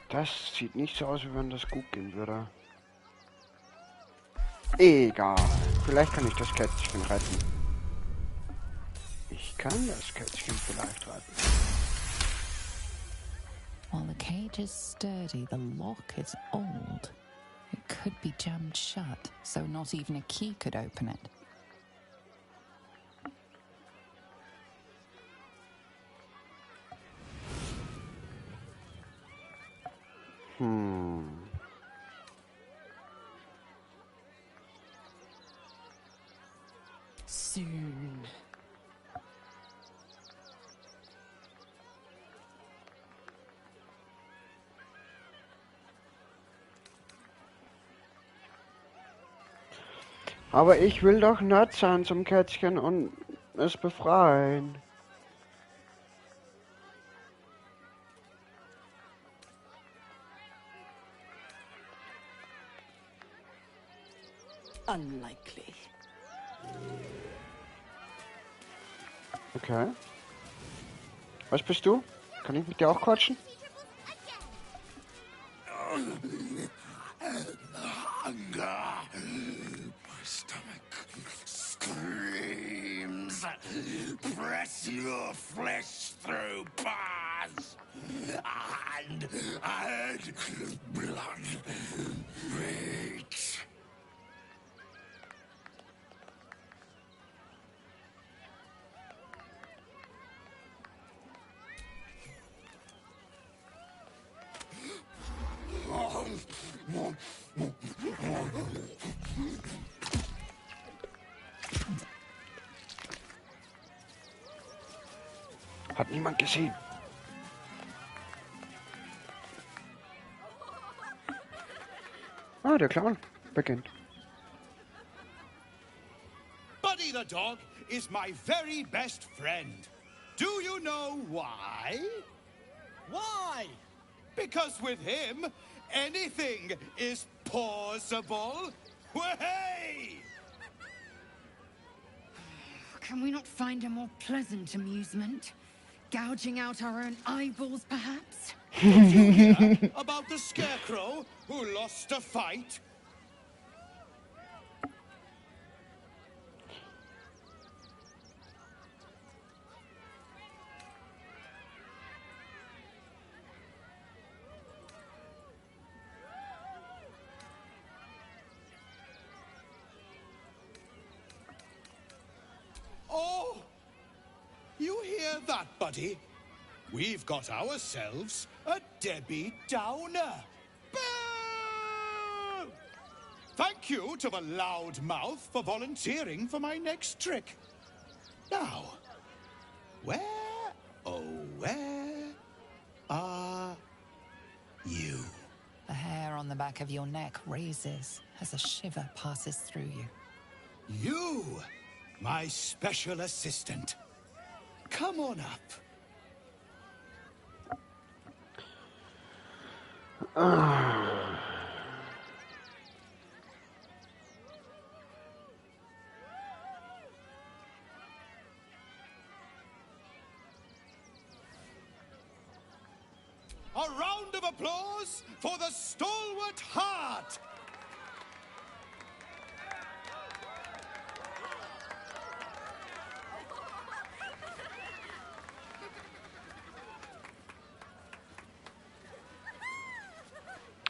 Das sieht nicht so aus, wie wenn das gut gehen würde. Egal. Vielleicht kann ich das Kätzchen retten. Ich kann das Kätzchen vielleicht retten. While the cage is sturdy, the lock is old. It could be jammed shut, so not even a key could open it. Soon. Aber ich will doch nett sein zum Kätzchen und es befreien. Unlikely. Okay. Was bist du? Kann ich mit dir auch quatschen? Hunger. My stomach screams. Press your flesh through bars. And blood beats. Hat niemand gesehen. Ah, der Clown beginnt. Buddy the dog is my very best friend. Do you know why? Why? Because with him, anything is possible. Way! Can we not find a more pleasant amusement? Gouging out our own eyeballs, perhaps? Did you hear about the scarecrow who lost a fight? Oh! You hear that, buddy? We've got ourselves a Debbie Downer. Boo! Thank you to the loud mouth for volunteering for my next trick. Now, where, oh, where are you? The hair on the back of your neck raises as a shiver passes through you. You, my special assistant. Come on up. A round of applause for the stalwart heart.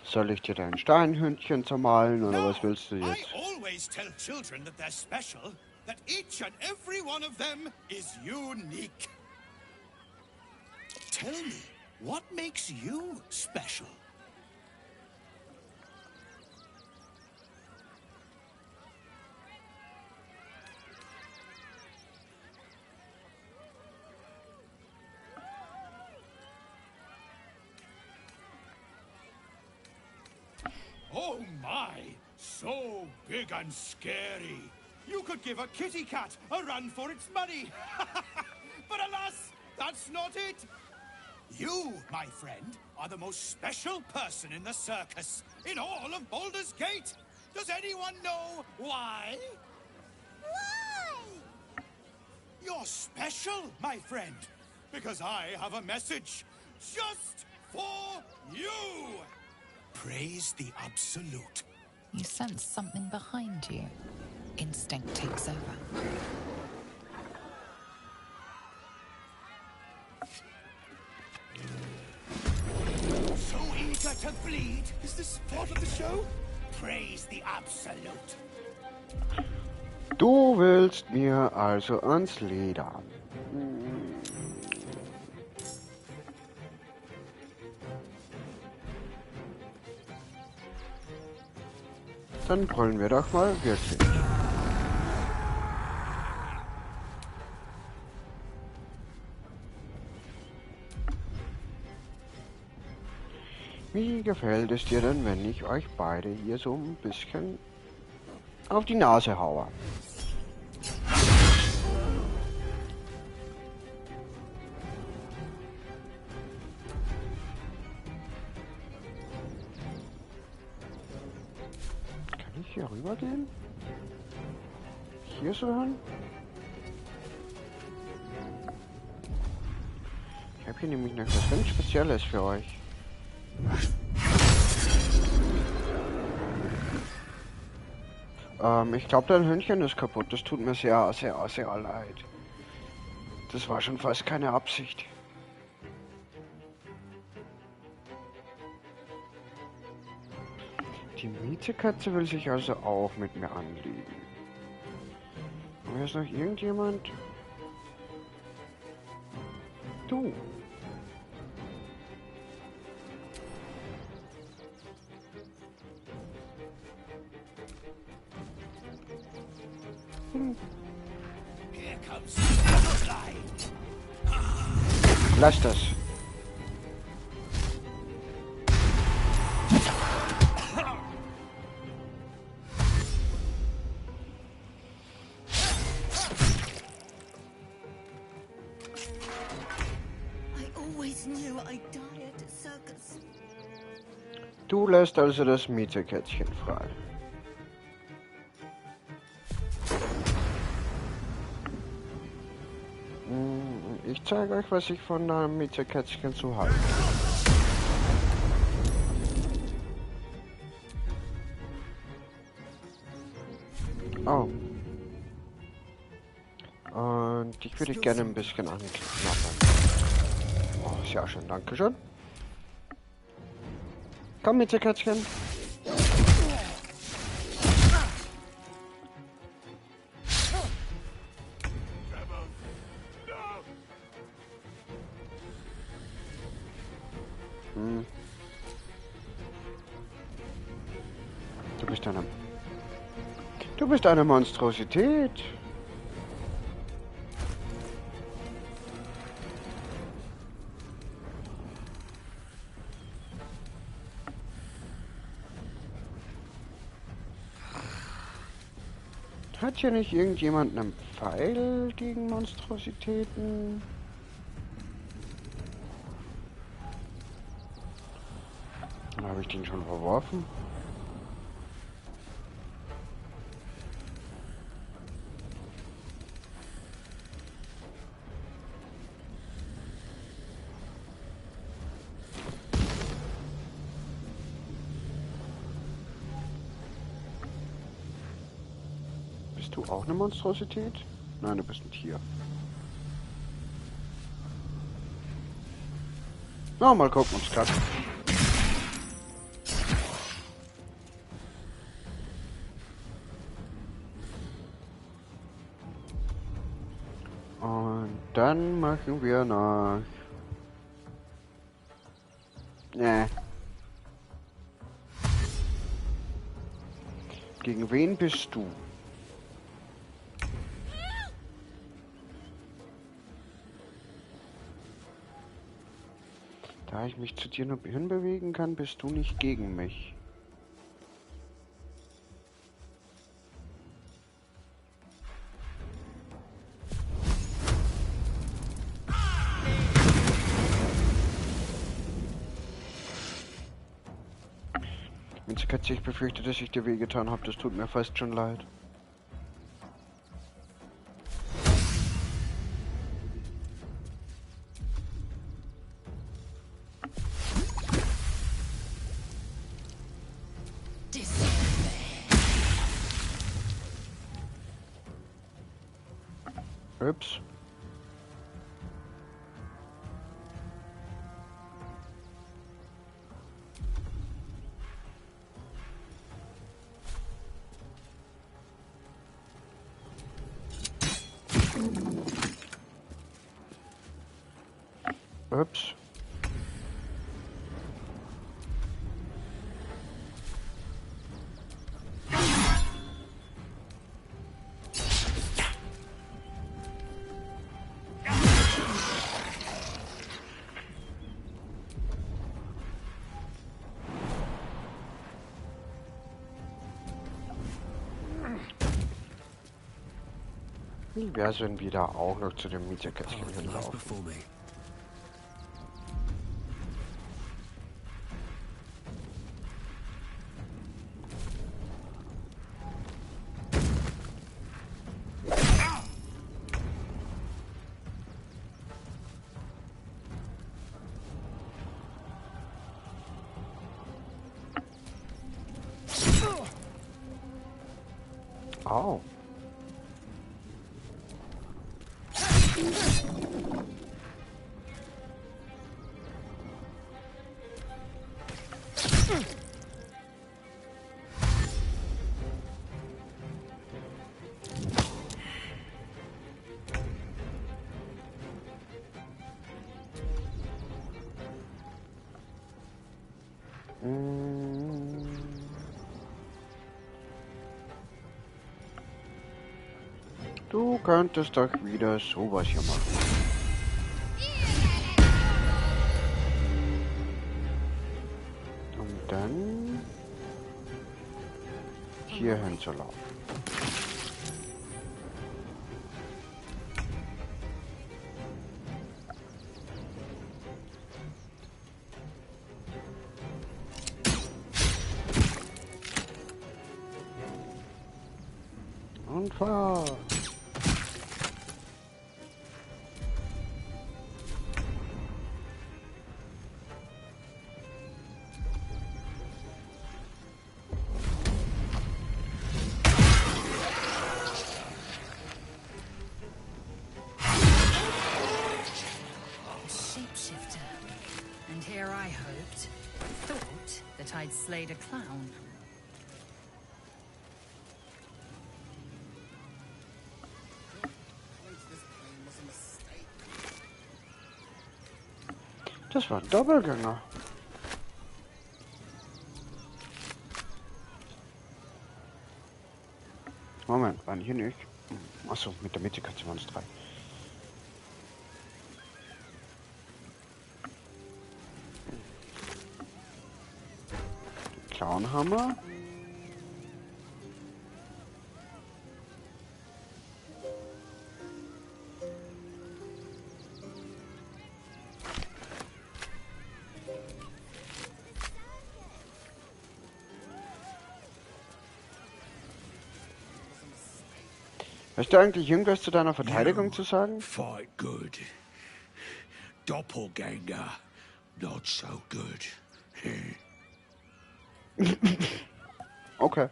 Soll ich dir dein Steinhündchen zermalen oder was willst du I jetzt? always tell children that they're special, that each and every one of them is unique. Tell me, what makes you special? Oh my, so big and scary. You could give a kitty cat a run for its money. But alas, that's not it. You, my friend, are the most special person in the circus, in all of Baldur's Gate. Does anyone know why? Why? You're special, my friend, because I have a message just for you! Praise the Absolute. You sense something behind you. Instinct takes over. So eager to bleed? Is this part of the show? Praise the Absolute. Du willst mir also ans Leder. Dann brüllen wir doch mal wirklich. Wie gefällt es dir denn, wenn ich euch beide hier so ein bisschen auf die Nase haue? Kann ich hier rüber gehen? Hier so hin? Ich habe hier nämlich noch was ganz Spezielles für euch. Ich glaube, dein Hündchen ist kaputt. Das tut mir sehr, sehr, sehr leid. Das war schon fast keine Absicht. Die Mietekatze will sich also auch mit mir anlegen. Und hier ist noch irgendjemand? Du. Lass das. Du lässt also das Mietekätzchen frei. Ich zeige euch, was ich von einem Mietekätzchen zu halte. Oh. Und ich würde gerne ein bisschen anknabbern. Oh, sehr schön, danke schön. Komm, Mietekätzchen. Du bist eine Monstrosität. Hat hier nicht irgendjemand einen Pfeil gegen Monstrositäten? Oder habe ich den schon verworfen? Bist du auch eine Monstrosität? Nein, du bist ein Tier. Na, mal gucken, ob's klappt. Und dann machen wir noch... Gegen wen bist du? Da ich mich zu dir nur hinbewegen kann, bist du nicht gegen mich. Katze, ich befürchte, dass ich dir wehgetan habe. Das tut mir fast schon leid. Ups. Ups. Wie wär's, wenn wir da auch noch zu dem Mieterkästchen hinlaufen? Au. Du könntest doch wieder sowas hier machen. Und dann hier hinzulaufen. Und fahr! And here I thought that I'd slayed a clown. Das war ein Doppelgänger. Moment, waren hier nicht? Achso, mit der Mitte waren es 3. Clownhammer. Hast du eigentlich irgendwas zu deiner Verteidigung zu sagen? Fight good. Doppelganger, not so good. Okay.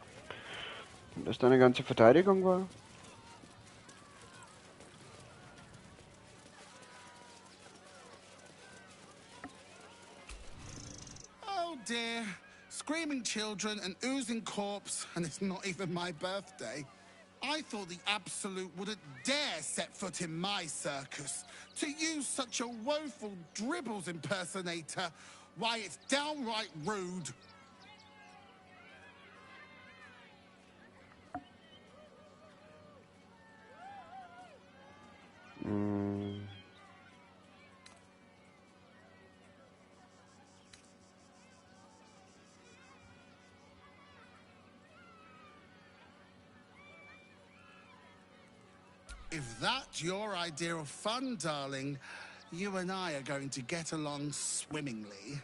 Und das deine ganze Verteidigung war? Oh dear. Screaming children, an oozing corpse, and it's not even my birthday. I thought the Absolute wouldn't dare set foot in my circus. To use such a woeful dribbles impersonator, why, it's downright rude. If that's your idea of fun, darling, you and I are going to get along swimmingly.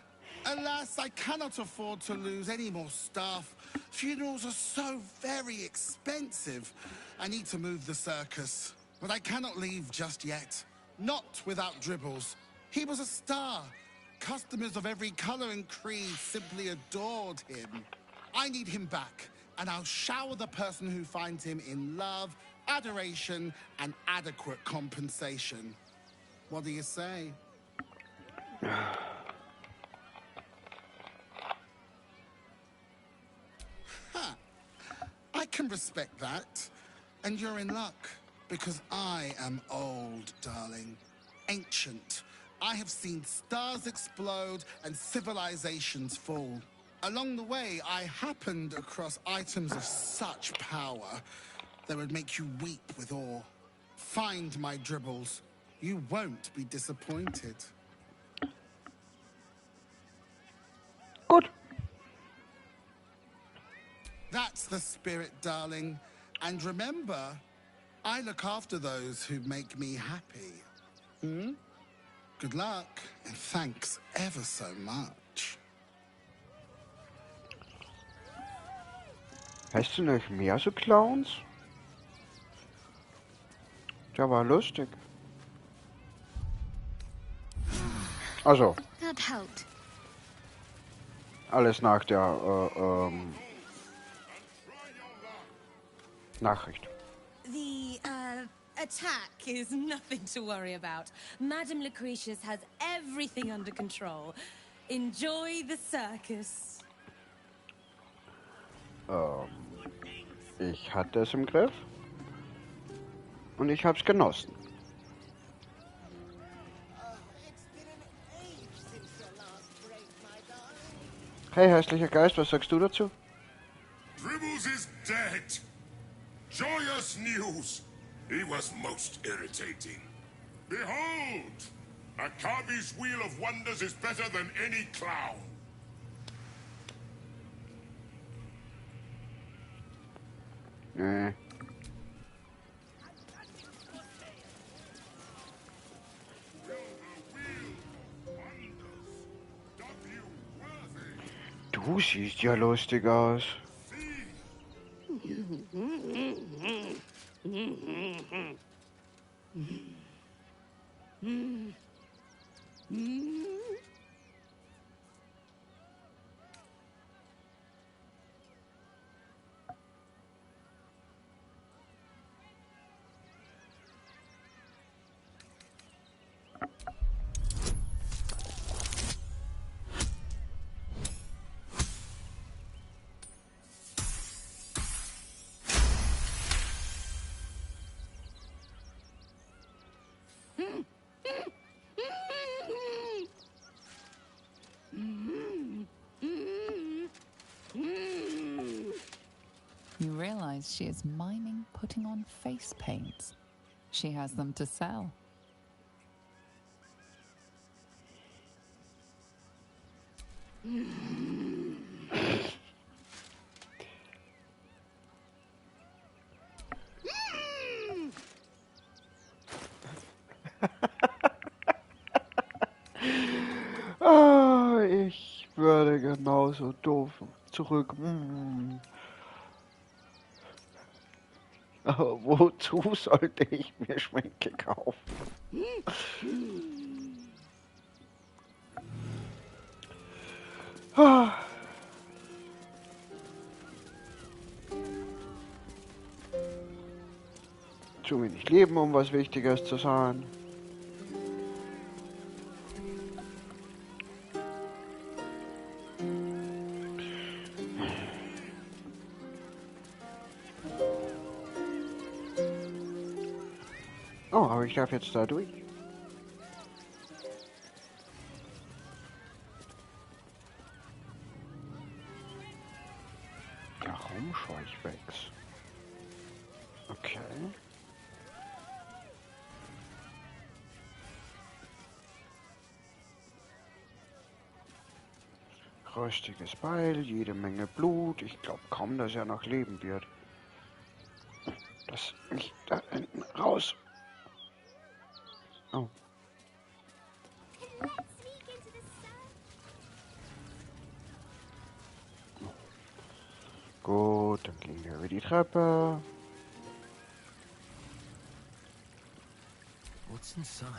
Alas, I cannot afford to lose any more staff. Funerals are so very expensive. I need to move the circus, but I cannot leave just yet. Not without Dribbles. He was a star. Customers of every color and creed simply adored him. I need him back, and I'll shower the person who finds him in love, adoration, and adequate compensation. What do you say? Huh. I can respect that. And you're in luck, because I am old, darling. Ancient. I have seen stars explode and civilizations fall. Along the way, I happened across items of such power that would make you weep with awe. Find my dribbles. You won't be disappointed. Good. That's the spirit, darling. And remember, I look after those who make me happy. Hmm? Good luck, and thanks ever so much. Hast du noch mehr so Clowns? Der war lustig. Also, That helped. alles nach der Nachricht. The, attack is nothing to worry about. Madame Lucretius has everything under control. Enjoy the circus. Ich hatte es im Griff. Und ich hab's genossen. Hey, hässlicher Geist, was sagst du dazu? Dribbles is dead. Joyous news. He was most irritating. Behold! Akabi's Wheel of Wonders is better than any clown. Nee. Du siehst ja lustig aus. You realize she is miming putting on face paints. She has them to sell. Ah, ich würde genauso doof zurück. Aber wozu sollte ich mir Schminke kaufen? Ah. Zu wenig Leben, um was Wichtiges zu sein. Oh, aber ich darf jetzt da durch. Warum Scheuchwechs? Okay. Rostiges Beil, jede Menge Blut. Ich glaube kaum, dass er noch leben wird. Das nicht da hinten raus. Oh. Gut, dann gehen wir über die Treppe. What's inside?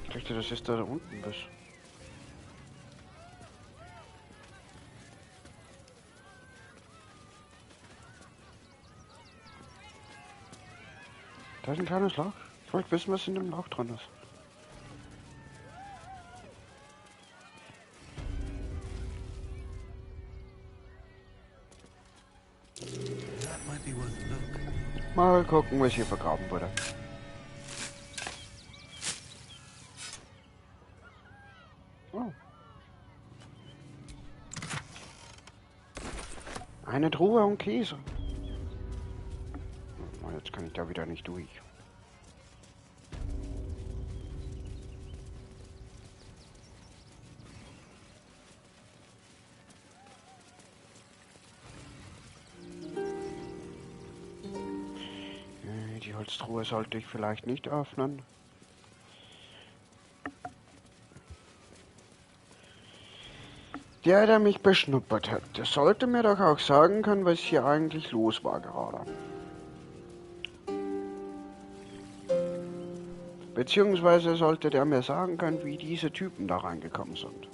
Ich dachte, das ist da unten was. Da ist ein kleines Loch. Ich wollte wissen, was in dem Loch drin ist. Mal gucken, was hier vergraben wurde. Oh. Eine Truhe und Käse. Oh, jetzt kann ich da wieder nicht durch. Die Holztruhe sollte ich vielleicht nicht öffnen. Der mich beschnuppert hat, der sollte mir doch auch sagen können, was hier eigentlich los war gerade. Beziehungsweise sollte der mir sagen können, wie diese Typen da reingekommen sind.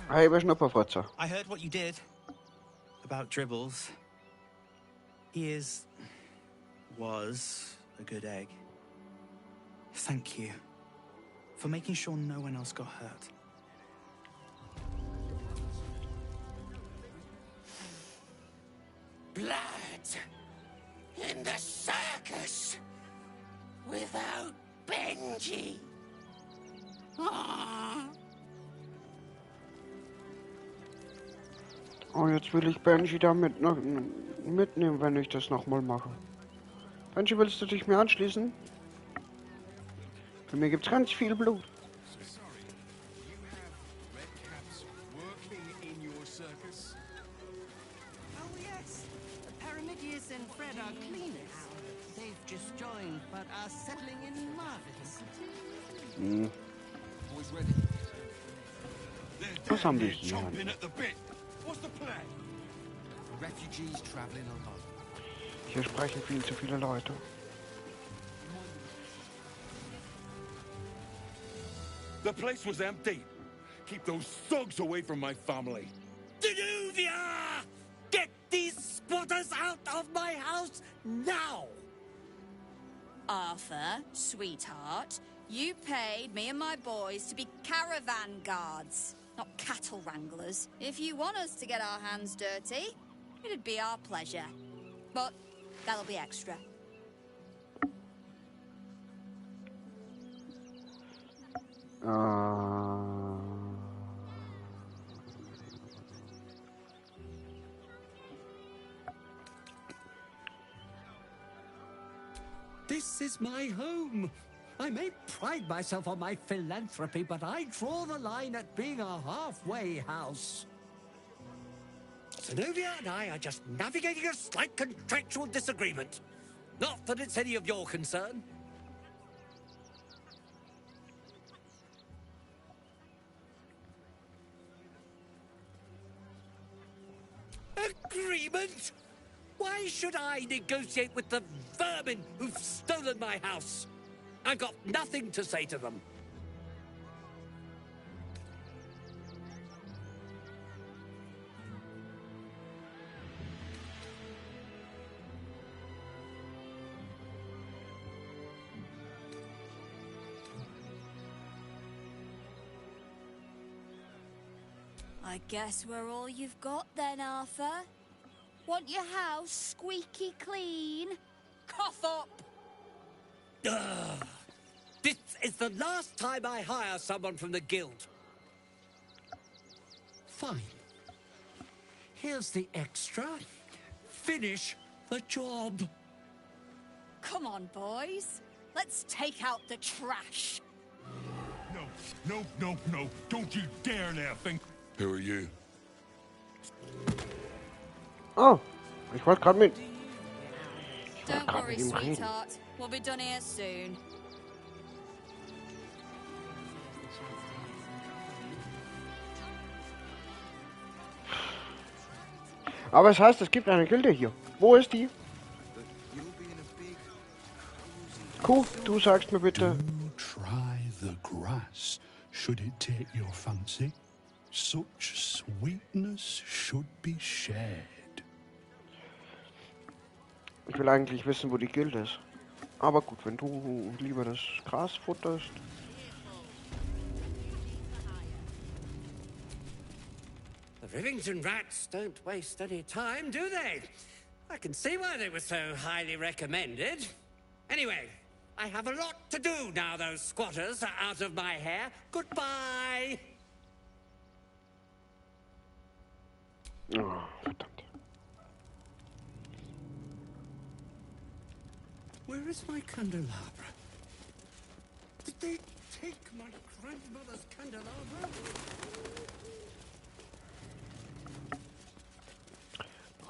Hey, Beschnupperfratzer. I heard what you did about Dribbles. He was a good egg. Thank you for making sure no one else got hurt. Blood in the circus without Benji. Oh, jetzt will ich Benji da mitnehmen, wenn ich das nochmal mache. Benji, willst du dich mir anschließen? Für mir gibt's ganz viel Blut. Oh yes, Paramidius and Fred are cleaners. They've just joined, but are settling in marvelously. Boys ready? Was haben wir hier? Chomping at the bit. What's the plan? Refugees traveling alone. Hier sprechen viel zu viele Leute. The place was empty. Keep those thugs away from my family. Danuvia! Get these squatters out of my house now! Arthur, sweetheart, you paid me and my boys to be caravan guards, not cattle wranglers. If you want us to get our hands dirty, it'd be our pleasure. But that'll be extra. This is my home. I may pride myself on my philanthropy, but I draw the line at being a halfway house. Zenobia and I are just navigating a slight contractual disagreement. Not that it's any of your concern. Agreement? Why should I negotiate with the vermin who've stolen my house? I've got nothing to say to them. I guess we're all you've got then, Arthur. Want your house squeaky clean? Cough up! Ugh. This is the last time I hire someone from the guild. Fine. Here's the extra. Finish the job. Come on, boys. Let's take out the trash. No. Don't you dare there, think. Who are you? Oh, ich wollte gerade mit. Don't worry, sweetheart. We'll be done here soon. Aber es heißt, es gibt eine Gilde hier. Wo ist die? Kuh, du sagst mir bitte. Do try the grass, should it take your fancy. Such sweetness should be shared. Ich will eigentlich wissen, wo die Gilde ist. Aber gut, wenn du lieber das Gras futterst. The Rivington rats don't waste any time, do they? I can see why they were so highly recommended. Anyway, I have a lot to do now those squatters are out of my hair. Goodbye! Oh, verdammt. Where is my candelabra? Did they take my grandmother's candelabra?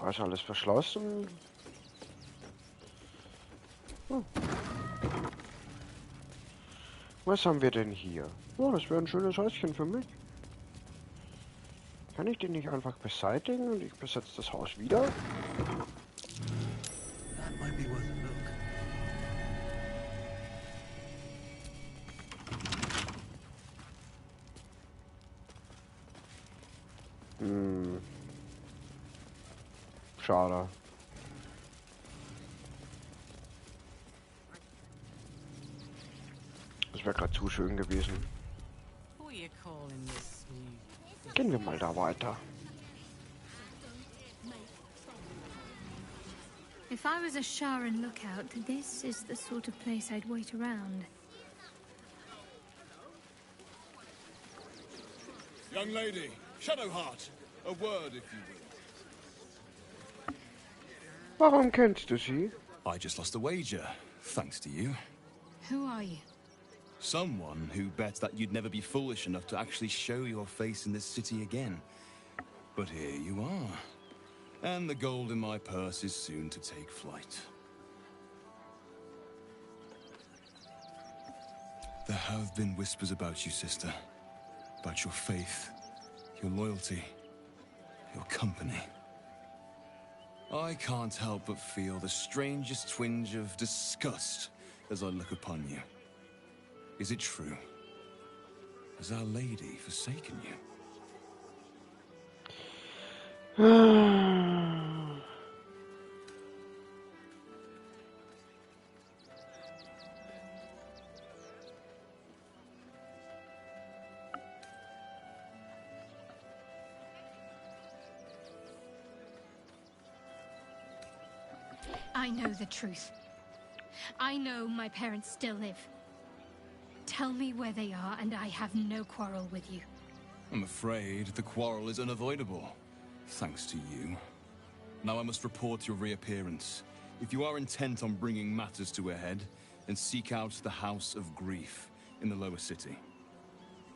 Oh, ist alles verschlossen. Oh. Was haben wir denn hier? Oh, das wäre ein schönes Häuschen für mich. Kann ich den nicht einfach beseitigen und ich besetze das Haus wieder? That might be worth a look. Hm. Schade. Das wäre gerade zu schön gewesen. Gehen wir mal da weiter. If I was a Sharan lookout, this is the sort of place I'd wait around. Young lady, Shadowheart, a word if you will. Warum kennst du sie? I just lost a wager, thanks to you. Who are you? Someone who bet that you'd never be foolish enough to actually show your face in this city again. But here you are. And the gold in my purse is soon to take flight. There have been whispers about you, sister. About your faith, your loyalty, your company. I can't help but feel the strangest twinge of disgust as I look upon you. Is it true? Has Our Lady forsaken you? I know the truth. I know my parents still live. Tell me where they are, and I have no quarrel with you. I'm afraid the quarrel is unavoidable, thanks to you. Now I must report your reappearance. If you are intent on bringing matters to a head, then seek out the House of Grief in the lower city.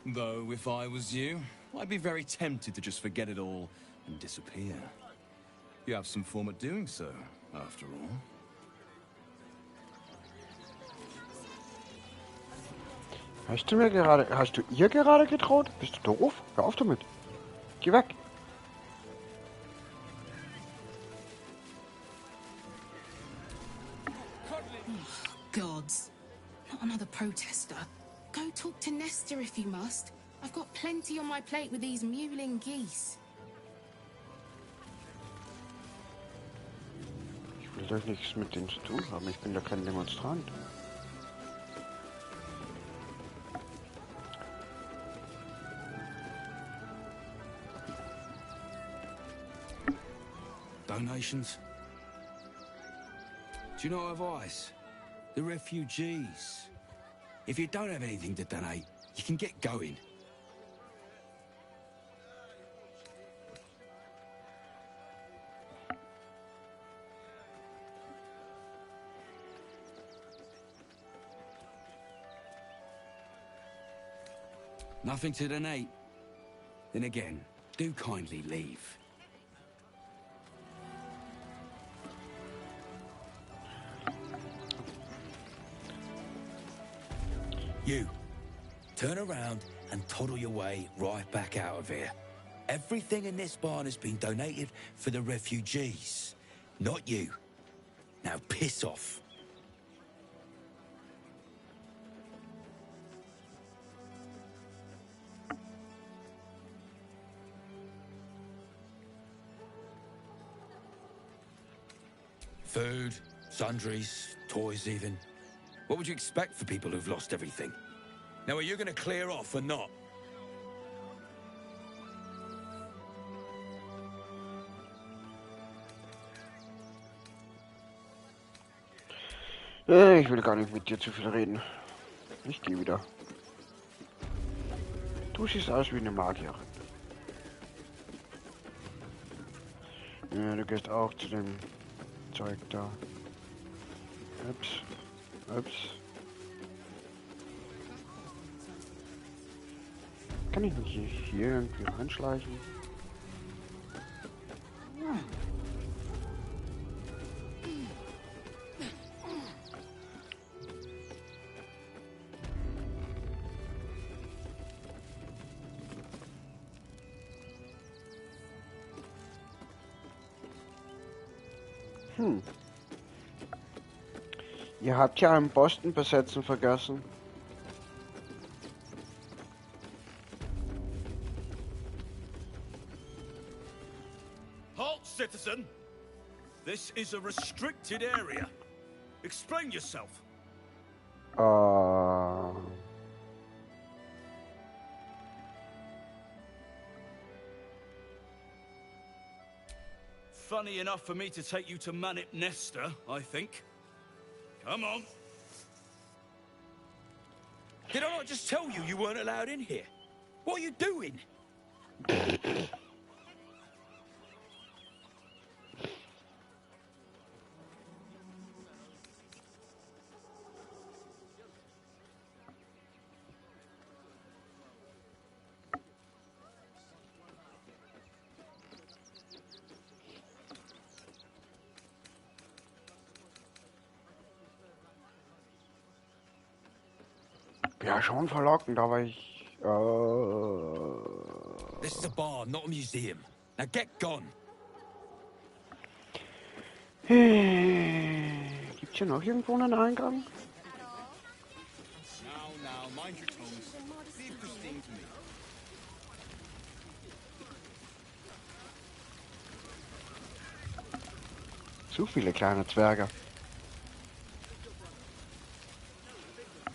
Though, if I was you, I'd be very tempted to just forget it all and disappear. You have some form at doing so, after all. Hast du ihr gerade getraut? Bist du doof? Hör auf damit. Geh weg. Gods. Not another protester. Go talk to Nestor if you must. I've got plenty on my plate with these mewling geese. Ich will doch nichts mit denen zu tun haben. Ich bin doch kein Demonstrant. Donations? Do you know advice? The refugees. If you don't have anything to donate, you can get going. Nothing to donate? Then again, do kindly leave. You, turn around and toddle your way right back out of here. Everything in this barn has been donated for the refugees, not you. Now piss off. Food, sundries, toys even. What would you expect for people who've lost everything? Now, are you going to clear off or not? Ich will gar nicht mit dir zu viel reden. Ich gehe wieder. Du siehst aus wie eine Magierin. Ja, du gehst auch zu dem Zeug da. Ups. Ups. Kann ich mich hier irgendwie reinschleichen? Ihr habt ja einen Boston besetzen vergessen. Halt, citizen! This is a restricted area. Explain yourself. Funny enough for me to take you to Manip Nesta, I think. Come on. Did I not just tell you you weren't allowed in here? What are you doing? Ja, schon verlockend, aber ich... This is a bar, not a museum. Now get gone. Gibt's hier noch irgendwo einen Eingang? Now, mind your tones. Leave Christine to me. Zu viele kleine Zwerge.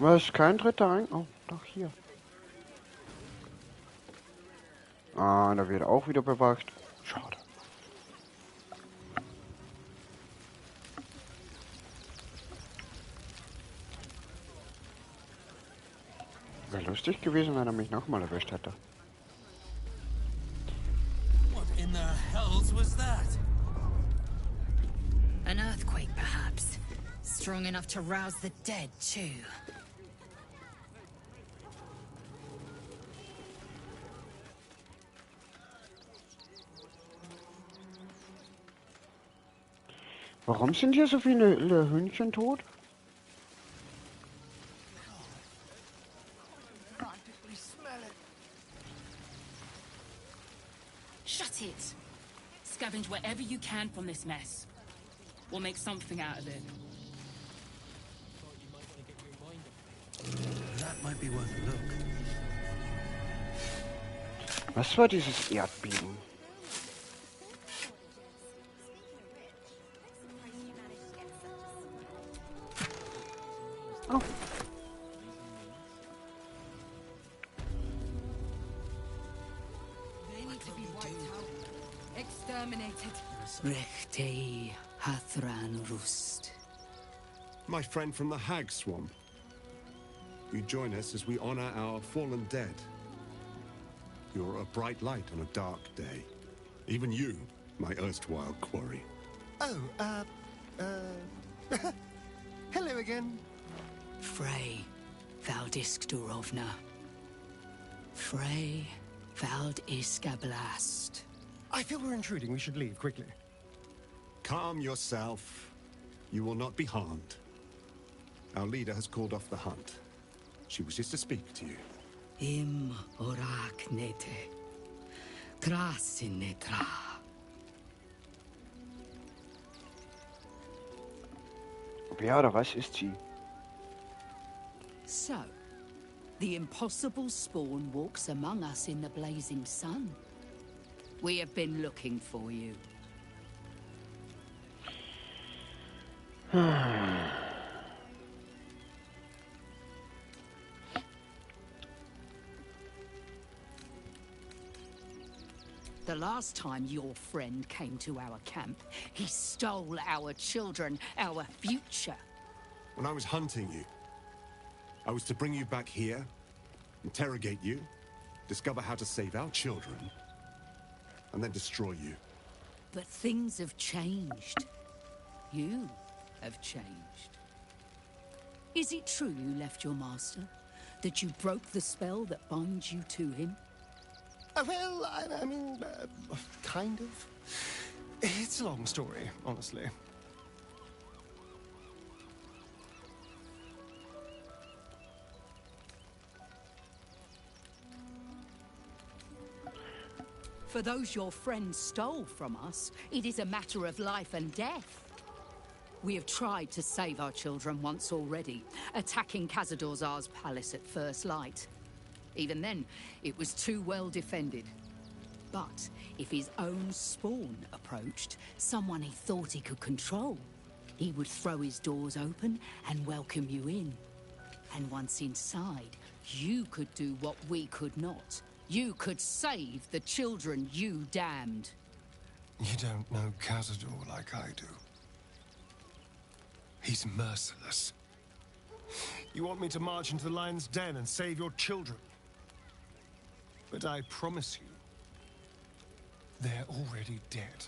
Was? Kein dritter Eingang? Oh, doch hier. Ah, da wird auch wieder bewacht. Schade. Wäre lustig gewesen, wenn er mich nochmal erwischt hätte. What in the hells was that? An earthquake, perhaps. Strong enough to rouse the dead, too. Warum sind hier so viele Hühnchen tot? Shut it! Scavenge wherever you can from this mess. We'll make something out of it. That might be worth a look. Was war dieses Erdbeben? Oh. They need to be wiped out. Exterminated. Rechtei Hathran Rust. My friend from the Hag Swamp. You join us as we honor our fallen dead. You're a bright light on a dark day. Even you, my erstwhile quarry. Oh, hello again. Frey Valdiskdurovna. Frey Valdiskablast. I feel we're intruding. We should leave quickly. Calm yourself. You will not be harmed. Our leader has called off the hunt. She wishes to speak to you. Im orak nete. Krasin netra. Wer oder was ist sie? So, the impossible spawn walks among us in the blazing sun. We have been looking for you. The last time your friend came to our camp, he stole our children, our future. When I was hunting you, I was to bring you back here, interrogate you, discover how to save our children, and then destroy you. But things have changed. You have changed. Is it true you left your master? That you broke the spell that binds you to him? Well, I mean, kind of. It's a long story, honestly. For those your friend stole from us, it is a matter of life and death. We have tried to save our children once already, attacking Khazad-dûr'Zar's palace at first light. Even then, it was too well defended. But if his own spawn approached, someone he thought he could control, he would throw his doors open and welcome you in. And once inside, you could do what we could not. You could save the children you damned. You don't know Khazad-dûr like I do. He's merciless. You want me to march into the lion's den and save your children? But I promise you, they're already dead.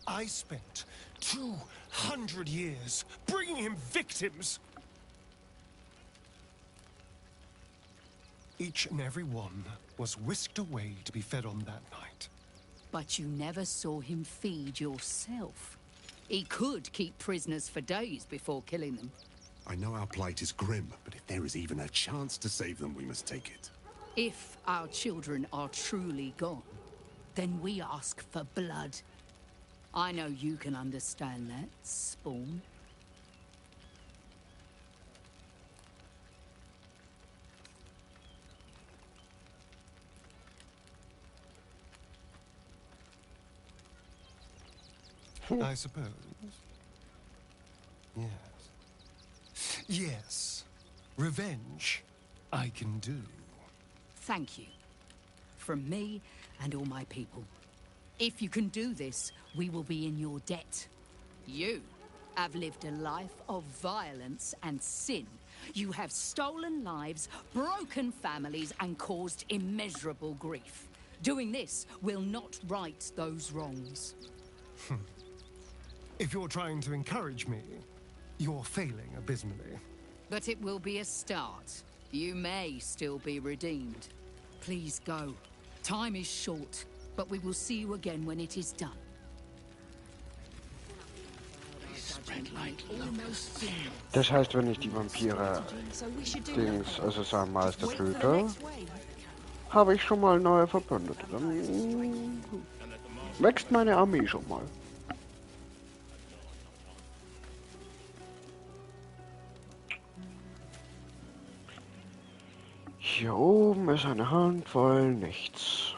I spent 200 years bringing him victims. Each and every one was whisked away to be fed on that night. But you never saw him feed yourself. He could keep prisoners for days before killing them. I know our plight is grim, but if there is even a chance to save them, we must take it. If our children are truly gone, then we ask for blood. I know you can understand that, Spawn. I suppose. Yes. Yes. Revenge, I can do. Thank you. From me and all my people. If you can do this, we will be in your debt. You have lived a life of violence and sin. You have stolen lives, broken families, and caused immeasurable grief. Doing this will not right those wrongs. If you're trying to encourage me, you're failing abysmally. But it will be a start. You may still be redeemed. Please go. Time is short, but we will see you again when it is done. Das heißt, wenn ich die Vampire Dings, also sagen Meister töte, habe ich schon mal neue Verbündete. Dann wächst meine Armee schon mal. Hier oben ist eine Handvoll nichts.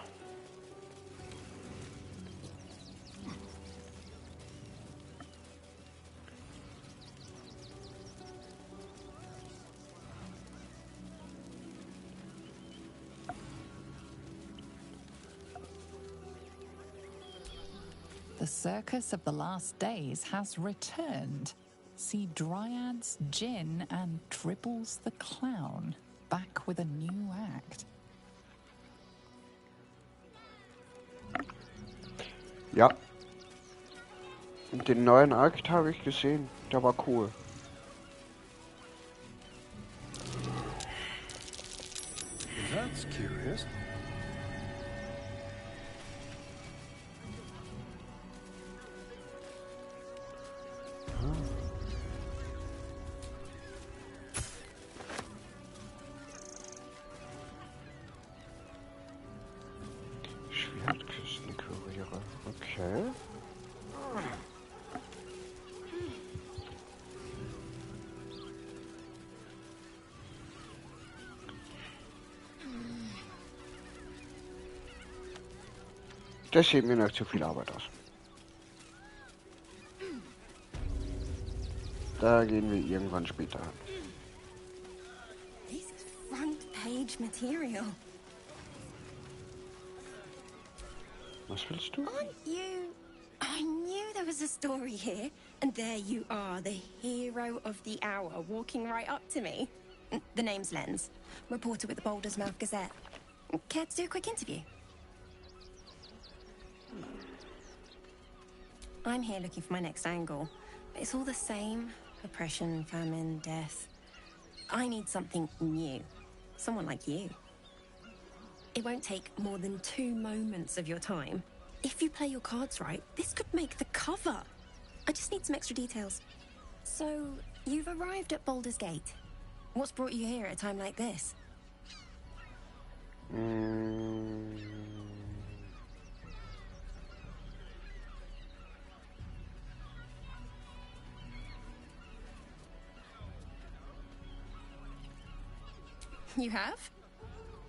The circus of the last days has returned. See Dryads, Jinn, and Dribbles the Clown back with a new act. Ja. Den neuen Akt habe ich gesehen. Der war cool. That's curious. Schwertküstenkuriere. Okay. Das sieht mir noch zu viel Arbeit aus. Da gehen wir irgendwann später hin. This is front-page material. Was willst du? Aren't you... I knew there was a story here. And there you are, the hero of the hour, walking right up to me. The name's Lens, reporter with the Baldur's Mouth Gazette. Care to do a quick interview? I'm here looking for my next angle. It's all the same. Oppression, famine, death. I need something new. Someone like you. It won't take more than 2 moments of your time. If you play your cards right, this could make the cover. I just need some extra details. So, you've arrived at Baldur's Gate. What's brought you here at a time like this? You have?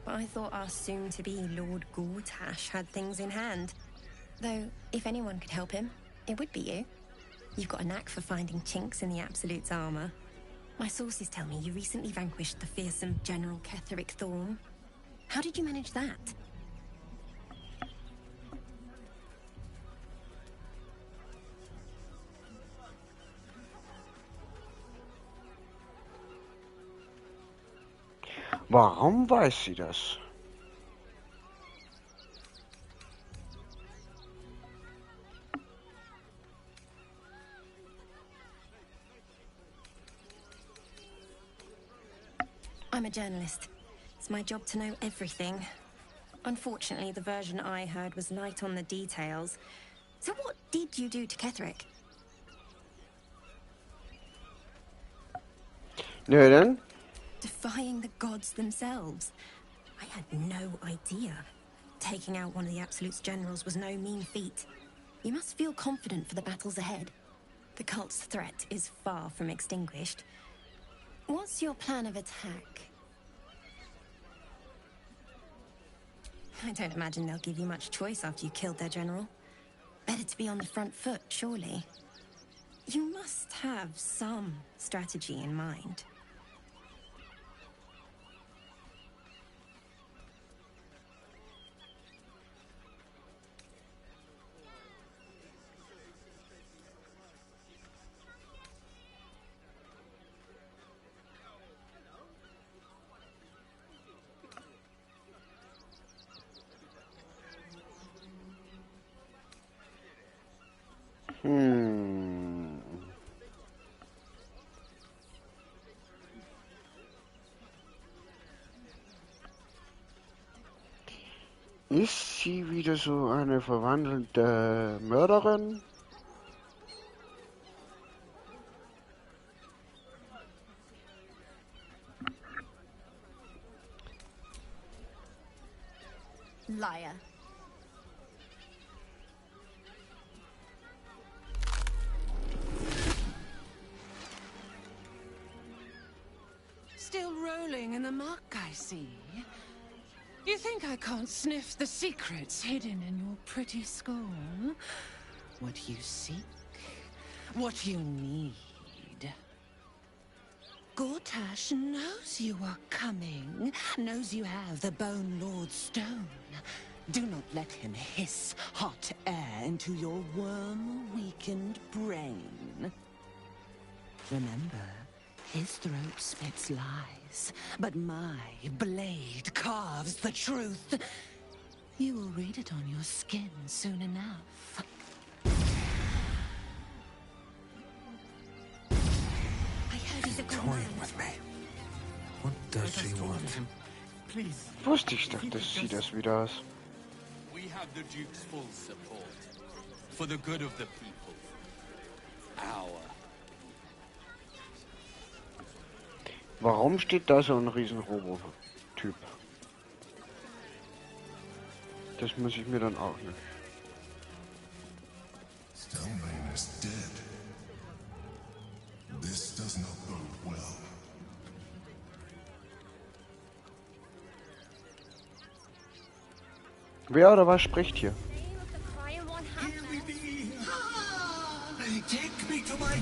I thought our soon-to-be Lord Gortash had things in hand. Though, if anyone could help him, it would be you. You've got a knack for finding chinks in the Absolute's armor. My sources tell me you recently vanquished the fearsome General Ketheric Thorn. How did you manage that? Warum weiß sie das? I'm a journalist. It's my job to know everything. Unfortunately, the version I heard was light on the details. So what did you do to Ketheric? Nö, dann? Defying the gods themselves. I had no idea. Taking out one of the Absolute's generals was no mean feat. You must feel confident for the battles ahead. The cult's threat is far from extinguished. What's your plan of attack? I don't imagine they'll give you much choice after you killed their general. Better to be on the front foot, surely. You must have some strategy in mind. Ist sie wieder so eine verwandelte Mörderin? Liar. Still rolling in the muck, I see. You think I can't sniff the secrets hidden in your pretty skull? What you seek, what you need. Gortash knows you are coming, knows you have the Bone Lord's stone. Do not let him hiss hot air into your worm-weakened brain. Remember, his throat spits lies, but my blade carves the truth. You will read it on your skin soon enough. I heard he's a good Toying man. with me. What does she want? Please. Wusste ich doch, dass sie das wieder ist. We have the Duke's full support. For the good of the people. Our. Warum steht da so ein riesen Robo-Typ? Das muss ich mir dann auch nicht. Stelmane is dead. This does not bode well. Wer oder was spricht hier?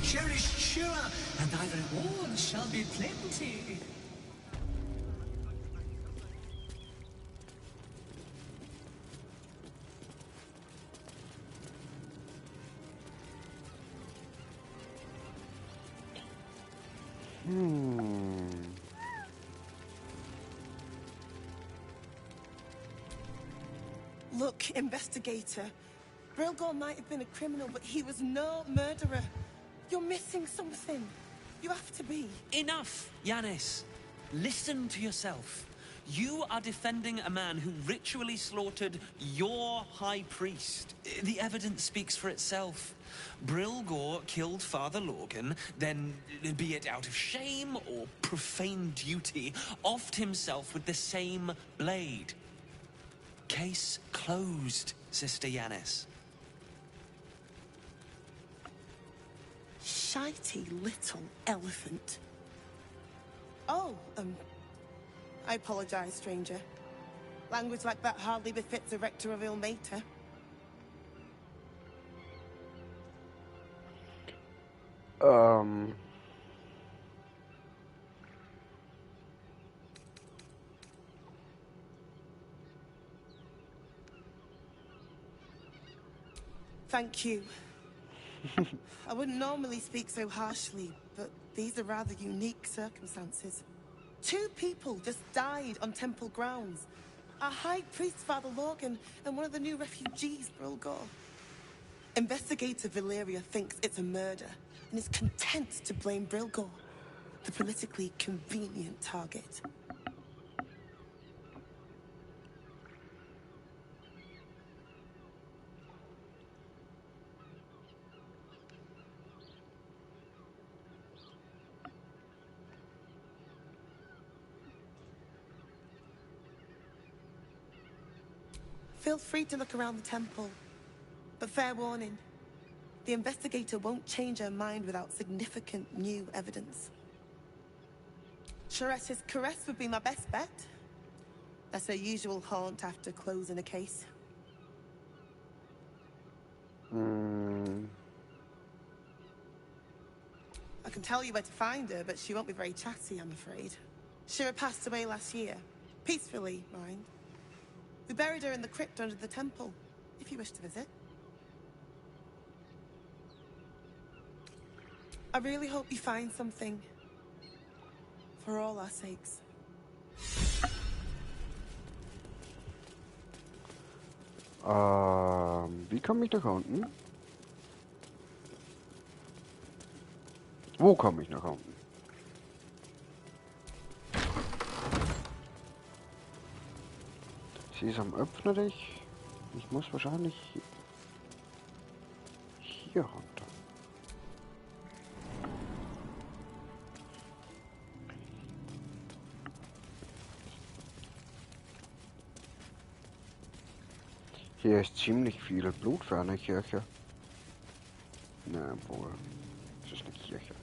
cherished Shira, and thy reward shall be plenty. Look, investigator. Brilgor might have been a criminal, but he was no murderer. You're missing something. You have to be. Enough, Yanis. Listen to yourself. You are defending a man who ritually slaughtered your high priest. The evidence speaks for itself. Brilgor killed Father Lorgan, then, be it out of shame or profane duty, offed himself with the same blade. Case closed, Sister Yanis. Shitey little elephant. Oh, I apologize, stranger. Language like that hardly befits a rector of Ilmater. Thank you. I wouldn't normally speak so harshly, but these are rather unique circumstances. 2 people just died on temple grounds. Our high priest, Father Lorgan, and one of the new refugees, Brilgor. Investigator Valeria thinks it's a murder, and is content to blame Brilgor, the politically convenient target. Feel free to look around the temple. But fair warning, the investigator won't change her mind without significant new evidence. Chares's caress would be my best bet. That's her usual haunt after closing a case. I can tell you where to find her, but she won't be very chatty, I'm afraid. Shira passed away last year. Peacefully, mind. We buried her in the crypt under the temple, if you wish to visit. I really hope you find something. For all our sakes. Wie komme ich nach unten? Wo komme ich nach unten? Sesam, öffne dich. Ich muss wahrscheinlich hier runter. Hier ist ziemlich viel Blut für eine Kirche. Na wohl, es ist eine Kirche.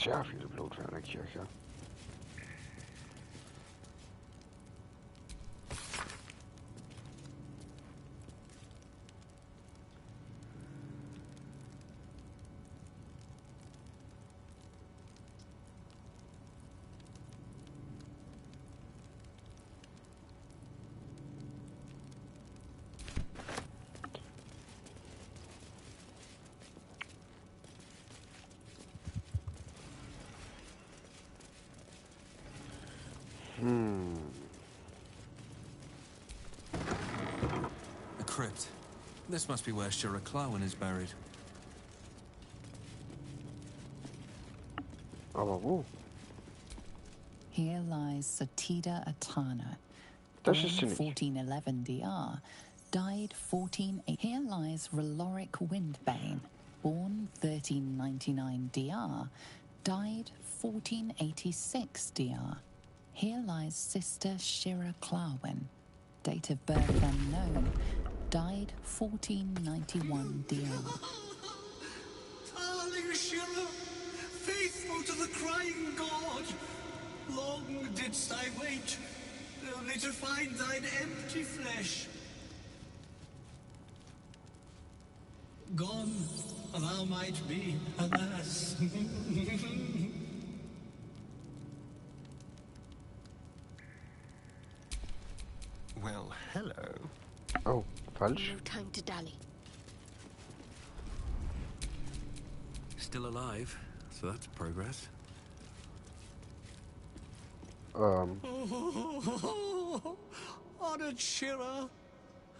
Sehr viel Blut für eine Kirche. A crypt. This must be where Shira Clawin is buried. Aber wo? Here lies Satida Atana, Das born ist sie nicht. 1411 DR, died 14... Here lies Reloric Windbane, born 1399 DR, died 1486 DR. Here lies Sister Shira Clawin, date of birth unknown, died 1491 DR. Darling Shira, faithful to the crying god, long didst I wait, only to find thine empty flesh. Gone, thou might be, alas. Well, hello. Oh, falsch. No time to dally. Still alive, so that's progress. Honored Shira,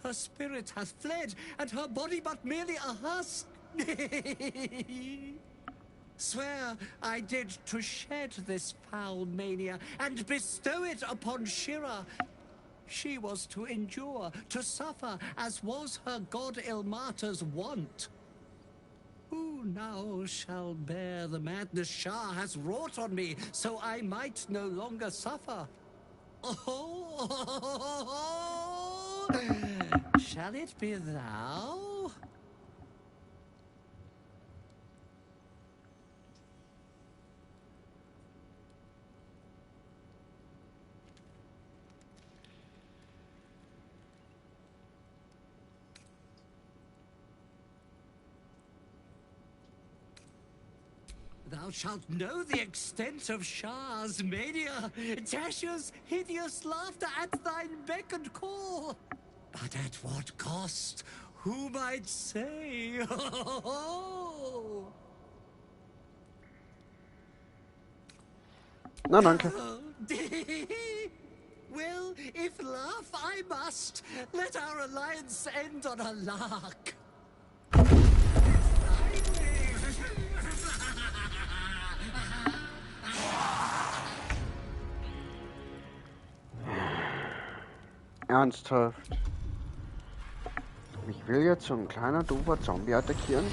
her spirit hath fled, and her body but merely a husk. Swear I did to shed this foul mania and bestow it upon Shira. She was to endure, to suffer, as was her god Ilmata's wont. Who now shall bear the madness Shah has wrought on me, so I might no longer suffer? Oh, shall it be thou? Thou shalt know the extent of Shah's mania, Tasha's hideous laughter at thine beck and call. But at what cost? Who might say? Na, danke. Well, if laugh I must, let our alliance end on a lark. Ernsthaft? Mich will jetzt so ein kleiner doofer Zombie attackieren?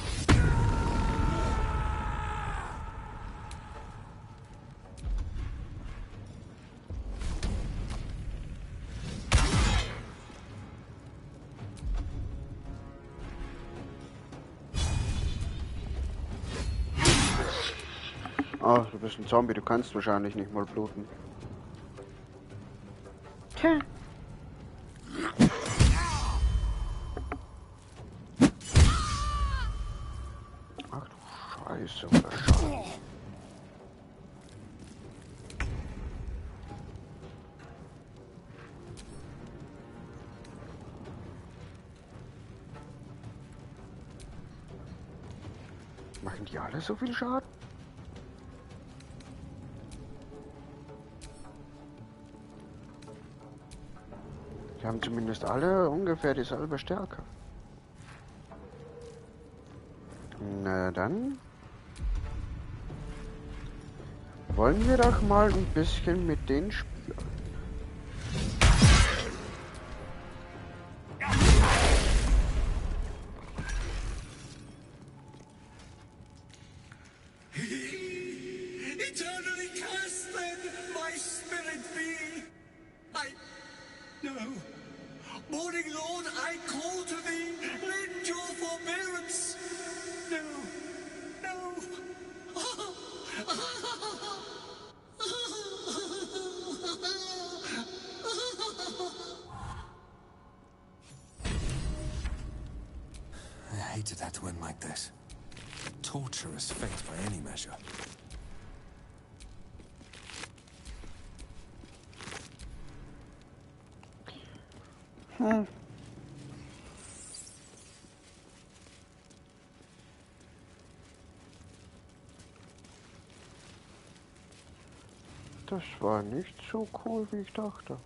Ach, du bist ein Zombie, du kannst wahrscheinlich nicht mal bluten. Tja. Ach du Scheiße, wahrscheinlich. Machen die alle so viel Schaden? Die haben zumindest alle ungefähr dieselbe Stärke. Na dann wollen wir doch mal ein bisschen mit denen spielen. Eternally cast then my spirit be. No. Morning Lord, I call to thee. Lend your forbearance. No. I hated that to end like this. Torturous fate by any measure. Das war nicht so cool, wie ich dachte.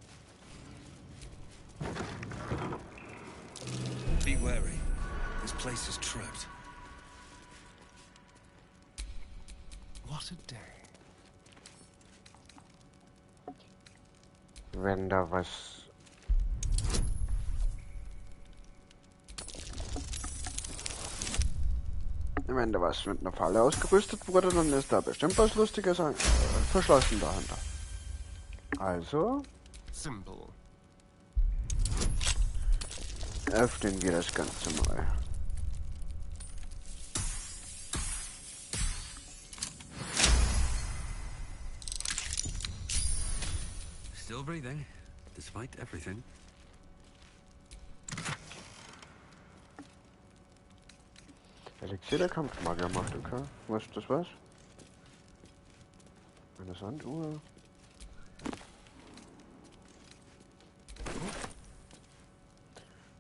Be wary. This place is trapped. What a day. Wenn da was... Wenn da was mit einer Falle ausgerüstet wurde, dann ist da bestimmt was Lustiges verschlossen dahinter. Also... Symbol. Öffnen wir das Ganze mal. Still breathing. despite everything. Elixier der Kampfmagier macht, okay. Was ist das was? Eine Sanduhr.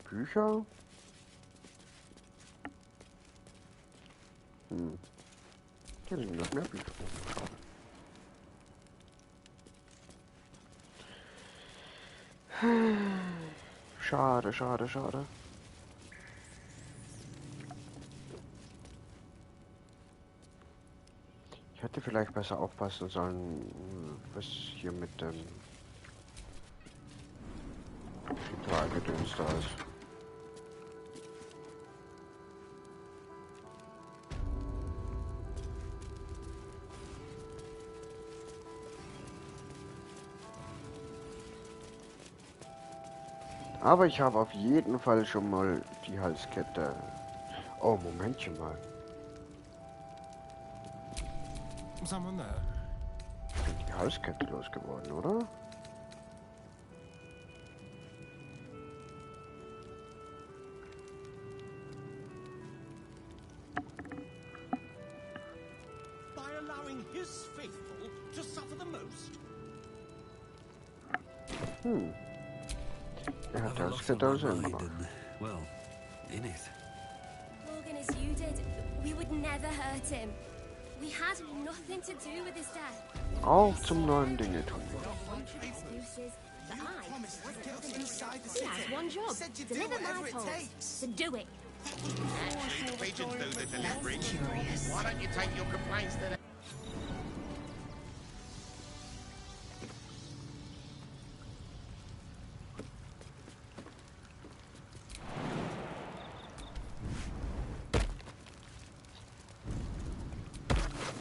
Bücher. Hier liegen noch mehr Bücher. Schade. Schade. Ich hätte vielleicht besser aufpassen sollen, was hier mit dem Ritualgedöns da ist. Aber ich habe auf jeden Fall schon mal die Halskette. Oh, Momentchen mal. Someone there? Ich bin die Halskette losgeworden, oder? By allowing his faithful to suffer the most? Er hat I've a lot Halskette on also my immer mind noch. and, well, in it. Morgan, as you did, we would never hurt him. We had nothing to do with his death. Auf zum neuen Dinge tun. Excuses, but I Promise to get us inside the he city. has one job. Said you'd do Deliver whatever my it toll. takes. So do it. Actually, the pigeons do the delivering. Why don't you take your complaints to them?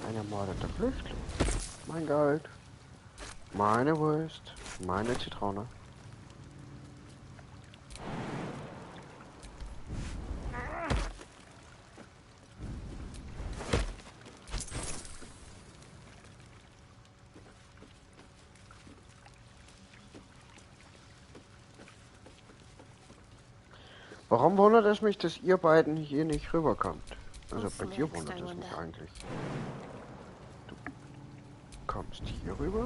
Ein ermordeter Flüchtling. Mein Gold. Meine Wurst. Meine Zitrone. Warum wundert es mich, dass ihr beiden hier nicht rüberkommt? Also bei dir wundert es mich eigentlich. Du kommst hier rüber.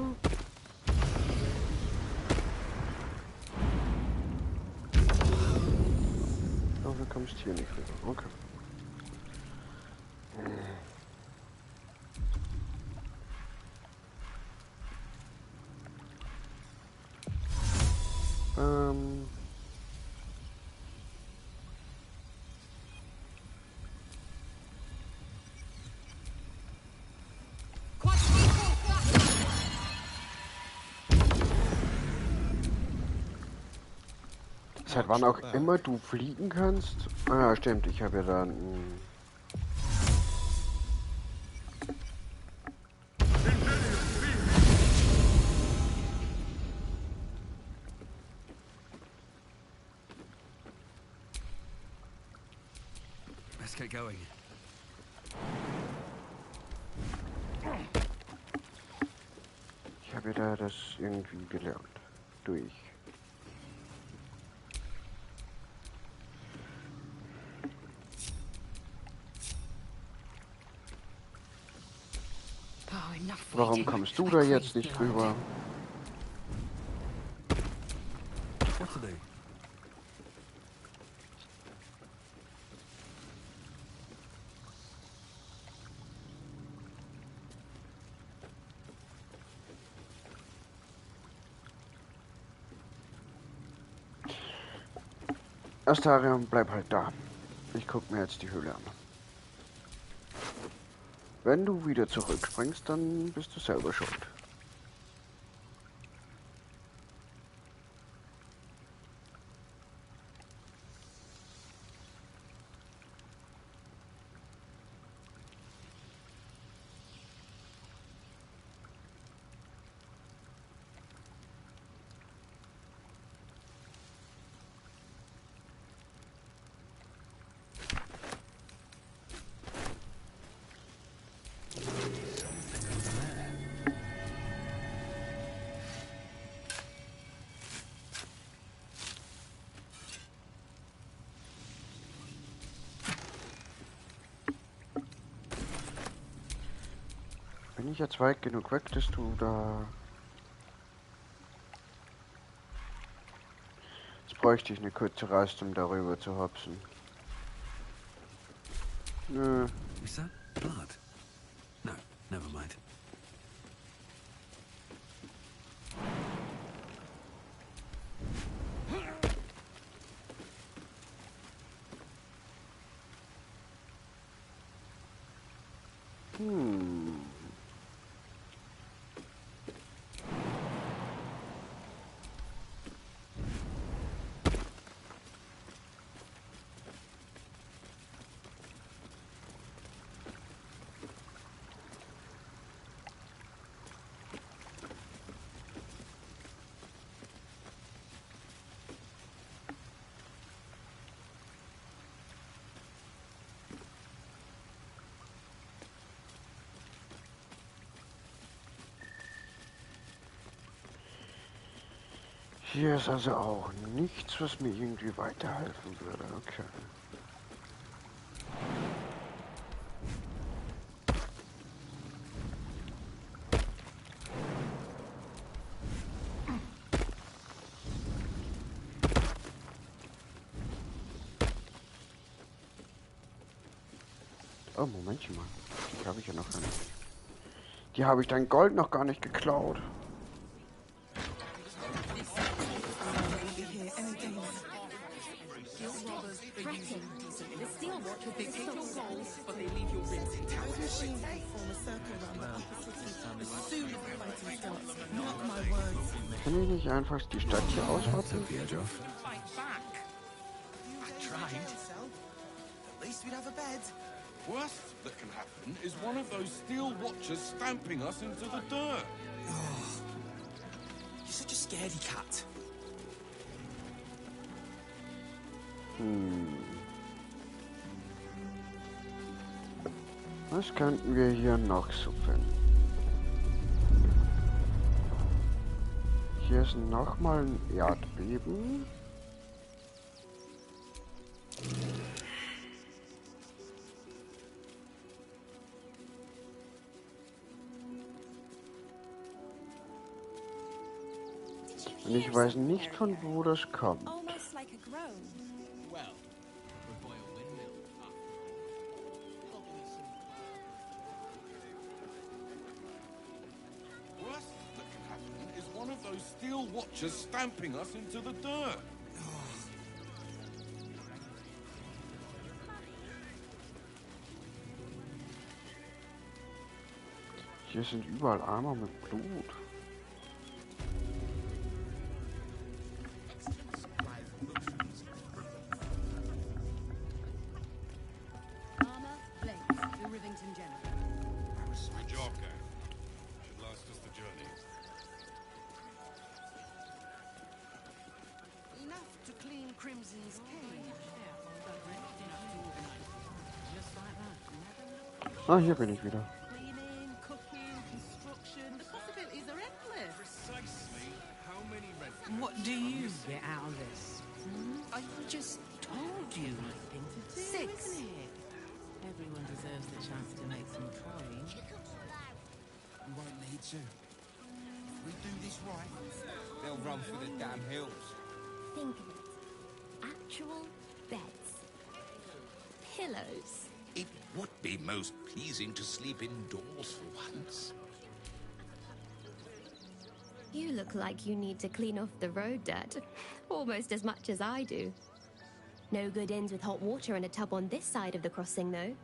Aber du kommst hier nicht rüber. Okay. Seit wann auch immer du fliegen kannst? Ah ja, stimmt, ich habe ja dann... Let's get going. Ich habe ja da das irgendwie gelernt. Durch. Warum kommst du da jetzt nicht rüber? What to do? Astarion, bleib halt da. Ich guck mir jetzt die Höhle an. Wenn du wieder zurückspringst, dann bist du selber schuld. Bin ich jetzt weit genug weg, dass du da... Jetzt bräuchte ich eine kurze Rast, um darüber zu hopsen. Nö. Is that blood? No, never mind. Hier ist also auch nichts, was mir irgendwie weiterhelfen würde. Okay. Oh, Momentchen mal. Die habe ich ja noch gar nicht. Die habe ich dein Gold noch gar nicht geklaut. Kann ich nicht einfach die Stadt hier ausrotten? Worst that can happen is one of those steel watchers stamping us into the dirt. Oh, you're such a scaredy cat. Was könnten wir hier noch so finden? Hier ist nochmal ein Erdbeben. Und ich weiß nicht, von wo das kommt. Almost like a groan. Well, Worst that can happen is one of those steel watchers stamping us into the dirt. Hier sind überall Eimer mit Blut. Good job, gang. Should last us the journey. Enough to clean Crimson's cage. Ah, hier bin ich wieder. Cleaning, cooking, construction. The possibilities are endless. Precisely how many red What do you get out of this? I just told you. 6. Everyone deserves the chance to make some coin. we won't need to. If we do this right, they'll run for the damn hills. Think of it. Actual beds. Pillows. It would be most pleasing to sleep indoors for once. You look like you need to clean off the road dirt. Almost as much as I do. No good inns with hot water and a tub on this side of the crossing, though.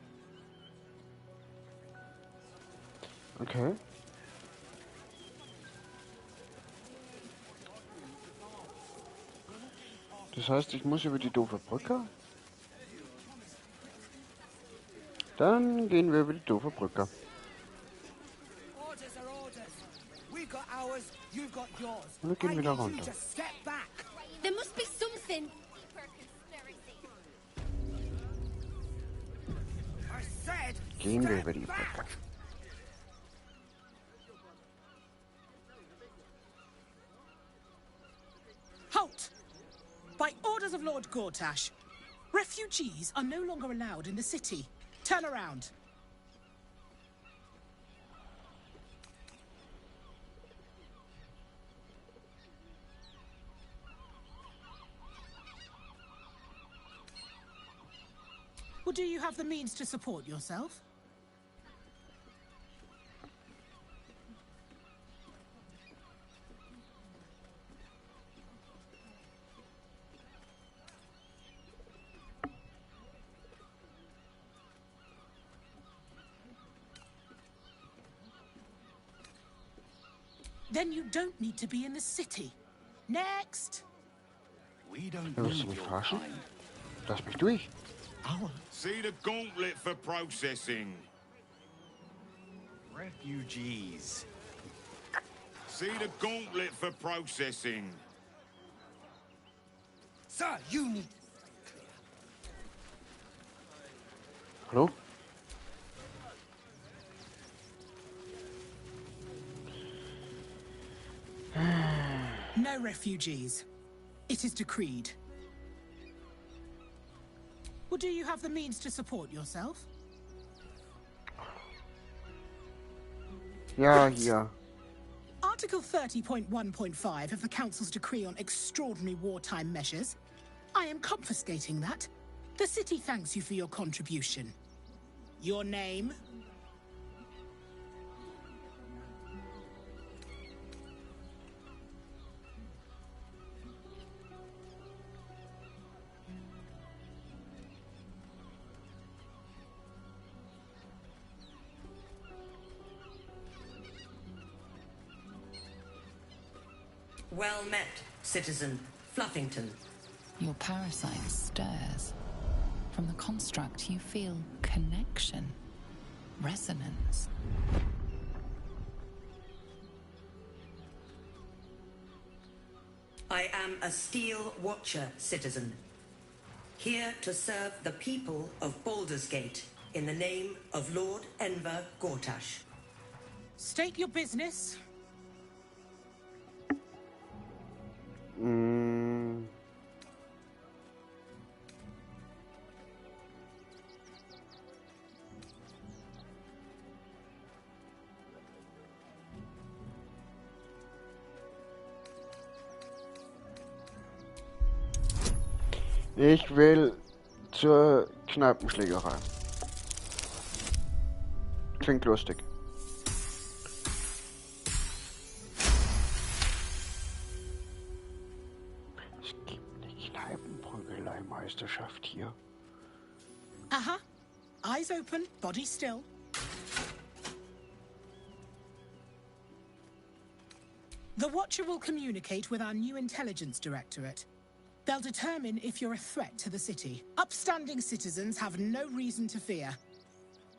Okay. Das heißt, ich muss über die doofe Brücke? Dann gehen wir über die doofe Brücke. Orders are orders. We've got ours, you've got yours. Und wir gehen wieder I need you runter. to step back. There must be something. I said, Gehen wir step über die back. Brücke. Halt! By orders of Lord Gortash, refugees are no longer allowed in the city. Turn around. Well, do you have the means to support yourself? Then you don't need to be in the city. Next! We don't Willst du mich verarschen? Lass mich durch. See the gauntlet for processing. Refugees. See the gauntlet for processing. Sir, you need... Hallo? No refugees. It is decreed. Well, do you have the means to support yourself? Ja, hier. Article 30.1.5 of the Council's decree on extraordinary wartime measures. I am confiscating that. The city thanks you for your contribution. Your name? Well met, citizen Fluffington. Your parasite stirs. From the construct, you feel connection, resonance. I am a Steel Watcher, citizen. Here to serve the people of Baldur's Gate in the name of Lord Enver Gortash. State your business. Ich will zur Kneipenschlägerei. Klingt lustig. Es gibt eine Kneipenprügelei-Meisterschaft hier. Aha. Eyes open, body still. The Watcher will communicate with our new intelligence directorate. They'll determine if you're a threat to the city. Upstanding citizens have no reason to fear.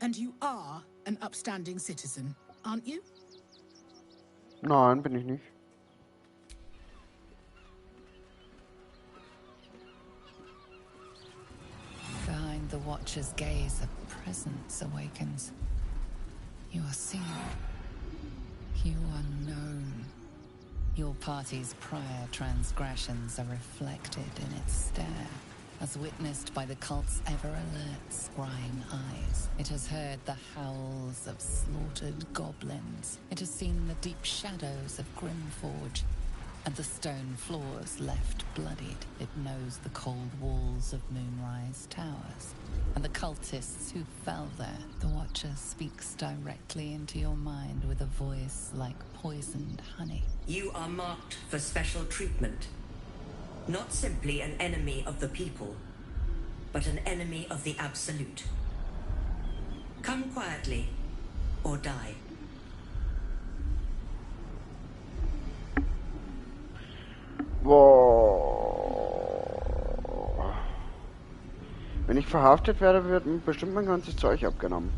And you are an upstanding citizen, aren't you? Nein, bin ich nicht. Behind the Watcher's gaze, a presence awakens. You are seen. You are known. Your party's prior transgressions are reflected in its stare, as witnessed by the cult's ever-alert, scrying eyes. It has heard the howls of slaughtered goblins. It has seen the deep shadows of Grimforge, and the stone floors left bloodied. It knows the cold walls of Moonrise Towers, and the cultists who fell there. The Watcher speaks directly into your mind with a voice like poisoned honey. You are marked for special treatment. Not simply an enemy of the people, but an enemy of the Absolute. Come quietly, or die. Boah. Wenn ich verhaftet werde, wird mir bestimmt mein ganzes Zeug abgenommen.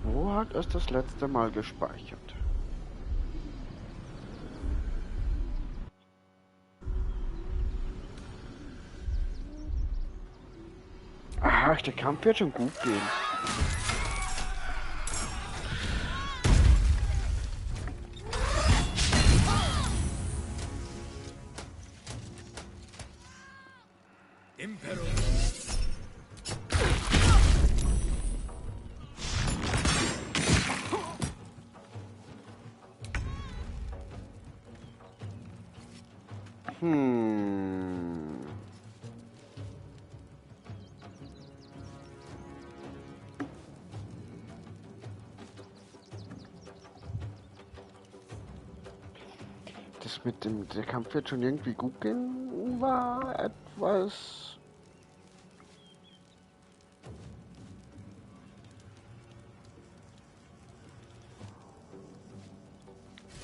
Wo hat es das letzte Mal gespeichert? Ach, der Kampf wird schon gut gehen. das mit dem... Der Kampf wird schon irgendwie gut gehen, war etwas...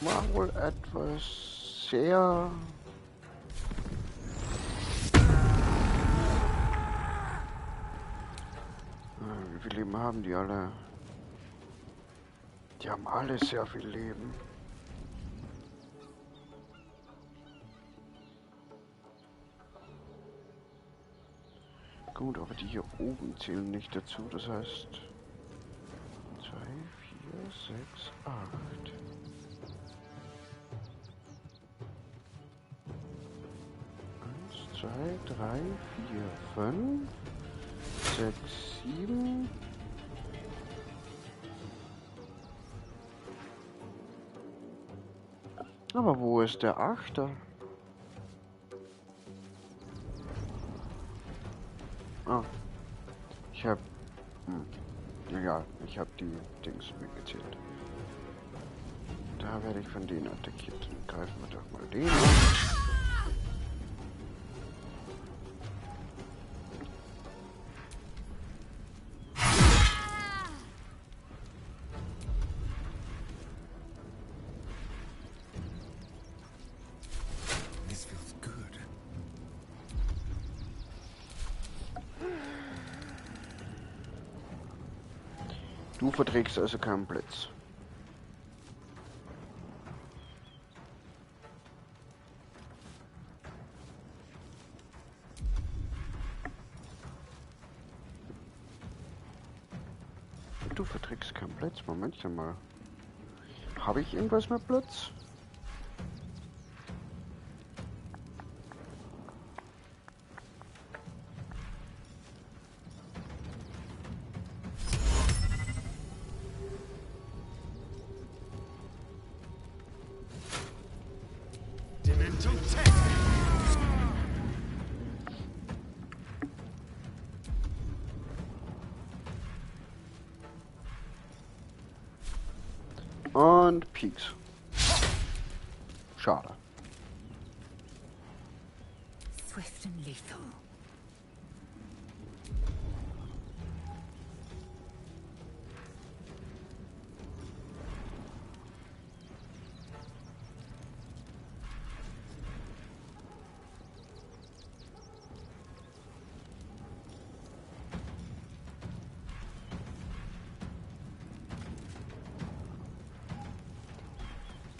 War wohl etwas sehr... Wie viel Leben haben die alle? Die haben alle sehr viel Leben. Gut, aber die hier oben zählen nicht dazu. Das heißt 2, 4, 6, 8. 1, 2, 3, 4, 5, 6, 7. Aber wo ist der Achter? Ah, ich hab... Egal, ich hab die Dings mitgezählt. Da werde ich von denen attackiert. Dann greifen wir doch mal den an. Du verträgst also keinen Blitz. Du verträgst keinen Blitz. Moment mal. Habe ich irgendwas mit Blitz? Und Peaks. Schade. Swift and lethal.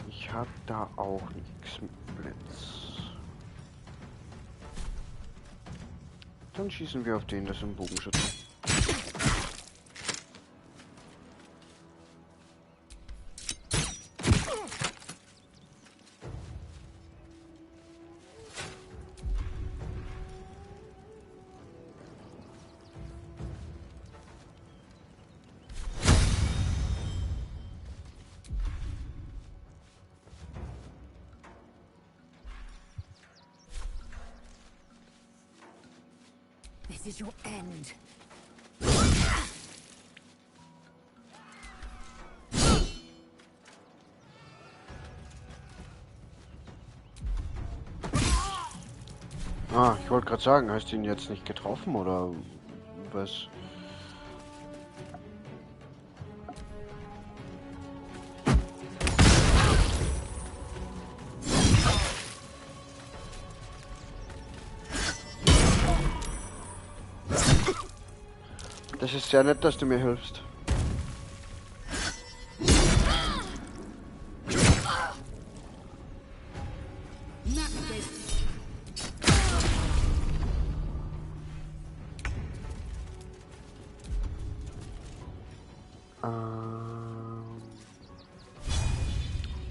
Ich hab da auch nichts mit Blitz. Dann schießen wir auf den, das im Bogenschütze. This is your end. Ah, ich wollte gerade sagen, hast du ihn jetzt nicht getroffen oder was? Das ist sehr nett, dass du mir hilfst.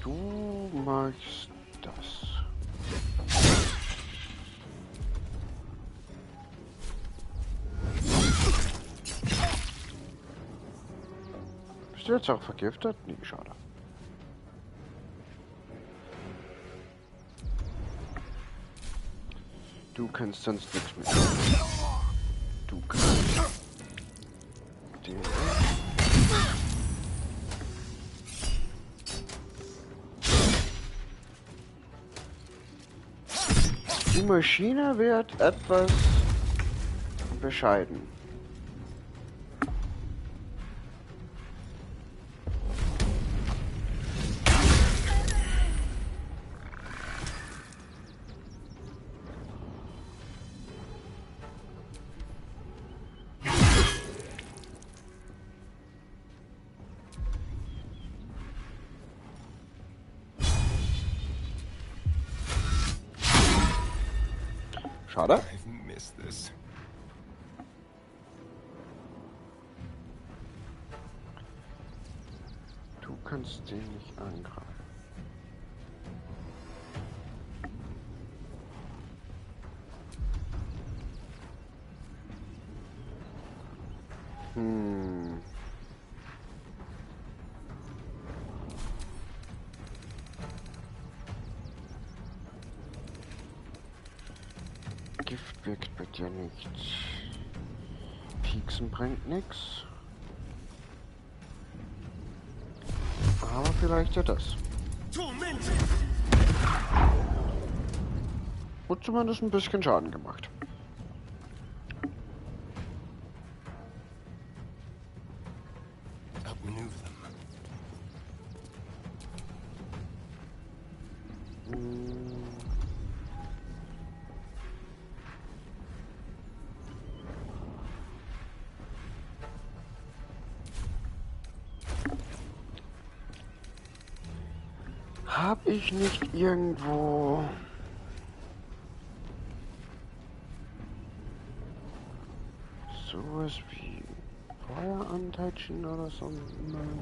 Du magst das. Bist du jetzt auch vergiftet? Nee, schade. Du kannst sonst nichts mehr. Du kannst den. Die Maschine wird etwas bescheiden. Schade. I've missed this. Du kannst den nicht angreifen. Gift wirkt bei dir nicht. Pieksen bringt nichts. Aber vielleicht ja das. Und zumindest ein bisschen Schaden gemacht. Outmaneuver them. Hab ich nicht irgendwo sowas wie Feuer antatschen oder so? Nein.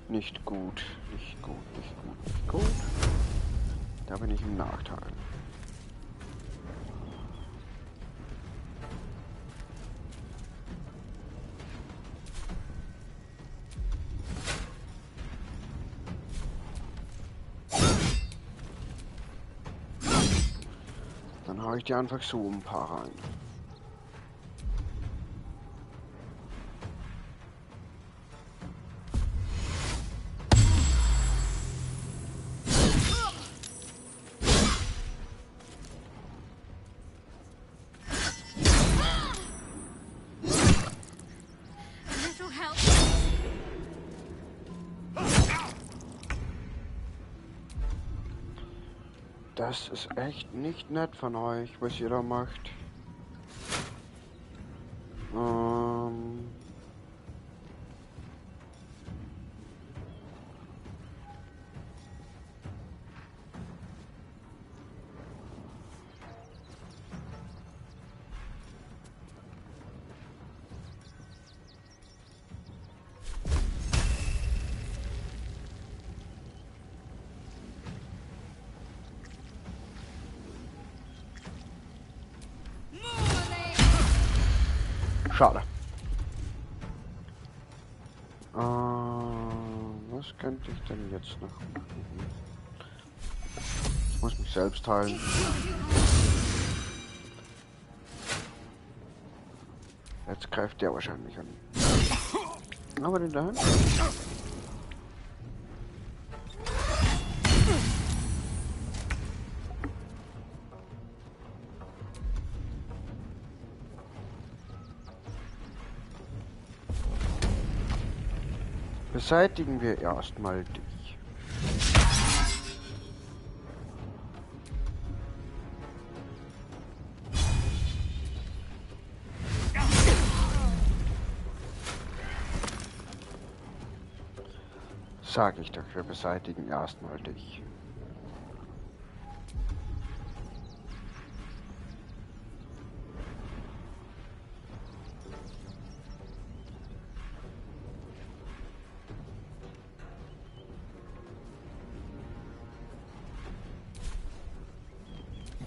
Nicht gut, nicht gut, nicht gut, nicht gut. Da bin ich im Nachteil. Dann hau ich dir einfach so ein paar rein. Das ist echt nicht nett von euch, was ihr da macht. Schade. Was könnte ich denn jetzt noch machen? Ich muss mich selbst heilen. Jetzt greift der wahrscheinlich an. Aber den da. Beseitigen wir erstmal dich. Sag ich doch, wir beseitigen erstmal dich.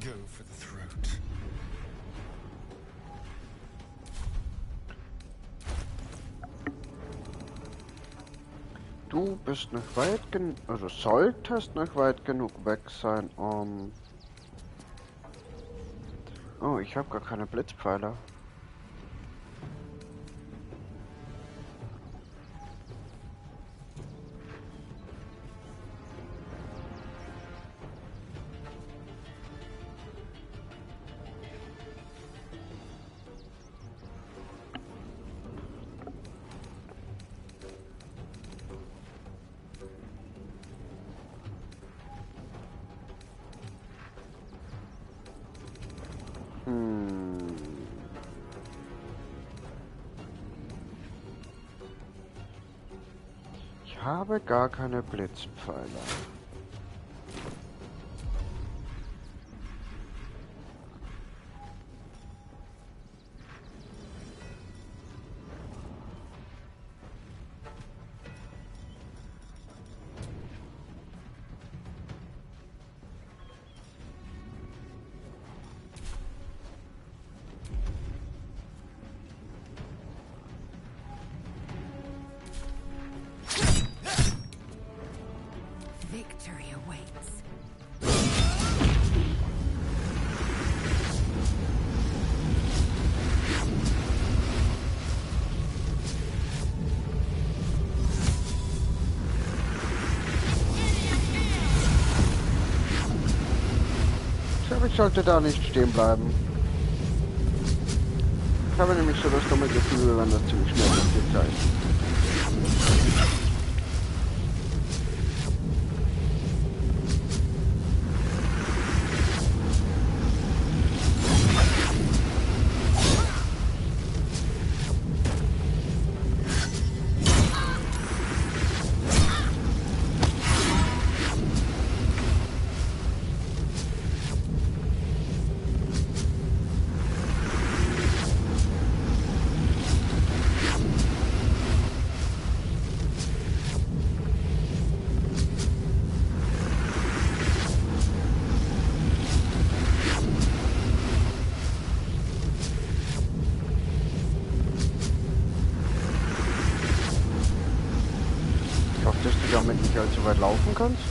Go for the throat. Du bist noch weit genug, also solltest noch weit genug weg sein, um... Oh, ich habe gar keine Blitzpfeiler. Ich habe gar keine Blitzpfeiler. Victory awaits. Ich glaube, ich sollte da nicht stehen bleiben. Ich habe nämlich so das dumme Gefühl, wenn das ziemlich schnell passiert gleich. Dass du damit nicht allzu weit laufen kannst?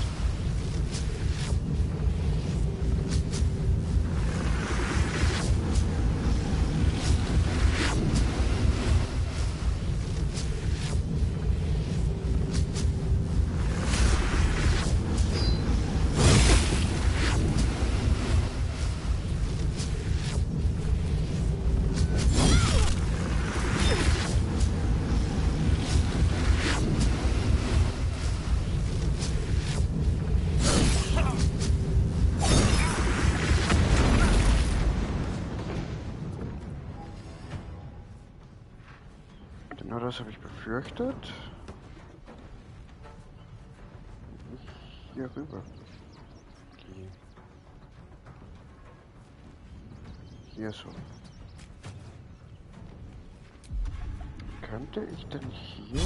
Genau das habe ich befürchtet. Hier rüber. Okay. Hier so. Könnte ich denn hier...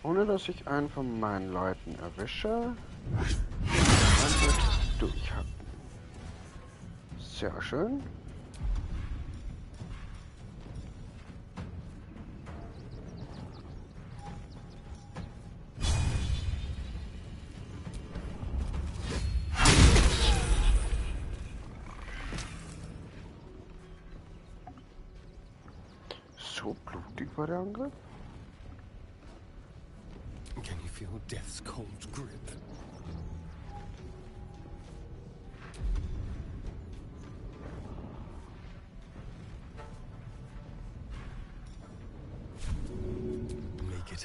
Ohne dass ich einen von meinen Leuten erwische, einfach durchhacken. Sehr schön. So blutig war der Angriff. Can you feel death's cold grip?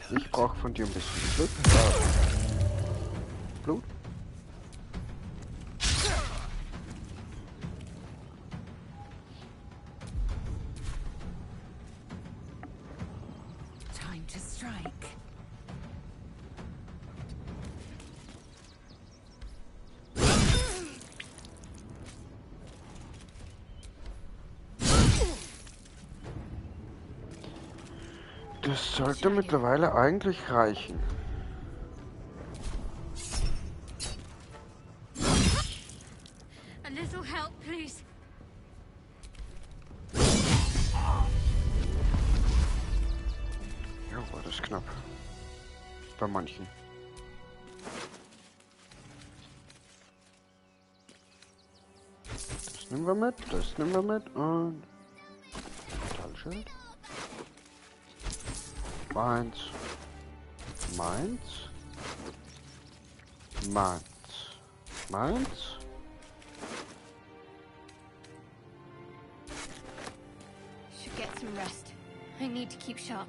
Ich brauche von dir ein bisschen Glück. Blut. Das sollte mittlerweile eigentlich reichen. A little help, please. Ja, war das knapp. Bei manchen. Das nehmen wir mit, das nehmen wir mit und Metallschild. Meins. Meins. Meins. Meins. Should get some rest. I need to keep sharp.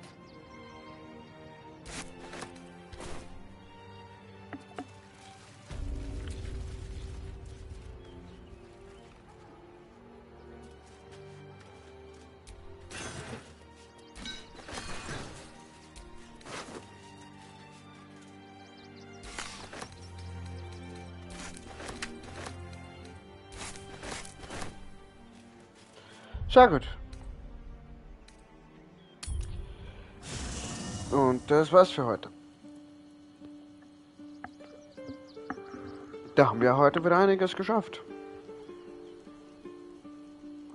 Sehr gut. Und das war's für heute. Da haben wir heute wieder einiges geschafft.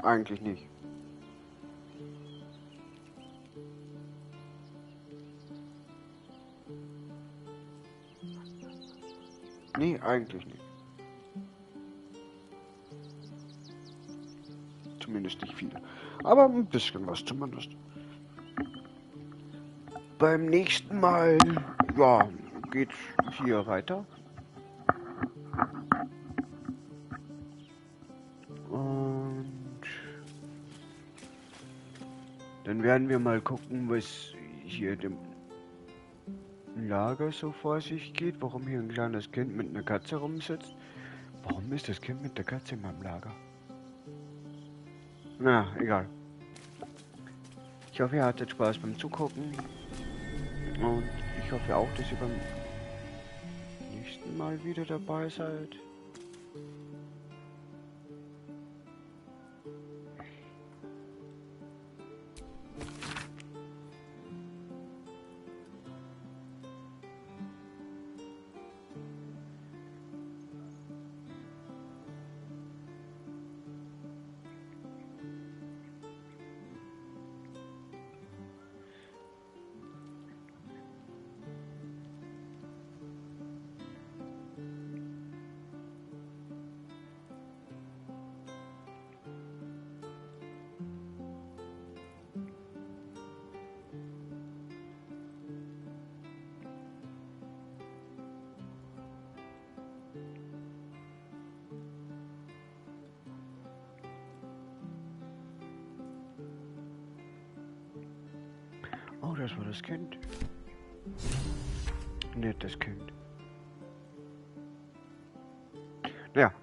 Eigentlich nicht. Nee, eigentlich nicht. Zumindest nicht viele. Aber ein bisschen was zumindest. Beim nächsten Mal, ja, geht's hier weiter. Und dann werden wir mal gucken, was hier dem Lager so vor sich geht. Warum hier ein kleines Kind mit einer Katze rumsitzt. Warum ist das Kind mit der Katze in meinem Lager? Na, egal. Ich hoffe, ihr hattet Spaß beim Zugucken. Und ich hoffe auch, dass ihr beim nächsten Mal wieder dabei seid. Oh, das war das Kind. Nettes Kind. Ja,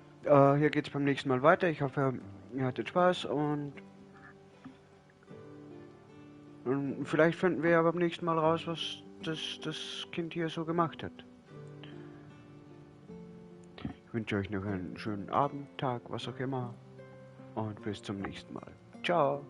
hier geht's beim nächsten Mal weiter. Ich hoffe, ihr hattet Spaß und vielleicht finden wir ja beim nächsten Mal raus, was das Kind hier so gemacht hat. Ich wünsche euch noch einen schönen Abend, Tag, was auch immer. Und bis zum nächsten Mal. Ciao.